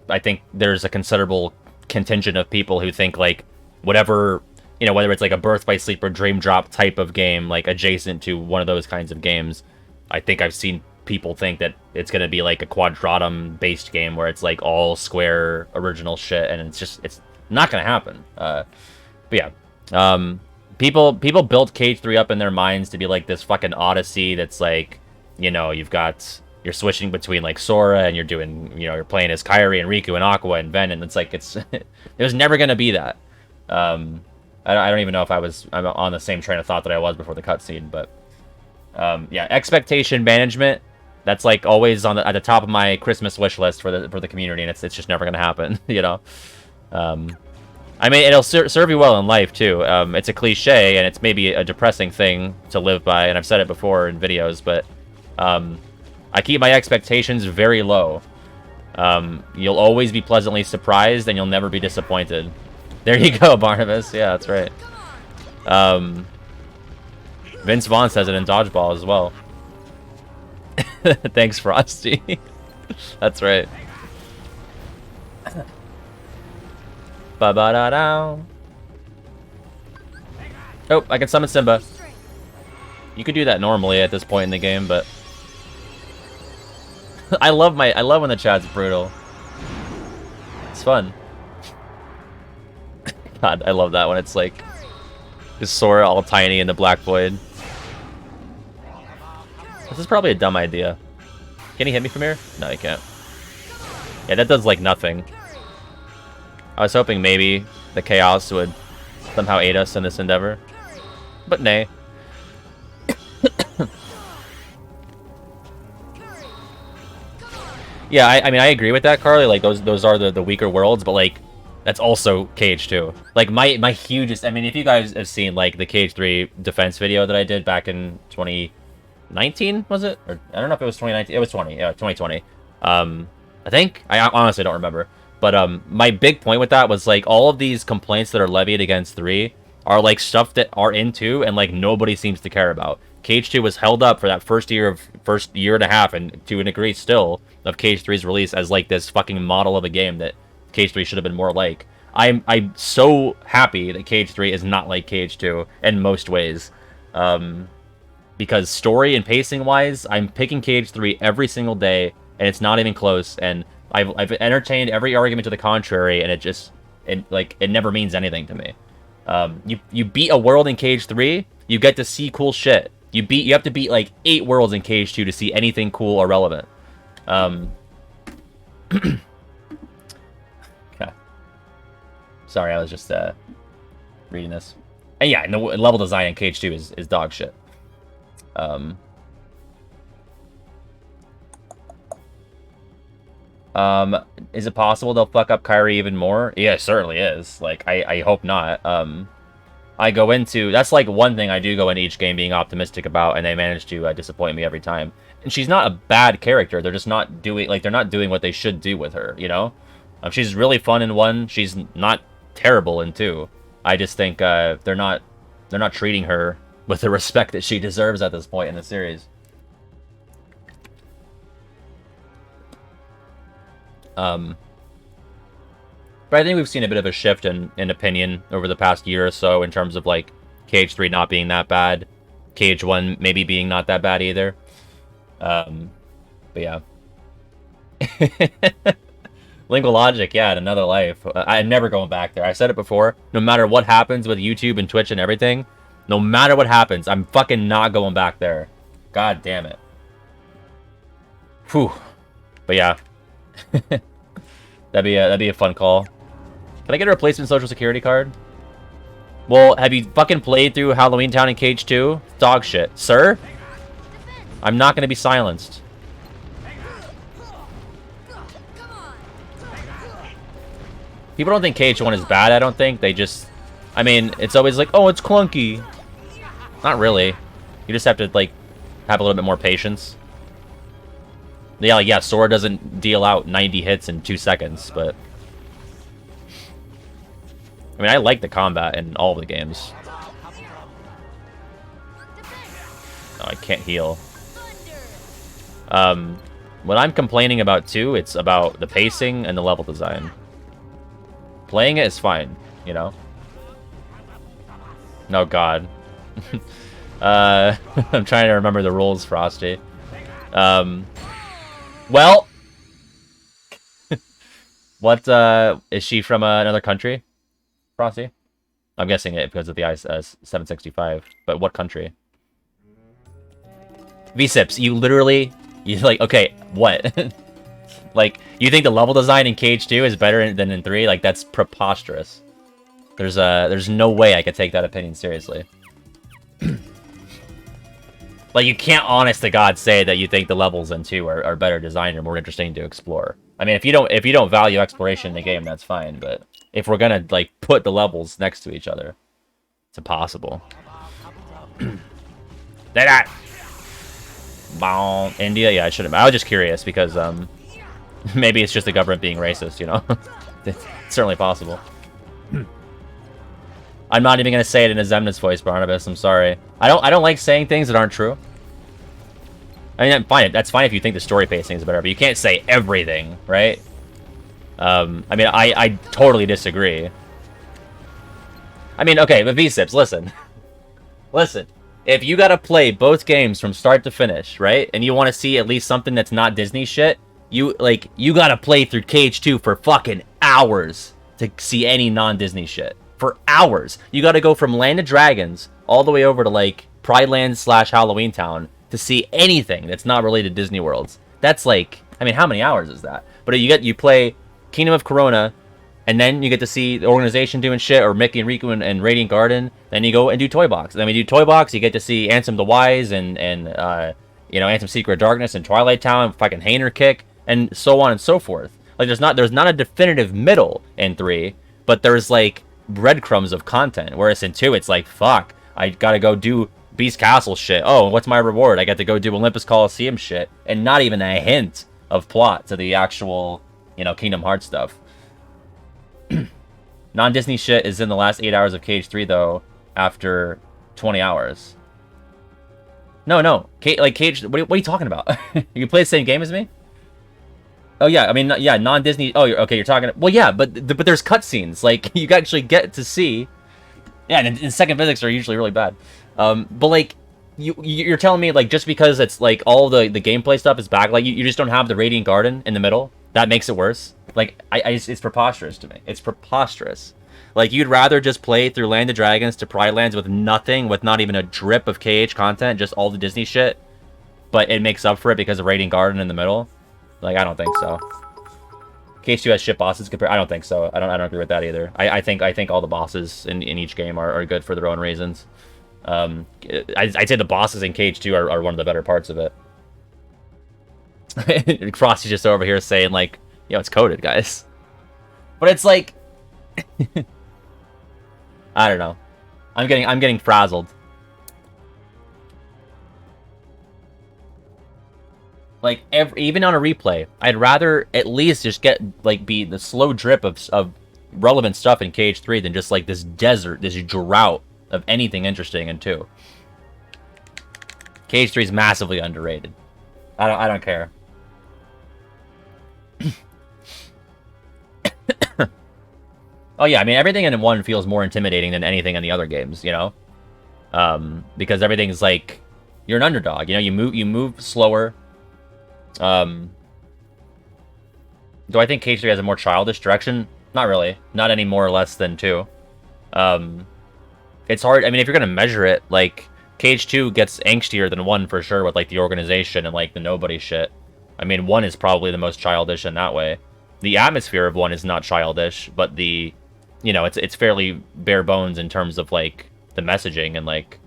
there's a considerable contingent of people who think like whatever you know, whether it's like a Birth by Sleep or Dream Drop type of game, like adjacent to one of those kinds of games, I think I've seen people think that it's going to be like a Quadratum based game where it's like all Square original shit, and it's not going to happen. But yeah, people built Cage 3 up in their minds to be like this fucking odyssey that's like, you know, you're switching between like Sora and you're doing, you know, you're playing as Kairi and Riku and Aqua and Ven, and it's like it was never going to be that. I don't even know if I'm on the same train of thought that I was before the cutscene, but yeah, expectation management. That's like always at the top of my Christmas wish list for the community, and it's just never gonna happen, you know. I mean, it'll serve you well in life too. It's a cliche, and it's maybe a depressing thing to live by, and I've said it before in videos, but I keep my expectations very low. You'll always be pleasantly surprised, and you'll never be disappointed. There you go, Barnabas. Yeah, that's right. Vince Vaughn says it in Dodgeball as well. Thanks, Frosty. That's right. Ba-ba-da-dow. Oh, I can summon Simba. You could do that normally at this point in the game, but I love when the chat's brutal. It's fun. God, I love that when it's like just Sora all tiny in the Black Void. This is probably a dumb idea. Can he hit me from here? No, he can't. Yeah, that does like nothing. I was hoping maybe the Chaos would somehow aid us in this endeavor, but nay. Yeah, I mean, I agree with that, Carly. Like, those are the weaker worlds, but, like, that's also Cage 2. Like, my hugest... I mean, if you guys have seen, like, the Cage 3 defense video that I did back in 2019, was it? Or, I don't know if it was 2019. It was 2020. I think. I honestly don't remember. But, my big point with that was, like, all of these complaints that are levied against 3 are, like, stuff that are in 2 and, like, nobody seems to care about. Cage 2 was held up for that first year and a half, and to a degree still, of Cage 3's release as like this fucking model of a game that Cage 3 should have been more like. I'm so happy that Cage 3 is not like Cage 2 in most ways. Because story and pacing wise, I'm picking Cage 3 every single day, and it's not even close, and I've entertained every argument to the contrary, and it never means anything to me. You beat a world in Cage 3, you get to see cool shit. You have to beat like 8 worlds in Cage 2 to see anything cool or relevant. Okay. Sorry, I was just reading this. And yeah, and the level design in Cage 2 is dog shit. Is it possible they'll fuck up Kairi even more? Yeah, it certainly is. Like, I hope not. I go into... That's, like, one thing I do go into each game being optimistic about, and they manage to disappoint me every time. And she's not a bad character. They're just not doing... Like, they're not doing what they should do with her, you know? She's really fun in 1. She's not terrible in 2. I just think they're not treating her with the respect that she deserves at this point in the series. But I think we've seen a bit of a shift in opinion over the past year or so in terms of, like, Cage 3 not being that bad. Cage 1 maybe being not that bad either. But yeah. Lingual Logic, yeah, in another life. I'm never going back there. I said it before. No matter what happens with YouTube and Twitch and everything, no matter what happens, I'm fucking not going back there. God damn it. Whew. But yeah. That'd be a fun call. Can I get a replacement social security card? Well, have you fucking played through Halloween Town and Cage 2? Dog shit. Sir? I'm not gonna be silenced. People don't think Cage 1 is bad, I don't think. They just... I mean, it's always like, oh, it's clunky. Not really. You just have to, like, have a little bit more patience. Yeah, like, yeah, Sora doesn't deal out 90 hits in 2 seconds, but... I mean, I like the combat in all of the games. Oh, I can't heal. What I'm complaining about, too, it's about the pacing and the level design. Playing it is fine, you know? Oh god. I'm trying to remember the rules, Frosty. Well, what is she from another country, Frosty? I'm guessing it because of the I-765. But what country? V-Sips, you like, okay, what? Like, you think the level design in Cage 2 is better than in 3? Like, that's preposterous. There's no way I could take that opinion seriously. Like, you can't honest to God say that you think the levels in 2 are better designed or more interesting to explore. I mean, if you don't value exploration in the game, that's fine, but if we're gonna, like, put the levels next to each other, it's impossible. That India? Yeah, I shouldn't. I was just curious because maybe it's just the government being racist, you know? It's certainly possible. I'm not even gonna say it in a Zemnis voice, Barnabas. I'm sorry. I don't like saying things that aren't true. I mean, I'm fine. That's fine if you think the story pacing is better, but you can't say everything, right? I mean, I totally disagree. I mean, okay, but V-Sips, listen. Listen. If you gotta play both games from start to finish, right? And you want to see at least something that's not Disney shit, you gotta play through Cage 2 for fucking hours to see any non-Disney shit. For hours. You gotta go from Land of Dragons all the way over to, like, Pride Land / Halloween Town to see anything that's not related to Disney Worlds. That's like, I mean, how many hours is that? But you play Kingdom of Corona, and then you get to see the organization doing shit, or Mickey and Riku and Radiant Garden. Then you go and do Toy Box. Then we do Toy Box, you get to see Ansem the Wise and you know, Ansem Secret of Darkness and Twilight Town, fucking Hainer Kick, and so on and so forth. Like, there's not a definitive middle in 3, but there's, like, breadcrumbs of content. Whereas in 2, it's like, fuck, I gotta go do Beast Castle shit. Oh, what's my reward? I get to go do Olympus Coliseum shit. And not even a hint of plot to the actual, you know, Kingdom Hearts stuff. Non-Disney shit is in the last 8 hours of Cage 3, though, after 20 hours. No. Cage... What are you talking about? You play the same game as me? Oh, yeah, I mean, yeah, non-Disney... Oh, okay, you're talking... Well, yeah, but there's cutscenes. Like, you actually get to see... Yeah, and second physics are usually really bad. But, like, you're telling me, like, just because it's, like, all the gameplay stuff is back, like, you just don't have the Radiant Garden in the middle? That makes it worse? Like, it's preposterous to me. It's preposterous. Like, you'd rather just play through Land of Dragons to Pride Lands with nothing, with not even a drip of KH content, just all the Disney shit, but it makes up for it because of Radiant Garden in the middle? Like, I don't think so. KH2 has shit bosses compared. I don't think so. I don't agree with that either. I think all the bosses in each game are good for their own reasons. I'd say the bosses in KH2 are one of the better parts of it. Frosty's just over here saying, like, yo, it's coded, guys. But it's like, I don't know. I'm getting frazzled. Like, even on a replay, I'd rather at least just get, like, be the slow drip of relevant stuff in KH3 than just, like, this desert, this drought of anything interesting in 2. KH3 is massively underrated. I don't care. Oh yeah, I mean, everything in 1 feels more intimidating than anything in the other games, you know? Because everything's like, you're an underdog, you know? You move slower. Do I think KH3 has a more childish direction? Not really. Not any more or less than 2. It's hard. I mean, if you're gonna measure it, like, KH2 gets angstier than 1 for sure with, like, the organization and, like, the nobody shit. I mean, 1 is probably the most childish in that way. The atmosphere of 1 is not childish, but the, you know, it's fairly bare bones in terms of, like, the messaging and, like,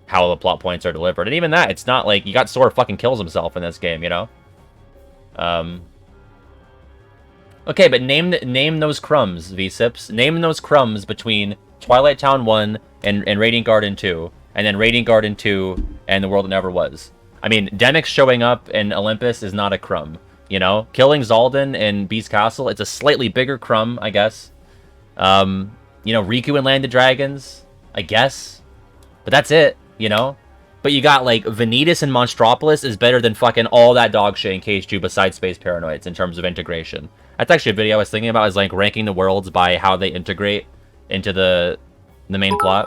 how the plot points are delivered. And even that, it's not like, you got Sora fucking kills himself in this game, you know? Okay, but name those crumbs, V-Sips. Name those crumbs between Twilight Town 1 and Radiant Garden 2, and then Radiant Garden 2 and The World That Never Was. I mean, Demyx showing up in Olympus is not a crumb, you know? Killing Zaldin in Beast Castle, it's a slightly bigger crumb, I guess. You know, Riku in Land of Dragons, I guess. But that's it, you know? But you got, like, Vanitas and Monstropolis is better than fucking all that dog shit in KH2 besides Space Paranoids in terms of integration. That's actually a video I was thinking about, is, like, ranking the worlds by how they integrate into the main plot.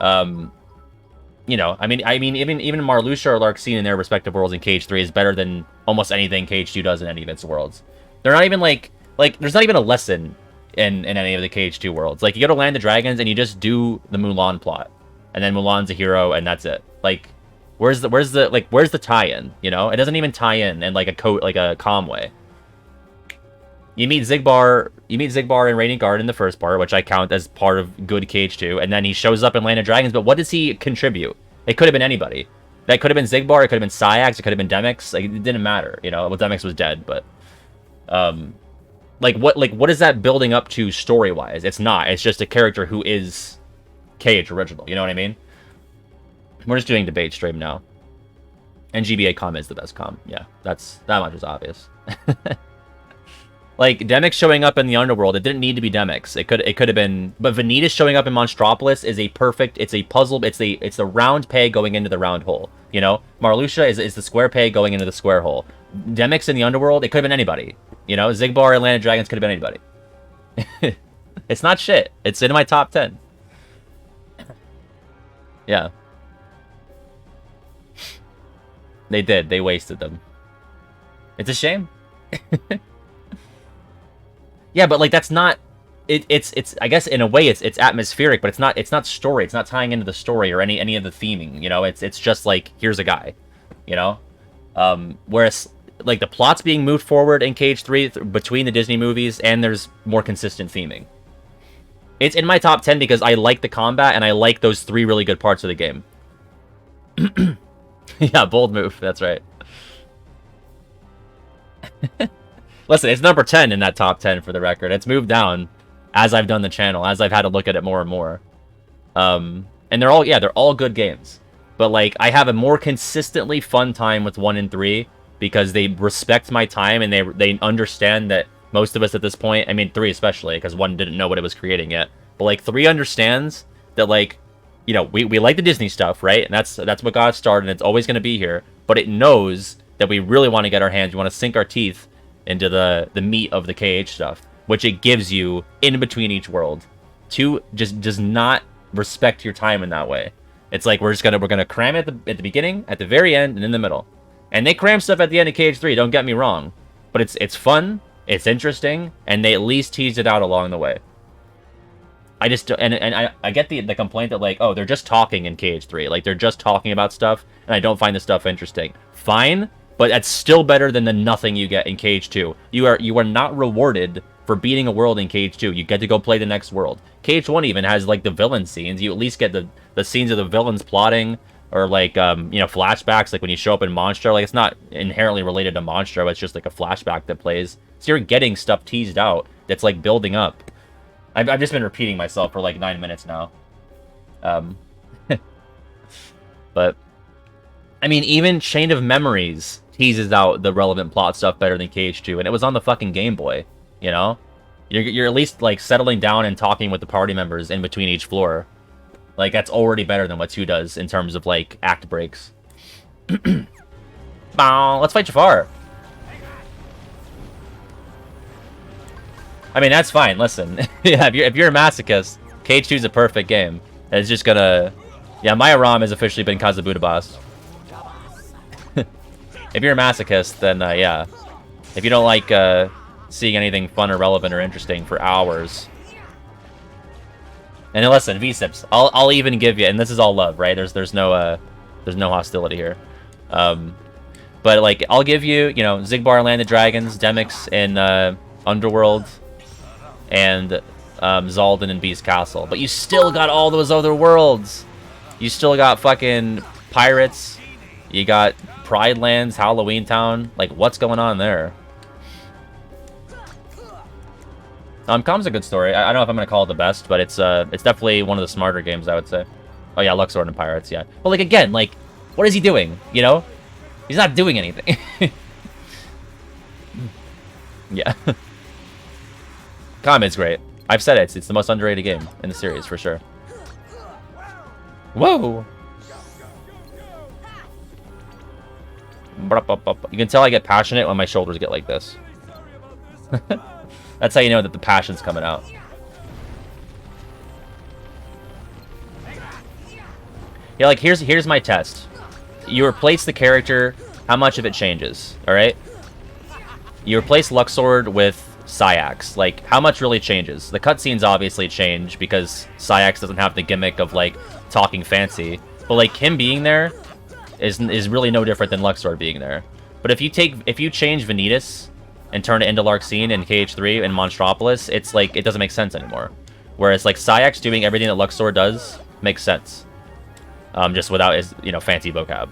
You know, I mean, even Marluxia or Larxene in their respective worlds in Cage 3 is better than almost anything Cage 2 does in any of its worlds. They're not even like there's not even a lesson in any of the Cage 2 worlds. Like, you go to Land of Dragons and you just do the Mulan plot, and then Mulan's a hero, and that's it. Like, where's the tie-in? You know, it doesn't even tie in like a calm way. You meet Zigbar in Radiant Guard in the first part, which I count as part of good Cage 2, and then he shows up in Land of Dragons, but what does he contribute? It could have been anybody. That could have been Zigbar, it could have been Syax, it could have been Demyx. Like, it didn't matter, you know. Well, Demyx was dead, but what is that building up to story-wise? It's not. It's just a character who is Cage original, you know what I mean? We're just doing debate stream now. And GBA comm is the best comm. Yeah, that much is obvious. Like, Demyx showing up in the Underworld, it didn't need to be Demyx. It could have been, but Vanitas showing up in Monstropolis is a perfect. It's a puzzle. It's the round peg going into the round hole. You know, Marluxia is the square peg going into the square hole. Demyx in the Underworld, it could have been anybody. You know, Zigbar and Land of Dragons could have been anybody. It's not shit. It's in my top 10. Yeah. They did. They wasted them. It's a shame. Yeah, but like that's not it's I guess in a way it's atmospheric, but it's not story. It's not tying into the story or any of the theming, you know? It's just like, here's a guy, you know? Whereas like the plot's being moved forward in Cage 3 between the Disney movies, and there's more consistent theming. It's in my top 10 because I like the combat and I like those 3 really good parts of the game. Yeah, bold move. That's right. Listen, it's number 10 in that top 10 for the record. It's moved down as I've done the channel, as I've had to look at it more and more. And they're all good games. But like, I have a more consistently fun time with 1 and 3 because they respect my time and they understand that most of us at this point, I mean 3 especially, because 1 didn't know what it was creating yet. But like 3 understands that, like, you know, we like the Disney stuff, right? And that's what got us started, and it's always going to be here. But it knows that we really want to get our hands, we want to sink our teeth into the meat of the KH stuff, which it gives you in between each world. 2 just does not respect your time in that way. It's like we're gonna cram it at the beginning, at the very end, and in the middle. And they cram stuff at the end of Cage 3, don't get me wrong. But it's fun, it's interesting, and they at least tease it out along the way. I just I get the complaint that, like, oh, they're just talking in Cage 3, like they're just talking about stuff, and I don't find the stuff interesting. Fine, but that's still better than the nothing you get in Cage 2. You are not rewarded for beating a world in Cage 2. You get to go play the next world. Cage 1 even has like the villain scenes. You at least get the scenes of the villains plotting, or like you know, flashbacks, like when you show up in Monstro. Like, it's not inherently related to Monstro, it's just like a flashback that plays. So you're getting stuff teased out that's like building up. I've just been repeating myself for like 9 minutes now. But I mean, even Chain of Memories teases out the relevant plot stuff better than Cage 2, and it was on the fucking Game Boy, you know? You're at least like settling down and talking with the party members in between each floor. Like, that's already better than what 2 does in terms of like act breaks. Let's fight Jafar. I mean, that's fine. Listen, yeah, if you're a masochist, Cage 2 is a perfect game. It's just gonna, yeah, Maya Ram has officially been Kazabuta boss. If you're a masochist, then yeah. If you don't like seeing anything fun or relevant or interesting for hours. And listen, V-Sips, I'll even give you, and this is all love, right? There's no hostility here. But like, I'll give you, you know, Zigbar Land of Dragons, Demyx in Underworld, and Zaldin in Beast Castle. But you still got all those other worlds. You still got fucking pirates. You got Pride Lands, Halloween Town. Like, what's going on there? Calm's a good story. I don't know if I'm gonna call it the best, but it's definitely one of the smarter games, I would say. Oh yeah, Luxord and Pirates, yeah. But like, again, like, what is he doing? You know, he's not doing anything. Yeah. Calm is great. I've said it. It's the most underrated game in the series for sure. Whoa. You can tell I get passionate when my shoulders get like this. That's how you know that the passion's coming out. Yeah, like, here's my test. You replace the character, how much of it changes, alright? You replace Luxord with Syax. Like, how much really changes? The cutscenes obviously change, because Syax doesn't have the gimmick of, like, talking fancy. But, like, him being there is really no different than Luxord being there. But if you change Vanitas and turn it into Larxene in KH3 and Monstropolis, it's like, it doesn't make sense anymore. Whereas, like, Syax doing everything that Luxord does makes sense. Just without his, you know, fancy vocab.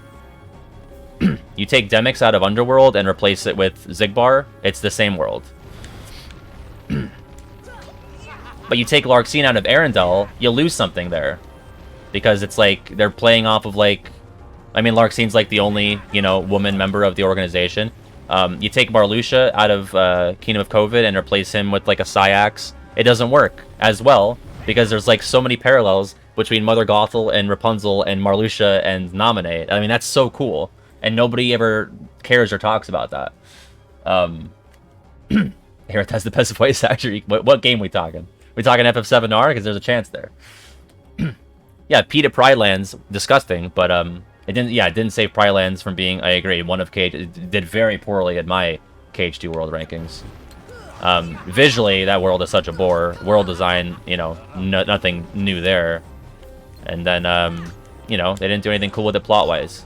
You take Demyx out of Underworld and replace it with Xigbar, it's the same world. But you take Larxene out of Arendelle, you lose something there. Because it's like, they're playing off of, like... I mean, Larxene's like the only, you know, woman member of the organization. You take Marluxia out of Kingdom of Covid and replace him with, like, a Syax. It doesn't work as well, because there's, like, so many parallels between Mother Gothel and Rapunzel and Marluxia and Nominate. I mean, that's so cool. And nobody ever cares or talks about that. Here, that's the best voice actor. What game we talking? We talking FF7R? Because there's a chance there. Yeah, Pete at Pride Lands, disgusting, but it didn't save Pride Lands from being, I agree, one of Cage. It did very poorly at my KH2 world rankings. Visually, that world is such a bore. World design, you know, nothing new there. And then, you know, they didn't do anything cool with it plot-wise.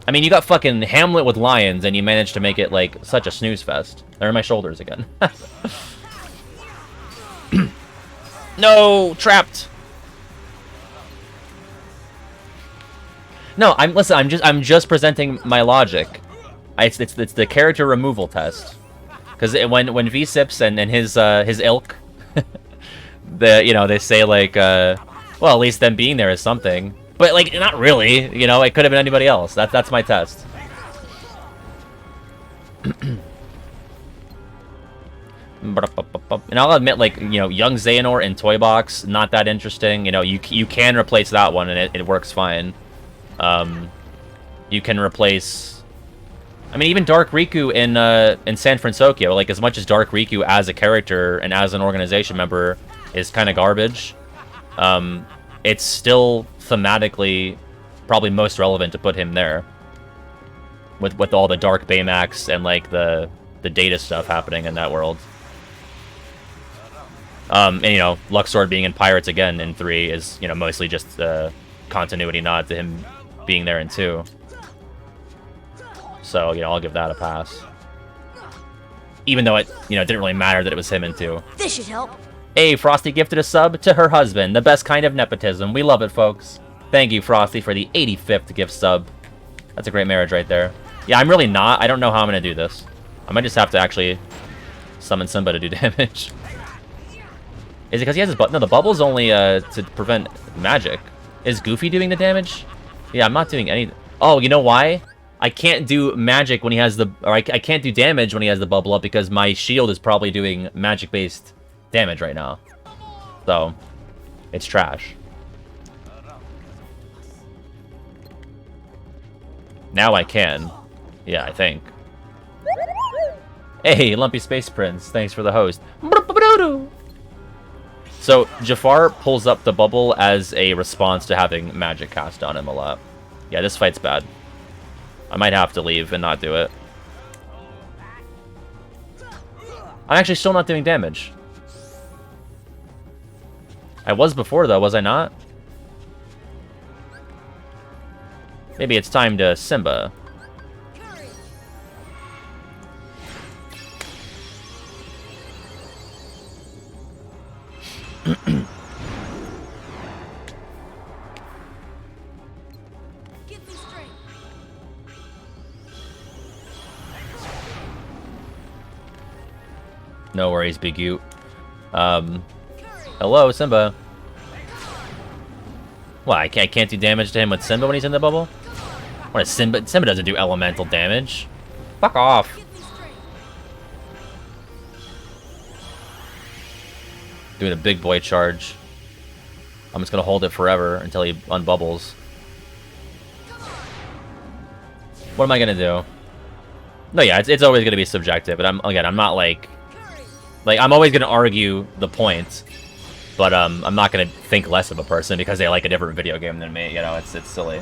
I mean, you got fucking Hamlet with lions, and you managed to make it, like, such a snooze fest. They're in my shoulders again. No! Trapped! No, I'm just presenting my logic. It's the character removal test. Because when V-Sips and his ilk, they say, like, well, at least them being there is something. But, like, not really, you know, it could have been anybody else. That's my test. And I'll admit, like, you know, young Xehanort in Toy Box, not that interesting. You know, you can replace that one and it works fine. You can replace... I mean, even Dark Riku in San Francisco, like, as much as Dark Riku as a character and as an organization member is kind of garbage, it's still thematically probably most relevant to put him there. With all the Dark Baymax and, like, the data stuff happening in that world. And, you know, Luxord being in Pirates again in 3 is, you know, mostly just a continuity nod to him being there in 2. So, you know, I'll give that a pass. Even though it, you know, didn't really matter that it was him in 2. This should help. Hey, Frosty gifted a sub to her husband. The best kind of nepotism. We love it, folks. Thank you, Frosty, for the 85th gift sub. That's a great marriage right there. Yeah, I'm really not. I don't know how I'm going to do this. I might just have to actually summon Simba to do damage. Is it because he has his no, the bubble's only to prevent magic. Is Goofy doing the damage? Yeah, I'm not doing any... Oh, you know why? I can't do magic when he has the... Or I can't do damage when he has the bubble up because my shield is probably doing magic-based damage right now. So, it's trash. Now I can. Yeah, I think. Hey, Lumpy Space Prince. Thanks for the host. So, Jafar pulls up the bubble as a response to having magic cast on him a lot. Yeah, this fight's bad. I might have to leave and not do it. I'm actually still not doing damage. I was before, though, was I not? Maybe it's time to Simba. No worries, Big Ute. Hello, Simba. What, I can't do damage to him with Simba when he's in the bubble? What is Simba? Simba doesn't do elemental damage. Fuck off. Doing a big boy charge. I'm just gonna hold it forever until he unbubbles. What am I gonna do? No, yeah, it's always gonna be subjective, but I'm not like I'm always gonna argue the point. But I'm not gonna think less of a person because they like a different video game than me. You know, it's silly.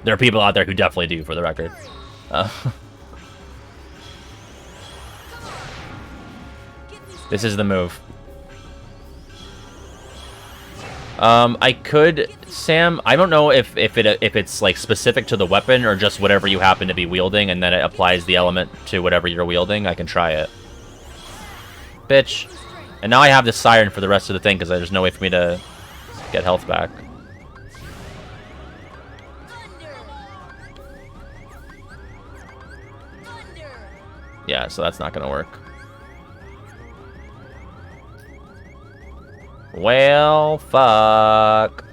There are people out there who definitely do, for the record. This is the move. I could, Sam. I don't know if it's like specific to the weapon or just whatever you happen to be wielding, and then it applies the element to whatever you're wielding. I can try it. Bitch. And now I have this siren for the rest of the thing because there's no way for me to get health back. Yeah, so that's not gonna work. Well, fuck.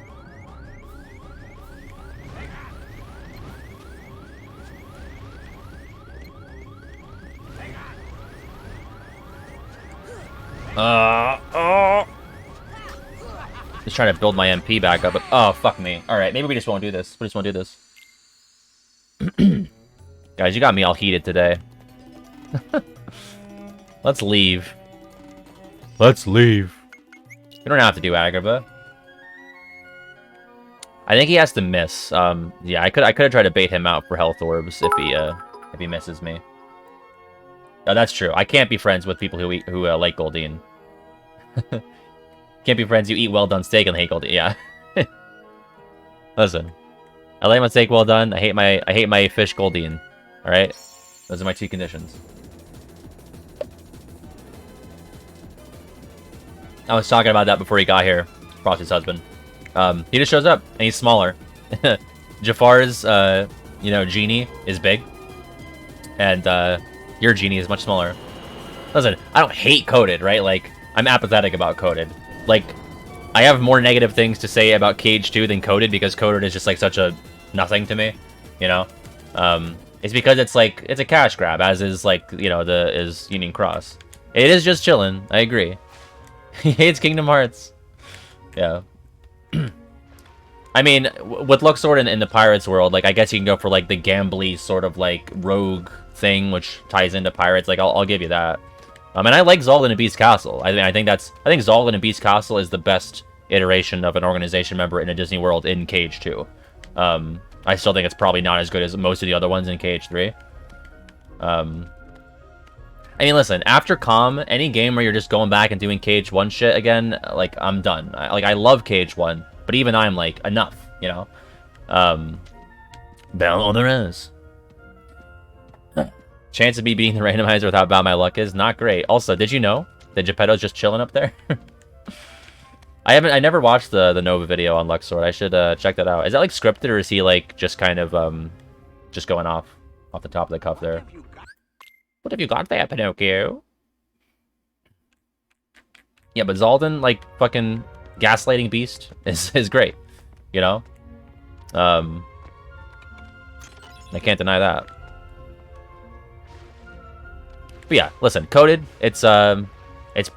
Just trying to build my MP back up. But, oh, fuck me. Alright, maybe we just won't do this. We just won't do this. Guys, you got me all heated today. Let's leave. Let's leave. We don't have to do Agrabah. I think he has to miss. Yeah, I could have tried to bait him out for health orbs if he misses me. Oh, that's true. I can't be friends with people who like Goldine. Can't be friends. You eat well done steak and hate Goldine. Yeah. Listen, I like my steak well done. I hate my fish Goldine. All right, those are my two conditions. I was talking about that before he got here. Frosty's husband. He just shows up and he's smaller. Jafar's, you know, genie is big, and your genie is much smaller. Listen, I don't hate Coded, right? Like, I'm apathetic about Coded. Like, I have more negative things to say about Cage 2 than Coded because Coded is just like such a nothing to me, you know. It's because it's like it's a cash grab, as is like, you know, is Union Cross. It is just chilling. I agree. He hates Kingdom Hearts. Yeah. I mean, with Luxord in the Pirates world, like, I guess you can go for, like, the gambly sort of, like, rogue thing, which ties into Pirates. Like, I'll give you that. And I like Zaldin and Beast Castle. I think Zaldin and Beast Castle is the best iteration of an organization member in a Disney World in Cage 2. I still think it's probably not as good as most of the other ones in Cage 3. I mean, listen, after Calm, any game where you're just going back and doing Cage 1 shit again, like, I'm done. I love Cage 1, but even I'm like, enough, you know? Bell on the res. Chance of me beating the randomizer without Bow My Luck is not great. Also, did you know that Geppetto's just chilling up there? I never watched the Nova video on Luxord. I should check that out. Is that like scripted, or is he like just kind of just going off the top of the cuff there? What have you got there, Pinocchio? Yeah, but Zaldin, like, fucking gaslighting Beast is great, you know? I can't deny that. But yeah, listen, Coded, it's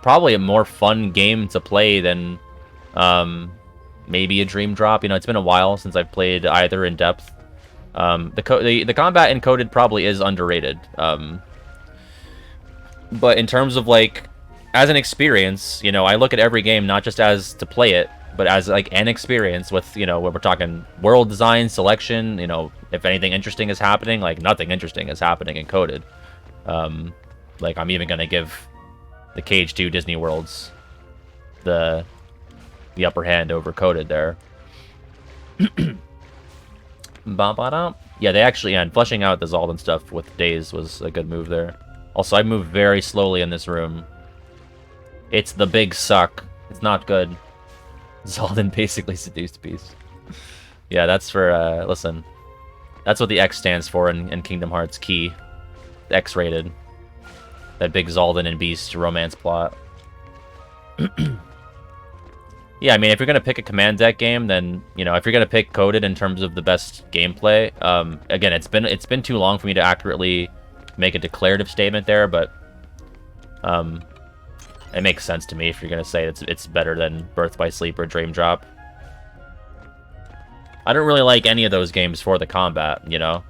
probably a more fun game to play than maybe a Dream Drop. You know, it's been a while since I've played either in depth. The combat in Coded probably is underrated. But in terms of, like, as an experience, you know, I look at every game not just as to play it, but as, like, an experience with, you know, when we're talking world design, selection, you know, if anything interesting is happening, like, nothing interesting is happening in Coded. Like, I'm even gonna give the Cage 2 Disney Worlds the upper hand over Coded there. Yeah, they actually, and fleshing out the Zaldin stuff with Days was a good move there. Also, I move very slowly in this room. It's the big suck. It's not good. Zaldin basically seduced Beast. Yeah, that's for, listen. That's what the X stands for in Kingdom Hearts Key. X-rated. That big Zaldin and Beast romance plot. Yeah, I mean, if you're gonna pick a command deck game, then, you know, if you're gonna pick Coded in terms of the best gameplay, again, it's been too long for me to accurately make a declarative statement there, but it makes sense to me if you're gonna say it's better than Birth by Sleep or Dream Drop. I don't really like any of those games for the combat, you know.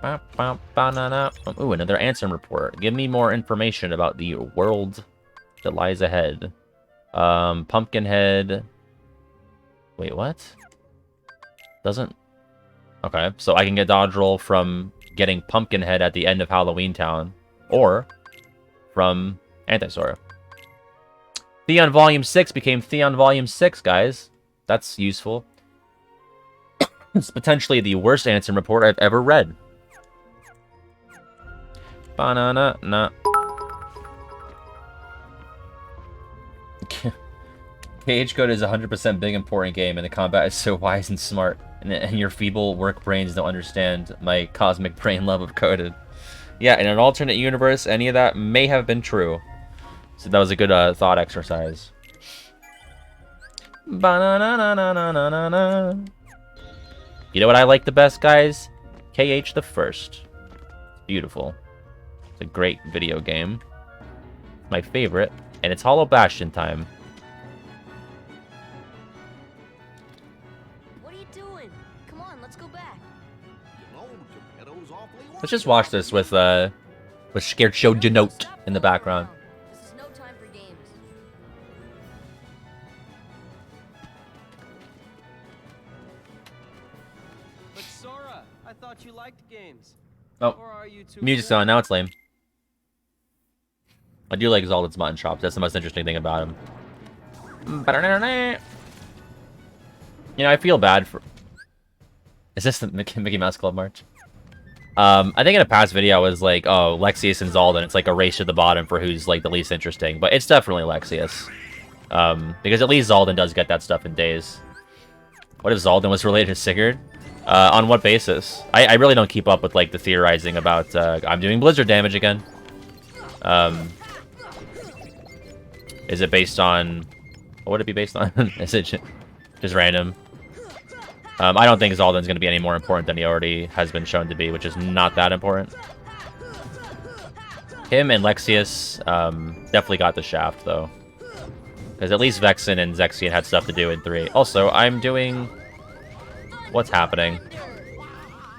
Ooh, another answer report. Give me more information about the world that lies ahead. Pumpkinhead. Wait, what? Doesn't... Okay, so I can get dodge roll from getting Pumpkinhead at the end of Halloween Town. Or from Antisora. Theon Volume 6 became Theon Volume 6, guys. That's useful. It's potentially the worst answer report I've ever read. Banana, nah. KH Code is 100% big important game, and the combat is so wise and smart. And your feeble work brains don't understand my cosmic brain love of Coded. Yeah, in an alternate universe, any of that may have been true. So that was a good thought exercise. Ba-na-na-na-na-na-na-na. You know what I like the best, guys? KH the First. Beautiful. It's a great video game. My favorite. And it's Hollow Bastion time. What are you doing? Come on, let's go back. Let's just watch this with Scared Showed Your Note in the background. This is no time for games. But Sora, I thought you liked games. Oh, Or are you too music's cool? on. Now it's lame. I do like Zaldin's mutton chops. That's the most interesting thing about him. You know, I feel bad for... Is this the Mickey Mouse Club March? I think in a past video I was like, oh, Lexaeus and Zaldin. It's like a race to the bottom for who's like the least interesting. But it's definitely Lexaeus. Because at least Zaldin does get that stuff in days. What if Zaldin was related to Sigurd? On what basis? I really don't keep up with like the theorizing about I'm doing blizzard damage again. Is it based on... What would it be based on? Is it just random? I don't think Zaldin's going to be any more important than he already has been shown to be, which is not that important. Him and Lexaeus definitely got the shaft, though. Because at least Vexen and Zexion had stuff to do in 3. Also, I'm doing... What's happening?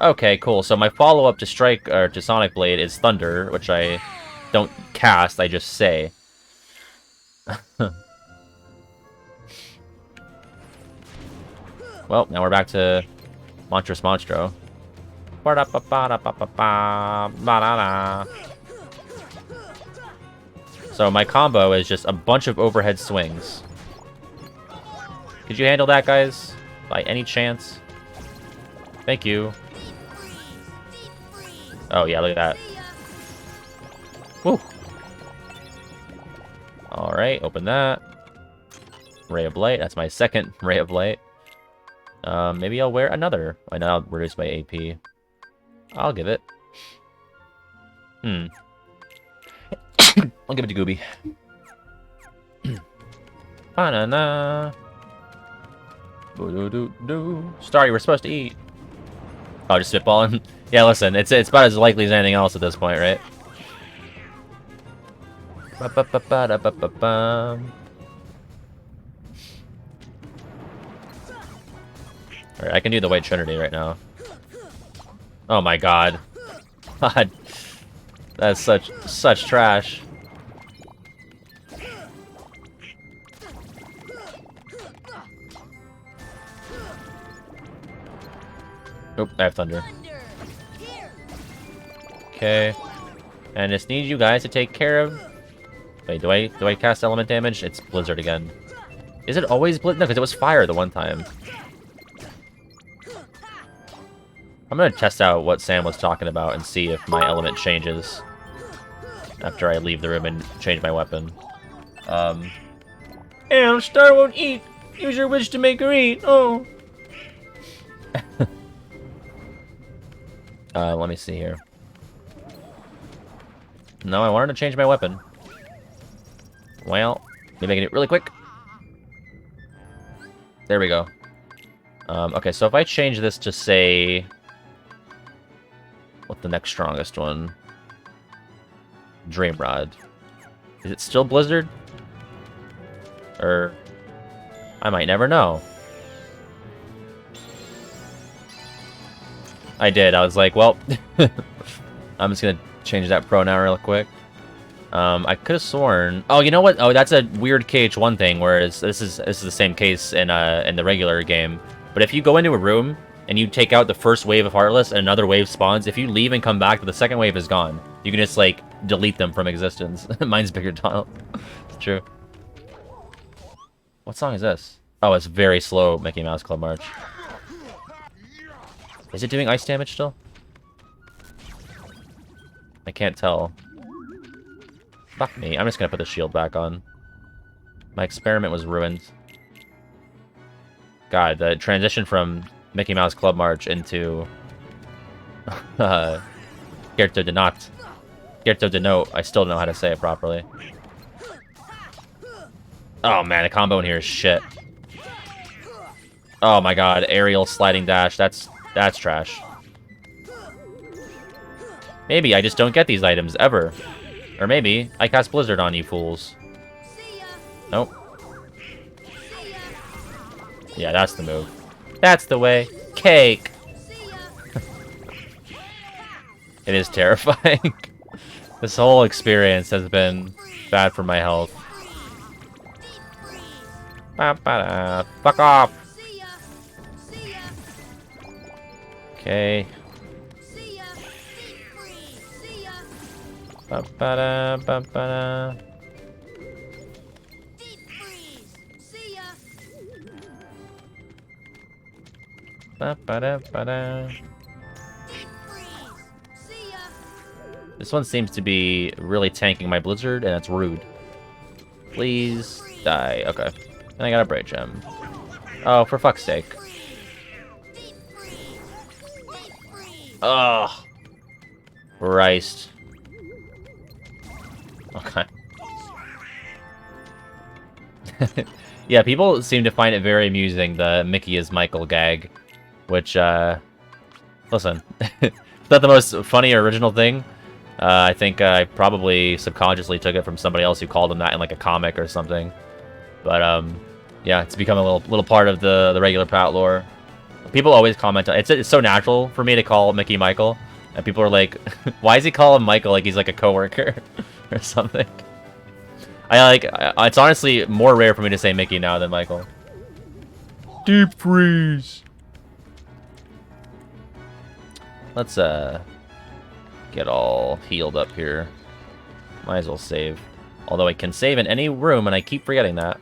Okay, cool. So my follow-up to Strike, or to Sonic Blade is Thunder, which I don't cast, I just say. Well, now we're back to Monstrous Monstro. So my combo is just a bunch of overhead swings. Could you handle that, guys? By any chance? Thank you. Oh, yeah, look at that. Woo! Alright, open that. Ray of Light. That's my second Ray of Light. Maybe I'll wear another. I know I'll reduce my AP. I'll give it. I'll give it to Gooby. Banana. Starry, we're supposed to eat. Oh, just spitballing? Yeah, listen, it's about as likely as anything else at this point, right? Alright, I can do the White Trinity right now. Oh my god. God. That's such trash. Oop, I have Thunder. Okay. And just need you guys to take care of... Wait, do I cast element damage? It's Blizzard again. Is it always Blizzard? No, because it was Fire the one time. I'm gonna test out what Sam was talking about and see if my element changes after I leave the room and change my weapon. And Star won't eat! Use your wish to make her eat! Oh! Let me see here. No, I wanted to change my weapon. Well, maybe I can do it really quick. There we go. Okay, so if I change this to, say... What's the next strongest one? Dream Rod. Is it still Blizzard? Or... I might never know. I did. I was like, well, I'm just gonna change that pronoun real quick. I could have sworn. Oh, you know what? Oh, that's a weird KH1 thing. Whereas this is the same case in the regular game. But if you go into a room and you take out the first wave of Heartless and another wave spawns, if you leave and come back, the second wave is gone. You can just like delete them from existence. Mine's bigger tunnel. It's true. What song is this? Oh, it's very slow. Mickey Mouse Club March. Is it doing ice damage still? I can't tell. Fuck me. I'm just gonna put the shield back on. My experiment was ruined. God, the transition from Mickey Mouse Club March into Gerto de Not. Gerto de Note. I still don't know how to say it properly. Oh man, the combo in here is shit. Oh my god, aerial sliding dash. That's trash. Maybe I just don't get these items ever. Or maybe I cast Blizzard on you fools. Nope. Yeah, that's the move. That's the way. Cake! It is terrifying. This whole experience has been bad for my health. Fuck off! Okay. Ba-ba-da, ba-ba-da. Ba-ba-da, ba-da. This one seems to be really tanking my Blizzard, and that's rude. Please die. Okay. And I got a Braid Gem. Oh, for fuck's sake. Ugh. Christ. Okay. Yeah, people seem to find it very amusing, the Mickey is Michael gag. Which, listen. It's not the most funny or original thing. I think I probably subconsciously took it from somebody else who called him that in like a comic or something. But, yeah, it's become a little part of the regular Pat lore. People always comment on it's so natural for me to call Mickey Michael. And people are like, why does he call him Michael like he's like a coworker or something? It's honestly more rare for me to say Mickey now than Michael. Deep freeze. Let's get all healed up here. Might as well save. Although I can save in any room and I keep forgetting that.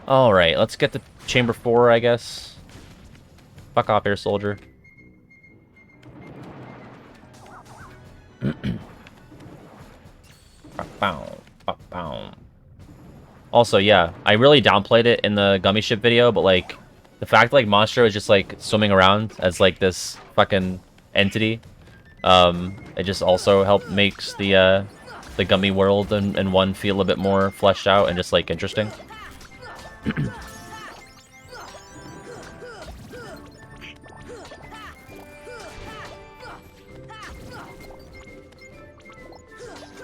Alright, let's get to Chamber 4, I guess. Fuck off, Air Soldier. Also, yeah, I really downplayed it in the Gummy Ship video, but, like, the fact, like, Monstro is just, like, swimming around as, like, this fucking entity, it just also makes the Gummy world and one feel a bit more fleshed out and just, like, interesting.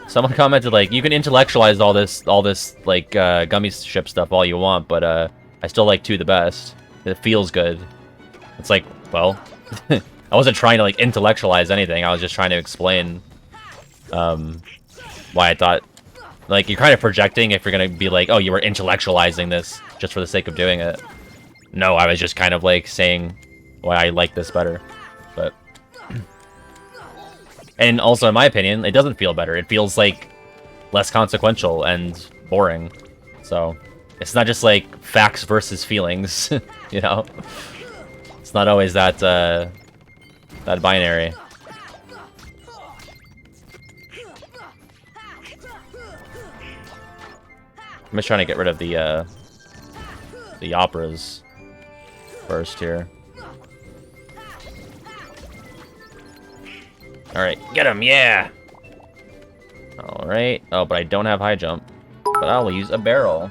Someone commented, like, you can intellectualize all this like Gummy Ship stuff all you want, but I still like 2 the best. It feels good. It's like, well, I wasn't trying to like intellectualize anything. I was just trying to explain why I thought, like, you're kind of projecting if you're gonna be like, oh, you were intellectualizing this just for the sake of doing it. No, I was just kind of like saying why I like this better, but. And also, in my opinion, it doesn't feel better. It feels, like, less consequential and boring. So, it's not just, like, facts versus feelings, you know? It's not always that, that binary. I'm just trying to get rid of the operas first here. Alright, get him, yeah! Alright. Oh, but I don't have high jump. But I will use a barrel.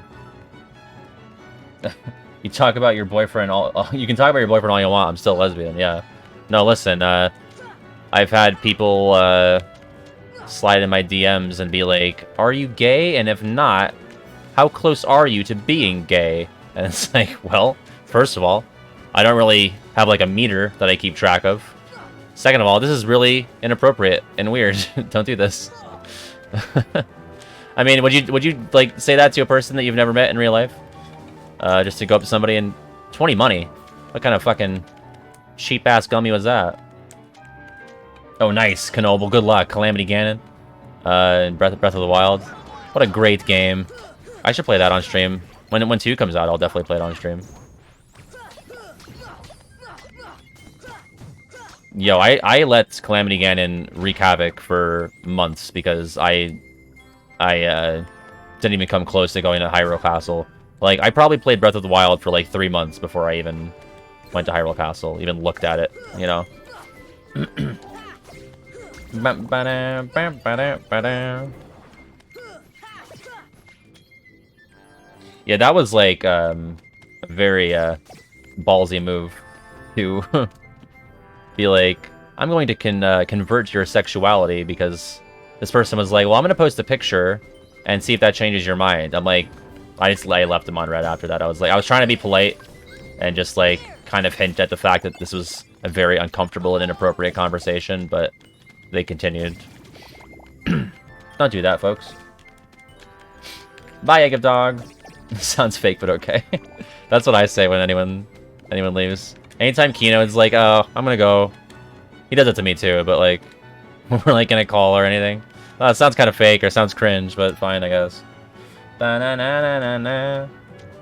You talk about your boyfriend all... You can talk about your boyfriend all you want, I'm still lesbian, yeah. No, listen, I've had people, slide in my DMs and be like, "Are you gay? And if not, how close are you to being gay?" And it's like, well, first of all, I don't really have like a meter that I keep track of. Second of all, this is really inappropriate and weird. Don't do this. I mean, would you like say that to a person that you've never met in real life? Just to go up to somebody and 20 money? What kind of fucking cheap ass gummy was that? Oh, nice, Knoble. Good luck, Calamity Ganon. Breath of the Wild. What a great game. I should play that on stream. When 2 comes out, I'll definitely play it on stream. Yo, I let Calamity Ganon wreak havoc for months because I didn't even come close to going to Hyrule Castle. Like, I probably played Breath of the Wild for like 3 months before I even went to Hyrule Castle, even looked at it, you know? Yeah, that was like a very ballsy move to be like, I'm going to convert your sexuality because this person was like, well, I'm going to post a picture and see if that changes your mind. I'm like, I left him on red after that. I was trying to be polite and just like kind of hint at the fact that this was a very uncomfortable and inappropriate conversation, but they continued. Don't do that, folks. Bye, Egg of Dog. Sounds fake, but okay. That's what I say when anyone leaves. Anytime Kino is like, oh, I'm gonna go. He does it to me too, but like, we're like in a call or anything. It sounds kind of fake or sounds cringe, but fine, I guess. Ba-na-na-na-na-na.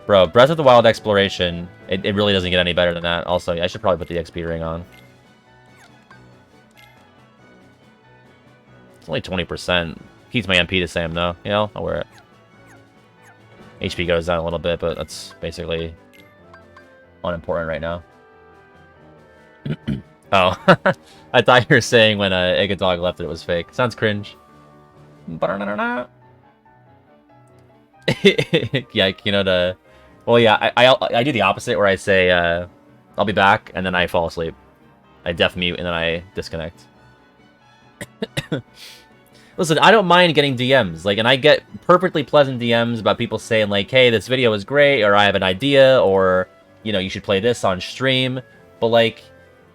Bro, Breath of the Wild exploration, it really doesn't get any better than that. Also, I should probably put the XP ring on. It's only 20%. Keeps my MP the same though. You know, I'll wear it. HP goes down a little bit, but that's basically unimportant right now. Oh, I thought you were saying when Egg Dog left it was fake. Sounds cringe. Yeah, you know, well, yeah, I do the opposite where I say I'll be back and then I fall asleep. I def mute and then I disconnect. Listen, I don't mind getting DMs, like, and I get perfectly pleasant DMs about people saying like, hey, this video is great, or I have an idea, or, you know, you should play this on stream, but like,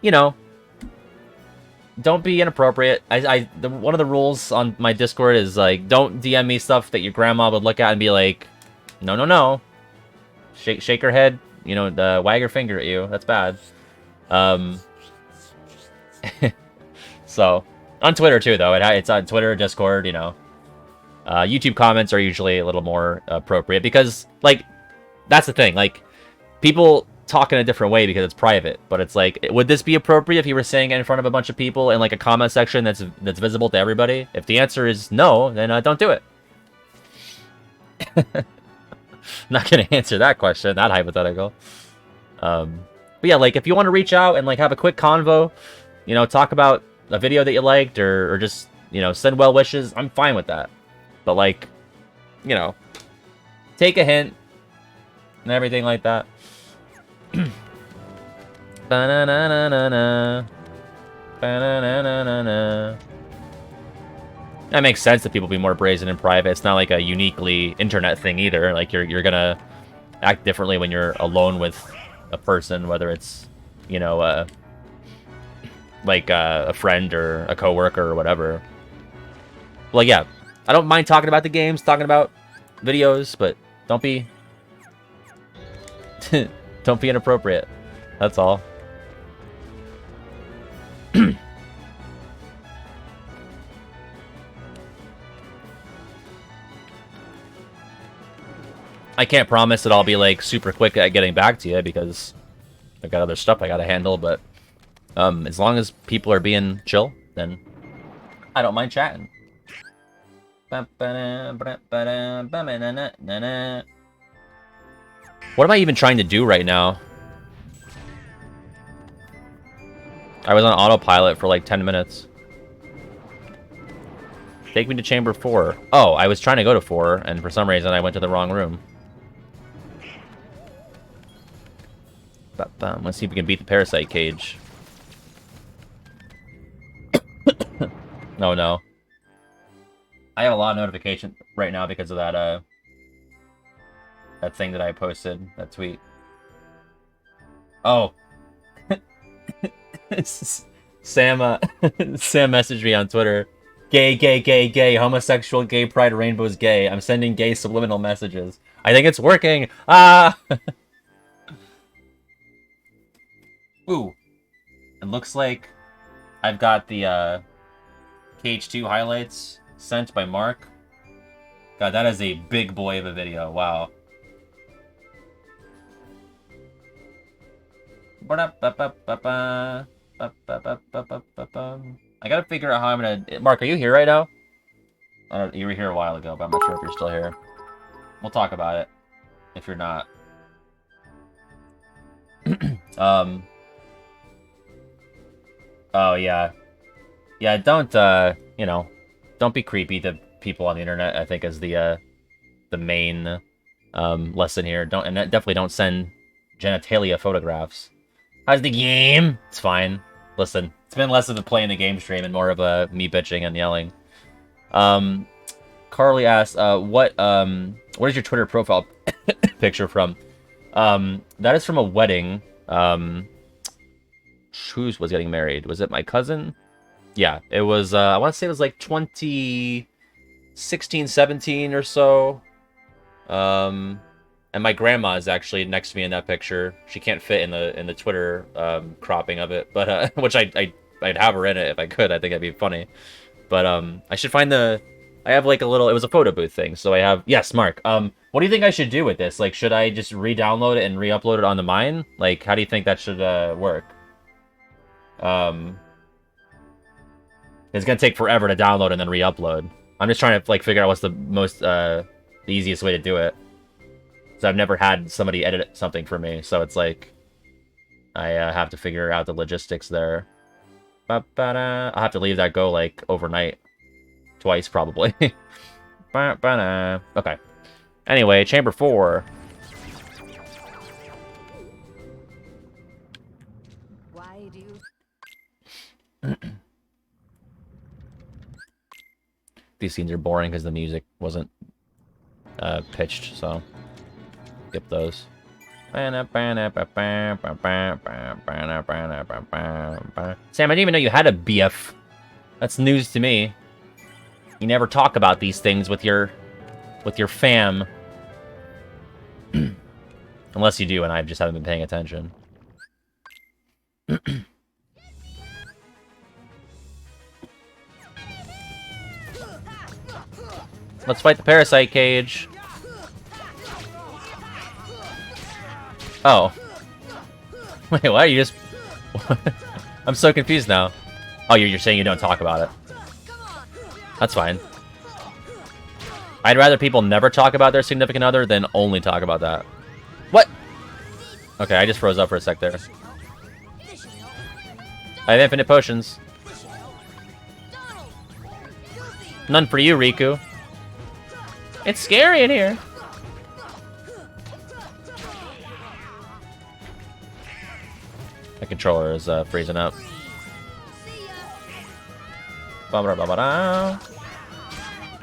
you know, don't be inappropriate. One of the rules on my Discord is like, don't DM me stuff that your grandma would look at and be like, no, no, no. Shake her head, you know, wag her finger at you. That's bad. So, on Twitter too, though. It's on Twitter, Discord, you know. YouTube comments are usually a little more appropriate because, like, that's the thing. Like, people talk in a different way because it's private. But it's like, would this be appropriate if you were saying it in front of a bunch of people in like a comment section that's visible to everybody? If the answer is no, then don't do it. Not gonna answer that question, that hypothetical. But yeah, like if you want to reach out and like have a quick convo, you know, talk about a video that you liked or just, you know, send well wishes, I'm fine with that. But like, you know, take a hint and everything like that. Ba-na-na-na-na-na. Ba-na-na-na-na-na. That makes sense that people be more brazen in private. It's not like a uniquely internet thing either. Like you're gonna act differently when you're alone with a person, whether it's, you know, like a friend or a coworker or whatever. Well, yeah, I don't mind talking about the games, talking about videos, but don't be don't be inappropriate. That's all. I can't promise that I'll be like super quick at getting back to you because I've got other stuff I gotta handle, but as long as people are being chill, then I don't mind chatting. What am I even trying to do right now? I was on autopilot for like 10 minutes. Take me to chamber 4. Oh, I was trying to go to 4, and for some reason I went to the wrong room. Let's see if we can beat the parasite cage. Oh no. I have a lot of notifications right now because of that that thing that I posted, that tweet. Oh. Sam Sam messaged me on Twitter. Gay, gay, gay, gay, homosexual, gay pride, rainbows, gay. I'm sending gay subliminal messages. I think it's working. Ah! Ooh. It looks like I've got the KH2 highlights sent by Mark. God, that is a big boy of a video. Wow. I gotta figure out how I'm gonna... Mark, are you here right now? You were here a while ago, but I'm not sure if you're still here. We'll talk about it, if you're not. Oh, yeah. Yeah, don't, you know, don't be creepy to people on the internet, I think is the main, lesson here. And definitely don't send genitalia photographs. How's the game? It's fine. Listen, it's been less of a playing the game stream and more of a me bitching and yelling. Carly asked, what is your Twitter profile picture from? That is from a wedding. Who was getting married? Was it my cousin? Yeah, it was, I want to say it was like 2016, 17 or so. And my grandma is actually next to me in that picture. She can't fit in the Twitter cropping of it, but which I'd have her in it if I could. I think it'd be funny. But I should find I have like a little. It was a photo booth thing, so I have. Yes, Mark. What do you think I should do with this? Like, should I just re-download it and re-upload it onto mine? Like, how do you think that should work? It's gonna take forever to download and then re-upload. I'm just trying to like figure out what's the most the easiest way to do it. So I've never had somebody edit something for me, so it's like I have to figure out the logistics there. I'll have to leave that go like overnight, twice probably. Okay. Anyway, chamber 4. Why do you... These scenes are boring because the music wasn't pitched, so skip those. Sam, I didn't even know you had a BF. That's news to me. You never talk about these things with your fam. Unless you do, and I just haven't been paying attention. Let's fight the parasite cage. Oh. Wait, why are you just... I'm so confused now. Oh, you're saying you don't talk about it. That's fine. I'd rather people never talk about their significant other than only talk about that. What? Okay, I just froze up for a sec there. I have infinite potions. None for you, Riku. It's scary in here. The controller is freezing up.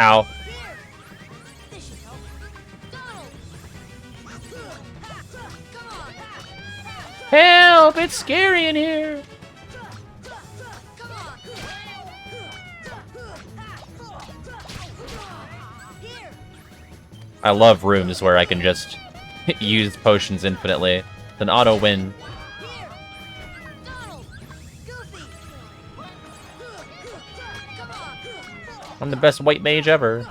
Ow. Help! It's scary in here. I love rooms where I can just use potions infinitely. It's an auto win. I'm the best white mage ever.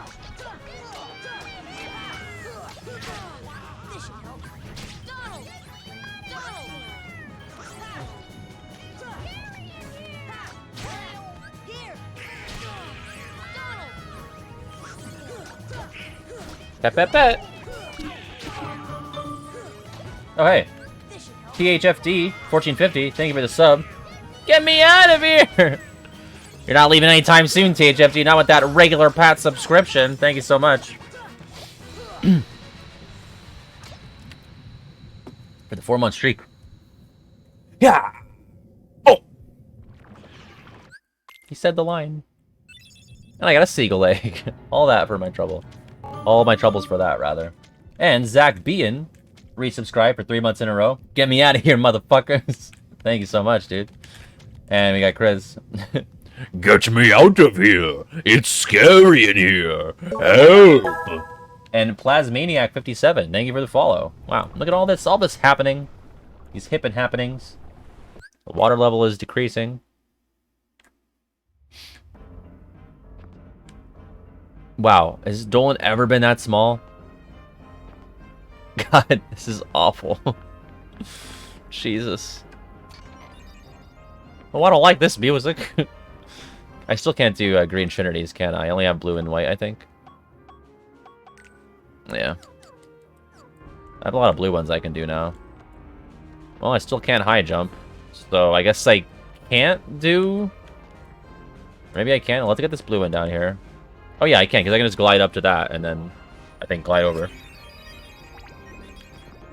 Pet, pet, pet. Oh, hey. THFD 1450, thank you for the sub. Get me out of here! You're not leaving anytime soon, THFD. Not with that regular Pat subscription. Thank you so much. For the 4-month streak. Yeah! Oh! He said the line. And I got a seagull egg. All that for my trouble. All my troubles for that, rather. And Zach Bean resubscribed for 3 months in a row. Get me out of here, motherfuckers. Thank you so much, dude. And we got Chris. Get me out of here! It's scary in here! Help! And Plasmaniac57, thank you for the follow. Wow, look at all this happening. These hip and happenings. The water level is decreasing. Wow, has Dolan ever been that small? God, this is awful. Jesus. Well, I don't like this music. I still can't do green trinities, can I? I only have blue and white, I think. Yeah. I have a lot of blue ones I can do now. Well, I still can't high jump. So I guess I can't do... Maybe I can. Let's get this blue one down here. Oh yeah, I can, because I can just glide up to that, and then I think glide over.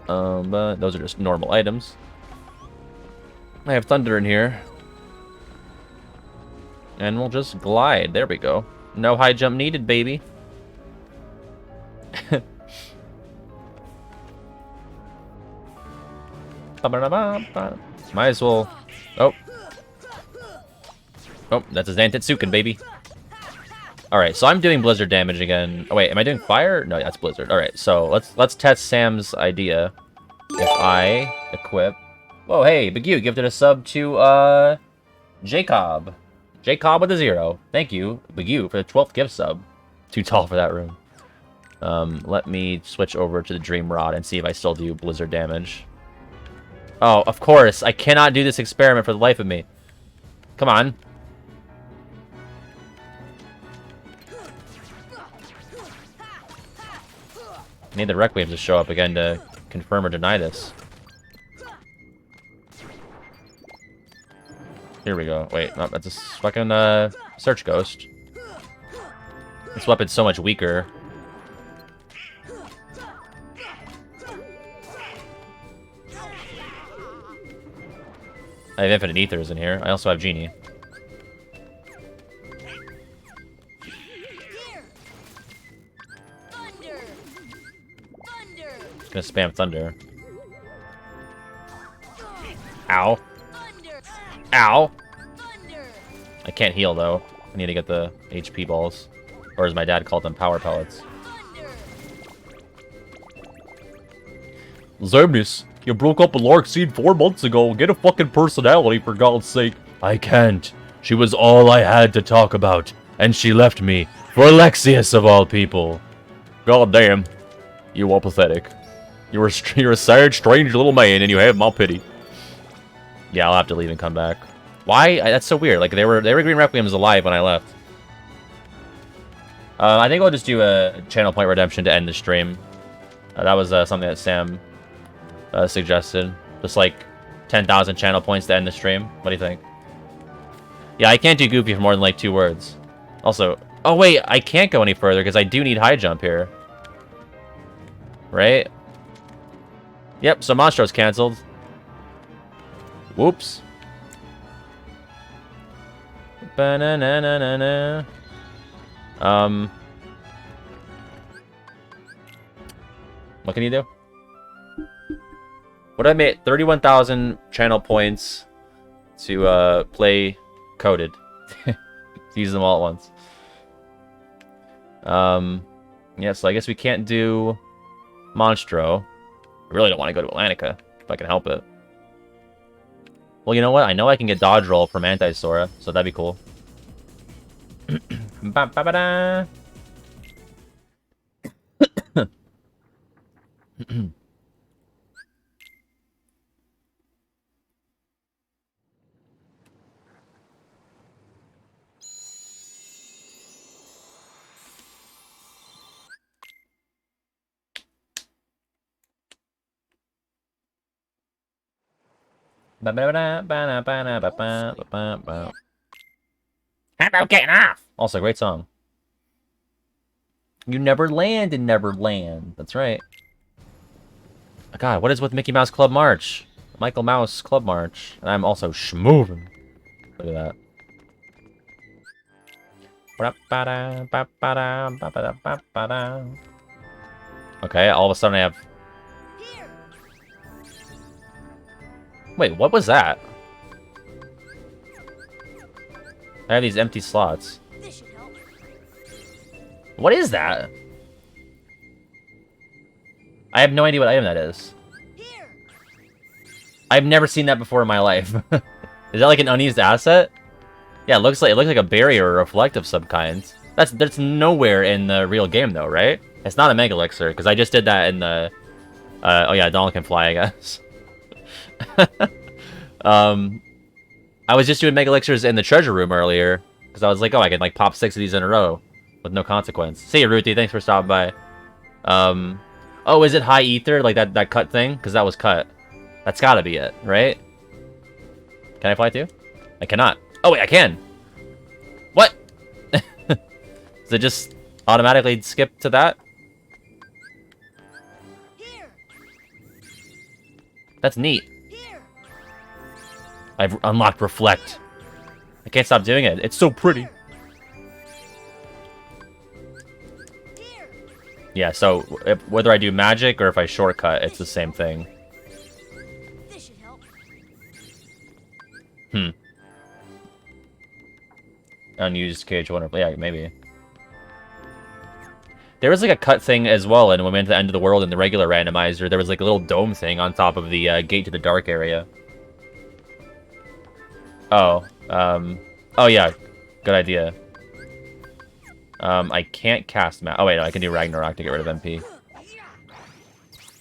But those are just normal items. I have thunder in here. And we'll just glide. There we go. No high jump needed, baby. Might as well... Oh. Oh, that's a Zantetsuken, baby. Alright, so I'm doing blizzard damage again. Oh wait, am I doing fire? No, that's blizzard. Alright, so let's test Sam's idea. If I equip... Whoa, hey, Big U gifted a sub to, Jacob. Jacob with a 0. Thank you, Big U, for the 12th gift sub. Too tall for that room. Let me switch over to the Dream Rod and see if I still do blizzard damage. Oh, of course. I cannot do this experiment for the life of me. Come on. I need the Requiem to show up again to confirm or deny this. Here we go. Wait, no, that's a fucking Search Ghost. This weapon's so much weaker. I have Infinite Ethers in here. I also have Genie. Gonna spam Thunder. Ow. Ow! I can't heal, though. I need to get the HP balls. Or as my dad called them, power pellets. Zemnis, you broke up with Lark Seed 4 months ago. Get a fucking personality, for God's sake. I can't. She was all I had to talk about. And she left me. For Alexius, of all people. God damn. You are pathetic. You're a sad, strange little man, and you have my pity. Yeah, I'll have to leave and come back. Why? That's so weird. Like, they were Green Requiems alive when I left. I think we'll just do a channel point redemption to end the stream. That was something that Sam suggested. Just like 10,000 channel points to end the stream. What do you think? Yeah, I can't do Goofy for more than like 2 words. Also, oh wait, I can't go any further because I do need high jump here. Right? Yep, so Monstro's canceled. Whoops. Ba-na-na-na-na-na. What can you do? What I made 31,000 channel points to play coded. Use them all at once. Yeah, so I guess we can't do Monstro. I really don't want to go to Atlantica if I can help it. Well, you know what? I know I can get dodge roll from Anti-Sora, so that'd be cool. Ba-ba-ba-da. How about getting off? Also, great song. You never land in Neverland. That's right. God, what is with Mickey Mouse Club March? Michael Mouse Club March. And I'm also schmovin'. Look at that. Okay, all of a sudden I have... Wait, what was that? I have these empty slots. What is that? I have no idea what item that is. I've never seen that before in my life. Is that like an unused asset? Yeah, it looks like a barrier or reflect of some kind. That's nowhere in the real game though, right? It's not a Mega Elixir, because I just did that in the... oh yeah, Donald can fly, I guess. I was just doing Mega Elixirs in the treasure room earlier, because I was like, oh, I can like pop 6 of these in a row with no consequence. See you, Ruthie. Thanks for stopping by. Oh, is it high ether, like that cut thing? Because that was cut. That's gotta be it, right? Can I fly too? I cannot. Oh wait, I can. What? Does it just automatically skip to that? That's neat. I've unlocked Reflect. I can't stop doing it. It's so pretty. Yeah, so whether I do magic or if I shortcut, it's the same thing. Unused cage, wonderful. Yeah, maybe. There was like a cut thing as well, and when we went to the end of the world in the regular randomizer, there was like a little dome thing on top of the gate to the dark area. Oh, oh yeah, good idea. I can't cast oh wait, no, I can do Ragnarok to get rid of MP.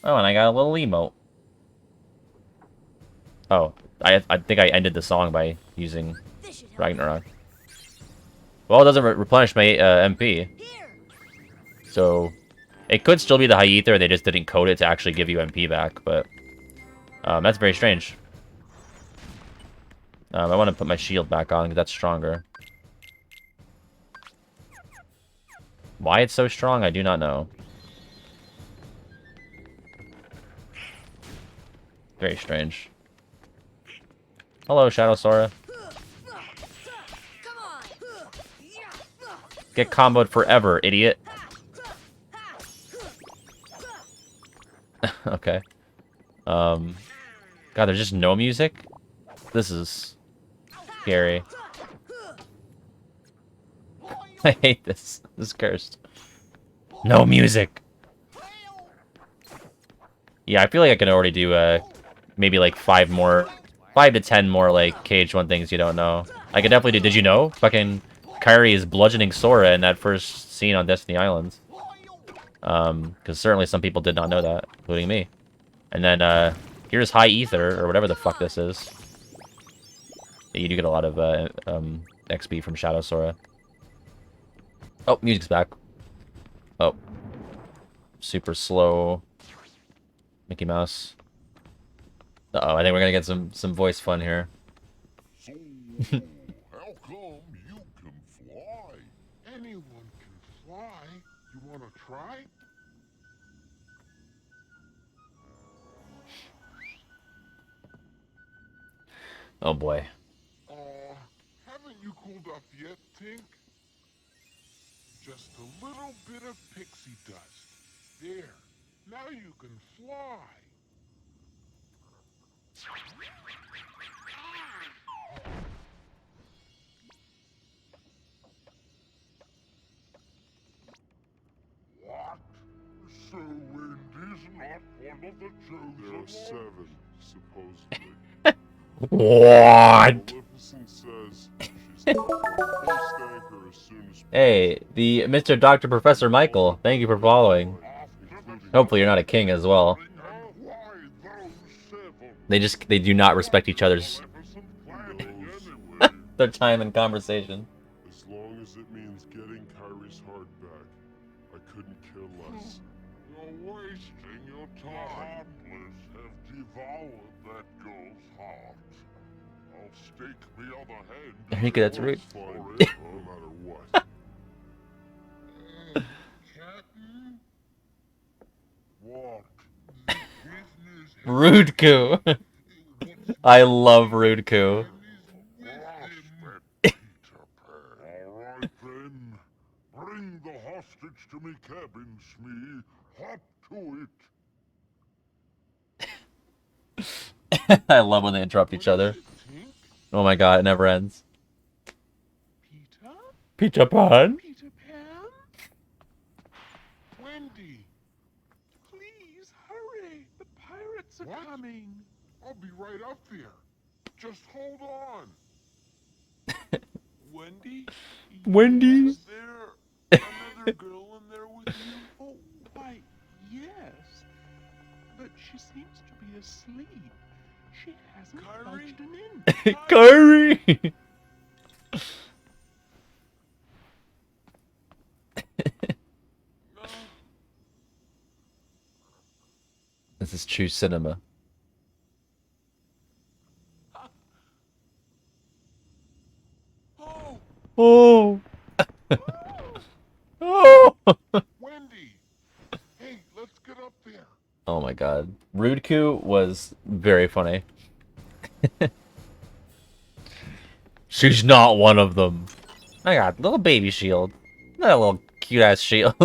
Oh, and I got a little emote. Oh, I think I ended the song by using Ragnarok. Well, it doesn't replenish my MP. So, it could still be the high ether, they just didn't code it to actually give you MP back, but... that's very strange. I want to put my shield back on, because that's stronger. Why it's so strong, I do not know. Very strange. Hello, Shadow Sora. Get comboed forever, idiot. Okay. God, there's just no music? This is scary. I hate this. This is cursed. No music! Yeah, I feel like I can already do, maybe like 5 to 10 more, like, Cage 1 things you don't know. I could definitely do, did you know? Fucking Kairi is bludgeoning Sora in that first scene on Destiny Islands. Because certainly some people did not know that, including me. And then, here's High Ether, or whatever the fuck this is. You do get a lot of, XP from Shadow Sora. Oh, music's back. Oh. Super slow. Mickey Mouse. Uh-oh, I think we're gonna get some voice fun here. So, how come you can fly? Anyone can fly. You wanna try? Oh boy. Haven't you cooled off yet, Tink? Just a little bit of pixie dust. There. Now you can fly. What? So wind is not one of the chosen There are 7, supposedly. What? Maleficent says she's going to stay her as soon as Hey, the Mr. Dr. Professor Michael, thank you for following. Hopefully you're not a king as well. They do not respect each other's their time and conversation. As long as it means getting Kyrie's heart back, I couldn't care less. You're wasting your time. The Heartless have devoured that girl's heart. I'll stake me other hand. I think that's rude. For it, no matter what. Captain? What? Rude-ku. I love Rude-ku. Alright my friend. Bring the hostage to me cabin, Smee. Hop to it. I love when they interrupt each other. Think, Oh my god, it never ends. Peter? Peter Pan? Peter Pan? Wendy, please hurry. The pirates are coming. I'll be right up there. Just hold on. Wendy? Wendy? Is there another girl in there with you? Oh, why, yes. But she seems to be asleep. She hasn't budged an inch. Kyrie! This is true cinema. Oh, Oh! Oh! Wendy! Hey, let's get up there. Oh my god. Rudeku was very funny. She's not one of them. I got little baby shield. Not a little cute ass shield.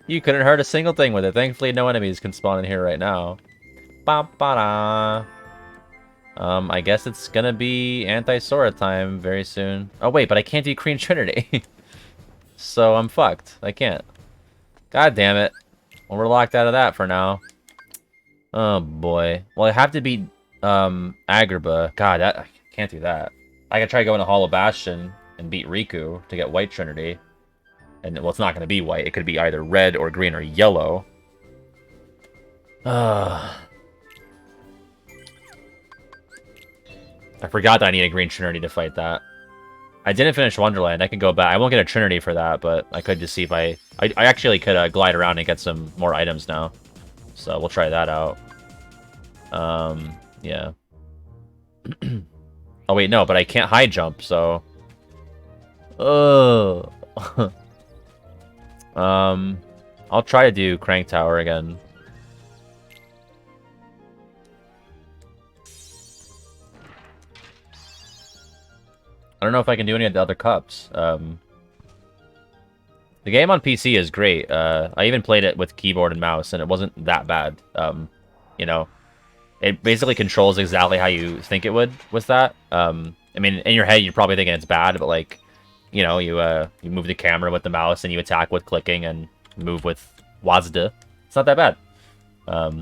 You couldn't hurt a single thing with it. Thankfully, no enemies can spawn in here right now. Ba ba da. I guess it's gonna be anti-Sora time very soon. Oh wait, but I can't do Green Trinity. So I'm fucked. I can't. God damn it. Well, we're locked out of that for now. Oh boy. Well, I have to beat Agrabah. God, I can't do that. I could try going to Hollow Bastion and beat Riku to get White Trinity. And well, it's not gonna be white. It could be either red or green or yellow. I forgot that I need a Green Trinity to fight that. I didn't finish Wonderland. I can go back. I won't get a Trinity for that, but I could just see if I actually could glide around and get some more items now. So we'll try that out. Yeah. Oh wait, no, but I can't high jump, so... Oh. I'll try to do Crank Tower again. I don't know if I can do any of the other cups. The game on PC is great. I even played it with keyboard and mouse, and it wasn't that bad. You know, it basically controls exactly how you think it would with that. I mean, in your head, you're probably thinking it's bad, but like, you know, you move the camera with the mouse and you attack with clicking and move with WASD. It's not that bad. But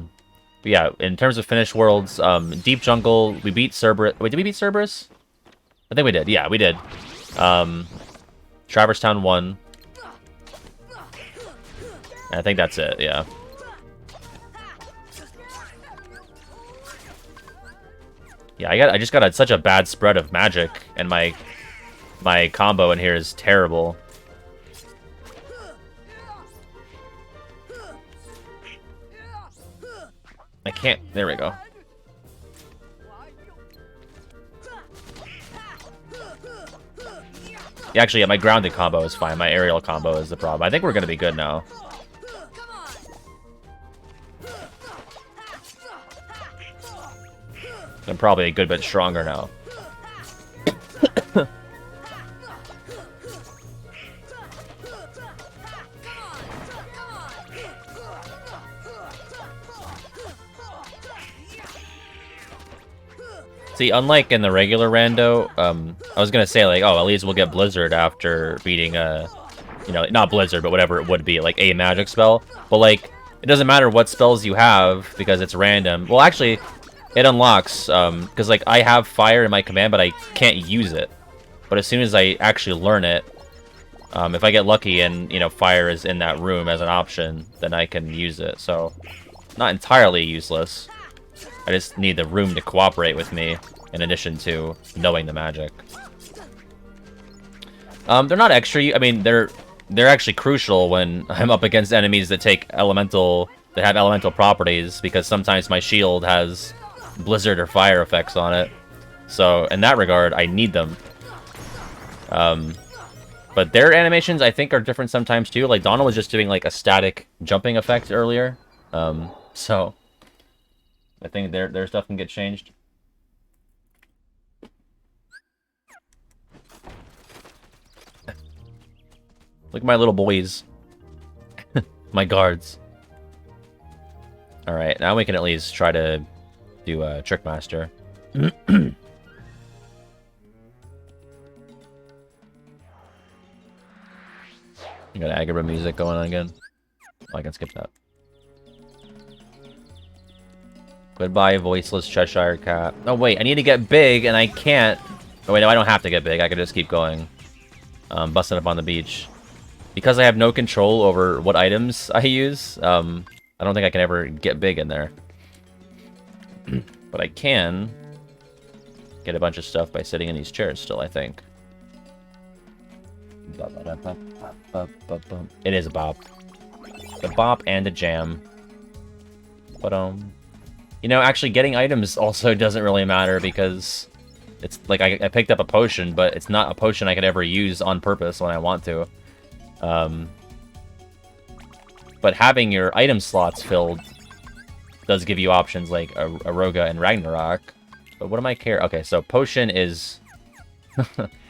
yeah, in terms of finished worlds, Deep Jungle, we beat Cerberus. Wait, did we beat Cerberus? I think we did. Yeah, we did. Traverse Town 1. I think that's it, yeah. Yeah, I just got such a bad spread of magic, and my combo in here is terrible. I can't. There we go. Actually, yeah, my grounded combo is fine. My aerial combo is the problem. I think we're gonna be good now. I'm probably a good bit stronger now. See, unlike in the regular rando, I was gonna say like, oh, at least we'll get Blizzard after beating you know, not Blizzard, but whatever it would be, like a magic spell. But like, it doesn't matter what spells you have because it's random. Well, actually, it unlocks because like I have fire in my command, but I can't use it. But as soon as I actually learn it, if I get lucky and you know fire is in that room as an option, then I can use it. So, not entirely useless. I just need the room to cooperate with me, in addition to knowing the magic. They're not extra. I mean, they're actually crucial when I'm up against enemies that have elemental properties, because sometimes my shield has blizzard or fire effects on it. So in that regard, I need them. But their animations, I think, are different sometimes too. Like Donna was just doing like a static jumping effect earlier. So I think their stuff can get changed. Look at my little boys. My guards. Alright, now we can at least try to do a Trickmaster. You got Agrabah music going on again. Oh, I can skip that. Goodbye, voiceless Cheshire Cat. Oh, wait, I need to get big, and I can't. Oh, wait, no, I don't have to get big. I can just keep going. Busting up on the beach. Because I have no control over what items I use, I don't think I can ever get big in there. But I can get a bunch of stuff by sitting in these chairs still, I think. It is a bop. A bop and a jam. But, you know, actually getting items also doesn't really matter because it's like I picked up a potion, but it's not a potion I could ever use on purpose when I want to. But having your item slots filled does give you options like Aroga and Ragnarok. But what am I care? Okay, so potion is...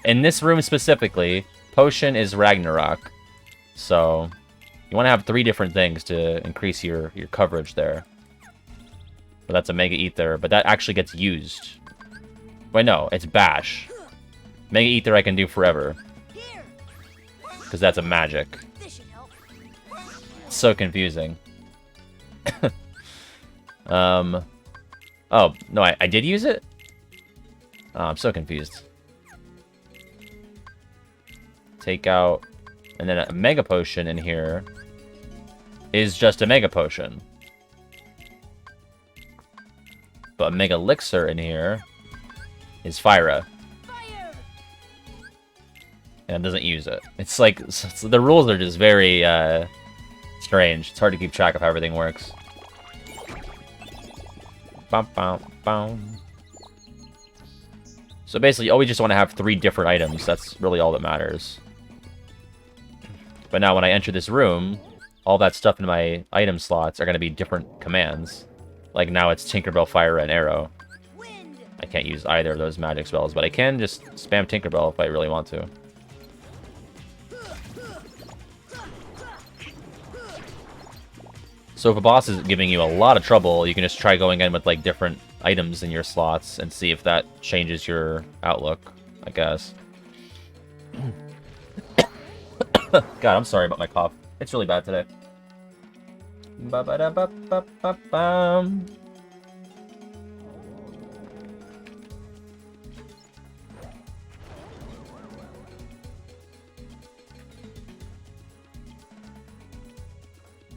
in this room specifically, potion is Ragnarok. So you want to have 3 different things to increase your coverage there. But that's a Mega Ether, but that actually gets used. Wait, no, it's Bash. Mega Ether I can do forever. Because that's a magic. It's so confusing. Oh, no, I did use it? Oh, I'm so confused. Take out... And then a Mega Potion in here is just a Mega Potion. But a Mega Elixir in here is Fyra. And it doesn't use it. It's like, the rules are just very strange. It's hard to keep track of how everything works. Bum, bum, bum. So basically, you always just want to have 3 different items. That's really all that matters. But now when I enter this room, all that stuff in my item slots are going to be different commands. Like now it's Tinkerbell, Fire, and Arrow. I can't use either of those magic spells, but I can just spam Tinkerbell if I really want to. So if a boss is giving you a lot of trouble, you can just try going in with like different items in your slots and see if that changes your outlook, I guess. God, I'm sorry about my cough. It's really bad today. Ba-ba-da-ba-ba-ba-bum.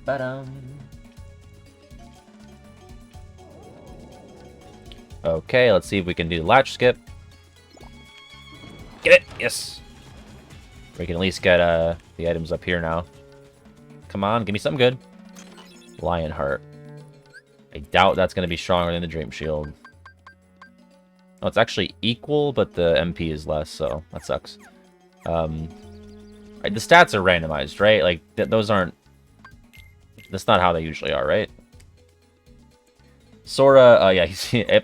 Ba-dum. Okay, let's see if we can do the latch skip. Get it! Yes! We can at least get the items up here now. Come on, give me something good. Lionheart. I doubt that's going to be stronger than the Dream Shield. Oh, it's actually equal, but the MP is less, so that sucks. Right, the stats are randomized, right? Like, those aren't... That's not how they usually are, right? Sora, yeah,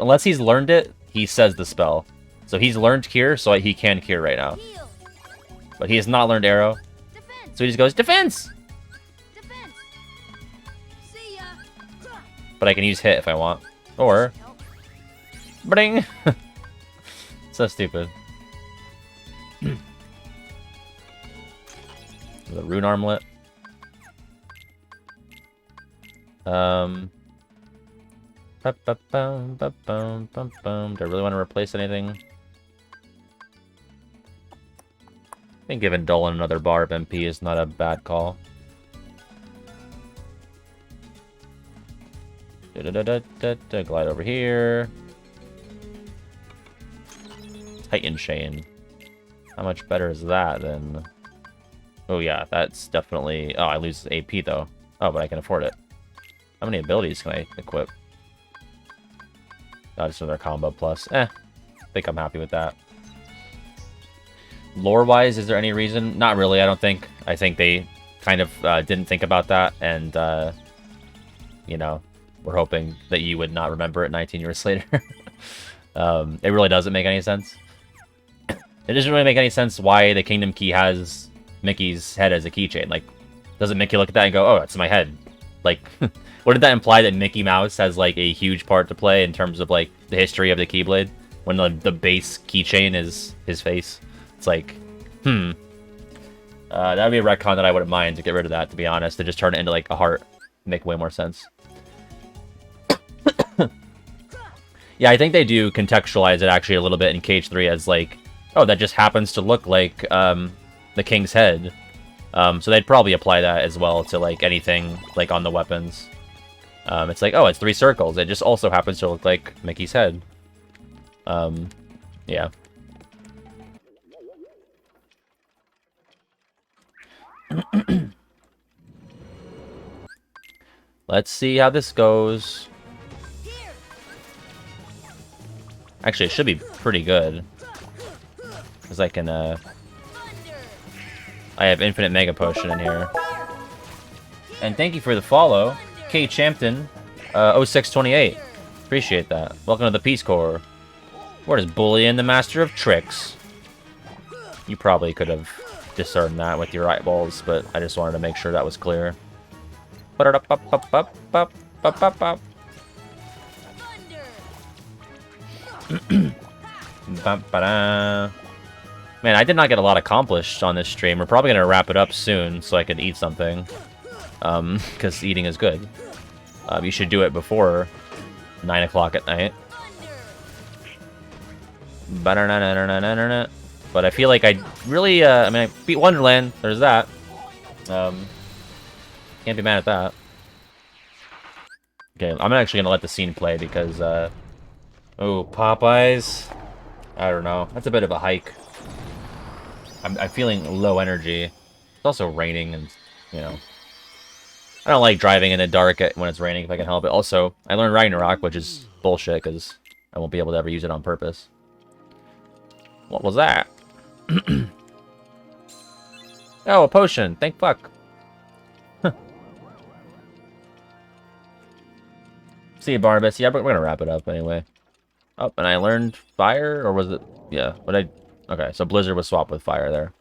unless he's learned it, he says the spell. So he's learned Cure, so he can Cure right now. But he has not learned Arrow. Defense. So he just goes, Defense! Defense. See ya. But I can use Hit if I want. Or... Bring! So stupid. The Rune Armlet. Do I really want to replace anything? I think giving Dolan another bar of MP is not a bad call. Glide over here. Titan Chain. How much better is that than... Oh yeah, that's definitely... Oh, I lose AP though. Oh, but I can afford it. How many abilities can I equip? Oh, just another combo plus. I think I'm happy with that. Lore-wise, is there any reason? Not really, I don't think. I think they kind of didn't think about that, and, you know, we're hoping that you would not remember it 19 years later. It really doesn't make any sense. It doesn't really make any sense why the Kingdom Key has Mickey's head as a keychain. Like, doesn't Mickey look at that and go, "Oh, that's my head"? Like, wouldn't that imply that Mickey Mouse has like a huge part to play in terms of like the history of the Keyblade? When the base keychain is his face, it's like, that would be a retcon that I wouldn't mind to get rid of that. To be honest, to just turn it into like a heart, make way more sense. Yeah, I think they do contextualize it actually a little bit in Cage 3 as like, oh, that just happens to look like the king's head. So they'd probably apply that as well to like anything like on the weapons. It's like, oh, it's 3 circles. It just also happens to look like Mickey's head. Yeah. Let's see how this goes. Actually, it should be pretty good. Because I can, I have infinite Mega Potion in here. And thank you for the follow, K Champton, 0628. Appreciate that. Welcome to the Peace Corps. What is Bullion, the master of tricks? You probably could have discerned that with your eyeballs, but I just wanted to make sure that was clear. Man, I did not get a lot accomplished on this stream. We're probably going to wrap it up soon so I can eat something. Because eating is good. You should do it before 9 o'clock at night. But I feel like I really, I mean, I beat Wonderland. There's that. Can't be mad at that. Okay, I'm actually going to let the scene play because, oh, Popeyes. I don't know. That's a bit of a hike. I'm feeling low energy. It's also raining and, you know. I don't like driving in the dark when it's raining if I can help it. Also, I learned Ragnarok, which is bullshit because I won't be able to ever use it on purpose. What was that? Oh, a potion. Thank fuck. See you, Barnabas. Yeah, but we're gonna wrap it up anyway. Oh, and I learned fire, or was it? Yeah. What I? Okay, so Blizzard was swapped with fire there.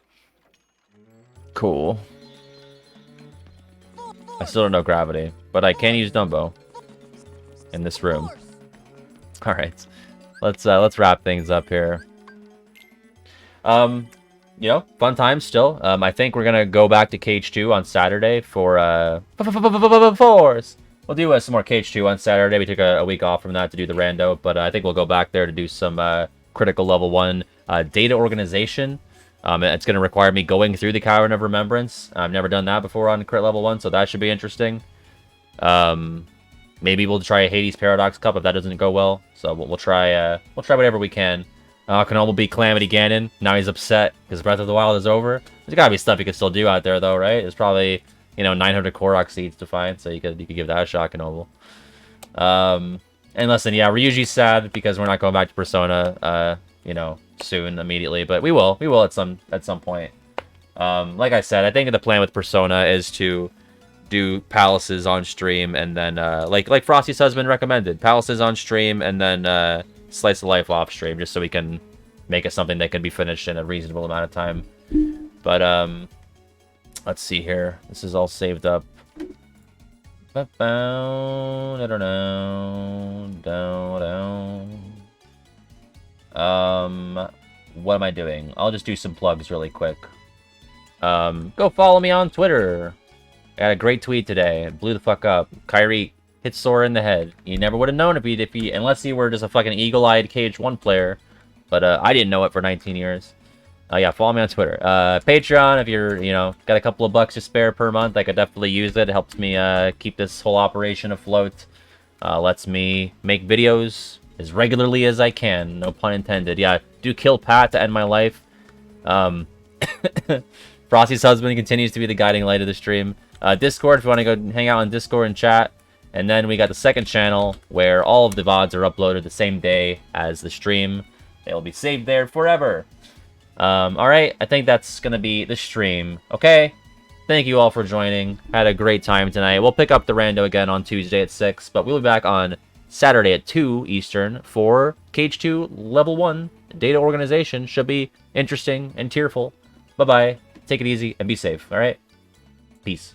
Cool. I still don't know gravity, but I can use Dumbo in this room. All right, let's wrap things up here. You know, fun times still. I think we're gonna go back to Cage 2 on Saturday for Force. We'll do some more Cage 2 on Saturday. We took a week off from that to do the rando, but I think we'll go back there to do some critical level 1 data organization. It's going to require me going through the Cavern of Remembrance. I've never done that before on crit level 1, so that should be interesting. Maybe we'll try a Hades Paradox Cup if that doesn't go well. So we'll try whatever we can. Canoma will beat Calamity Ganon. Now he's upset because Breath of the Wild is over. There's got to be stuff you can still do out there though, right? There's probably, you know, 900 Korok seeds to find, so you could give that a shot, Canoma. And listen, yeah, Ryuji's sad because we're not going back to Persona, you know, soon, immediately, but we will at some point. Like I said, I think the plan with Persona is to do Palaces on stream, and then like Frosty's husband recommended, Palaces on stream, and then Slice of Life off stream, just so we can make it something that can be finished in a reasonable amount of time. But let's see here. This is all saved up. I don't know. What am I doing? I'll just do some plugs really quick. Go follow me on Twitter. I had a great tweet today. It blew the fuck up. Kyrie hit Sora in the head. You never would have known if he unless he were just a fucking eagle-eyed Cage 1 player. But I didn't know it for 19 years. Yeah, follow me on Twitter. Patreon, if you're, you know, got a couple of bucks to spare per month, I could definitely use it. It helps me keep this whole operation afloat. Lets me make videos as regularly as I can. No pun intended. Yeah, do kill Pat to end my life. Frosty's husband continues to be the guiding light of the stream. Discord, if you want to go hang out on Discord and chat. And then we got the second channel where all of the VODs are uploaded the same day as the stream. They will be saved there forever. Alright, I think that's going to be the stream. Okay? Thank you all for joining. Had a great time tonight. We'll pick up the rando again on Tuesday at 6, but we'll be back on Saturday at 2 Eastern for Cage 2 Level 1 Data Organization. Should be interesting and tearful. Bye-bye. take it easy, and be safe, alright? Peace.